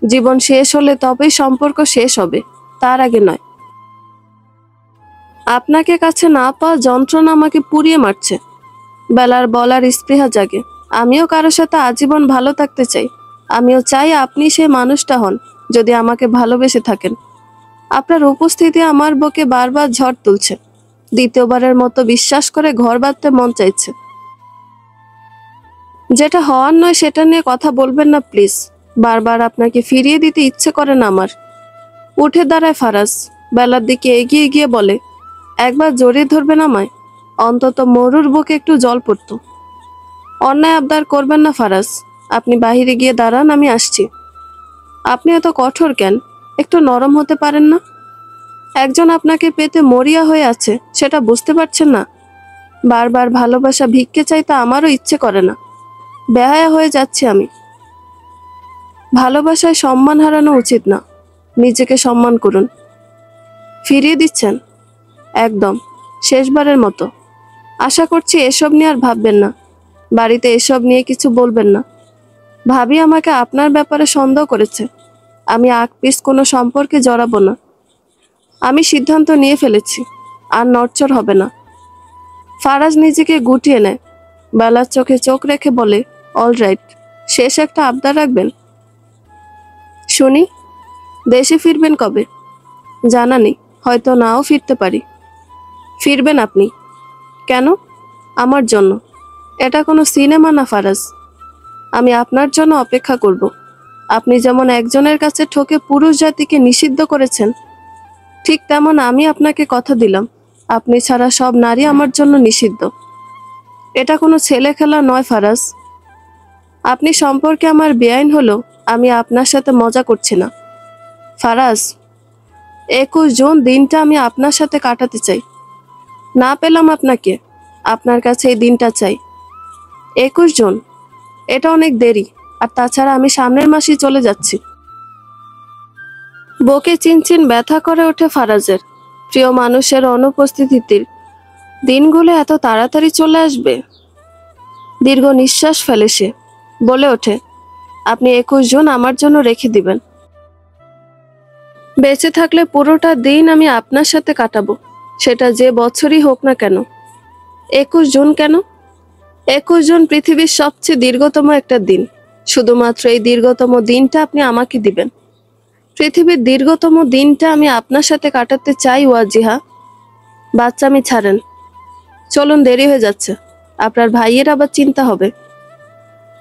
জীবন শেষ হলে তবেই সম্পর্ক শেষ হবে, তার আগে নয়। আপনাকে কাছে না পাওয়া যন্ত্রণা আমাকে পুড়িয়ে মারছে। বেলার বলার স্পৃহা জাগে, আমিও কারোর সাথে আজীবন ভালো থাকতে চাই। আমিও চাই আপনি সেই মানুষটা হন, যদি আমাকে ভালোবেসে থাকেন। আপনার উপস্থিতি আমার বুকে বারবার ঝড় তুলছে। দ্বিতীয়বারের মতো বিশ্বাস করে ঘর বাঁধতে মন চাইছে। যেটা হওয়ার নয় সেটা নিয়ে কথা বলবেন না প্লিজ। বারবার আপনাকে ফিরিয়ে দিতে ইচ্ছে করে না আমার। উঠে দাঁড়ায় ফারাজ, বেলার দিকে এগিয়ে গিয়ে বলে, একবার জড়িয়ে ধরবেন আমায়, অন্তত মরুর বুকে একটু জল পড়তো। অন্যায় আবদার করবেন না ফারাজ, আপনি বাহিরে গিয়ে দাঁড়ান, আমি আসছি। আপনি এত কঠোর কেন? একটু নরম হতে পারেন না? একজন আপনাকে পেতে মরিয়া হয়ে আছে, সেটা বুঝতে পারছেন না? বারবার ভালোবাসা ভিক্ষে চাইতে আমারও ইচ্ছে করে না, বেহায়া হয়ে যাচ্ছি আমি। ভালোবাসায় সম্মান হারানো উচিত না, নিজেকে সম্মান করুন। ফিরিয়ে দিচ্ছেন? একদম, শেষবারের মতো। আশা করছি এসব নিয়ে আর ভাববেন না, বাড়িতে এসব নিয়ে কিছু বলবেন না। ভাবি আমাকে আপনার ব্যাপারে সন্দেহ করেছে, আমি আগ পিছ কোনো সম্পর্কে জড়াবো না। আমি সিদ্ধান্ত নিয়ে ফেলেছি, আর নড়চড় হবে না। ফারাজ নিজেকে গুটিয়ে নেয়, বেলার চোখে চোখ রেখে বলে, অলরাইট, শেষ একটা আবদার রাখবেন? শুনি। দেশে ফিরবেন কবে? জানা নেই, হয়তো নাও ফিরতে পারি। ফিরবেন আপনি? কেন? আমার জন্য। এটা কোনো সিনেমা না ফারাজ, আমি আপনার জন্য অপেক্ষা করব। আপনি যেমন একজনের কাছে ঠকে পুরুষ জাতিকে নিষিদ্ধ করেছেন, ঠিক তেমন আমি আপনাকে কথা দিলাম, আপনি ছাড়া সব নারী আমার জন্য নিষিদ্ধ। এটা কোনো ছেলে খেলা নয় ফারাজ। আপনি সম্পর্কে আমার বেআইন হলো আমি আপনার সাথে মজা করছি না। ফারাজ, 21 জুন দিনটা আমি আপনার সাথে কাটাতে চাই। না পেলাম আপনাকে, আপনার কাছে এই দিনটা চাই। 21 জুন, এটা অনেক দেরি। আর তাছাড়া আমি সামনের মাসেই চলে যাচ্ছি। বুকে চিনচিন ব্যথা করে ওঠে ফারাজের। প্রিয় মানুষের অনুপস্থিতির দিনগুলো এত তাড়াতাড়ি চলে আসবে। দীর্ঘ নিঃশ্বাস ফেলে সে বলে ওঠে, আপনি 21 জুন আমার জন্য রেখে দিবেন। বেঁচে থাকলে পুরোটা দিন আমি আপনার সাথে কাটাবো, সেটা যে বছরই হোক না কেন। 21 জুন কেন? 21 জুন পৃথিবীর সবচেয়ে দীর্ঘতম একটা দিন। শুধুমাত্র এই দীর্ঘতম দিনটা আপনি আমাকে দিবেন। পৃথিবীর দীর্ঘতম দিনটা আমি আপনার সাথে কাটাতে চাই ওয়াজিহা। বাচ্চামি ছাড়েন, চলুন, দেরি হয়ে যাচ্ছে। আপনার ভাইয়ের আবার চিন্তা হবে।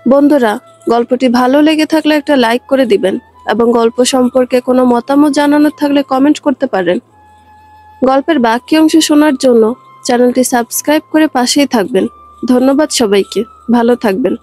বন্ধুরা, গল্পটি ভালো লেগে থাকলে একটা লাইক করে দিবেন এবং গল্প সম্পর্কে কোনো মতামত জানানোর থাকলে কমেন্ট করতে পারেন। গল্পের বাকি অংশ শোনার জন্য চ্যানেলটি সাবস্ক্রাইব করে পাশেই থাকবেন। ধন্যবাদ সবাইকে, ভালো থাকবেন।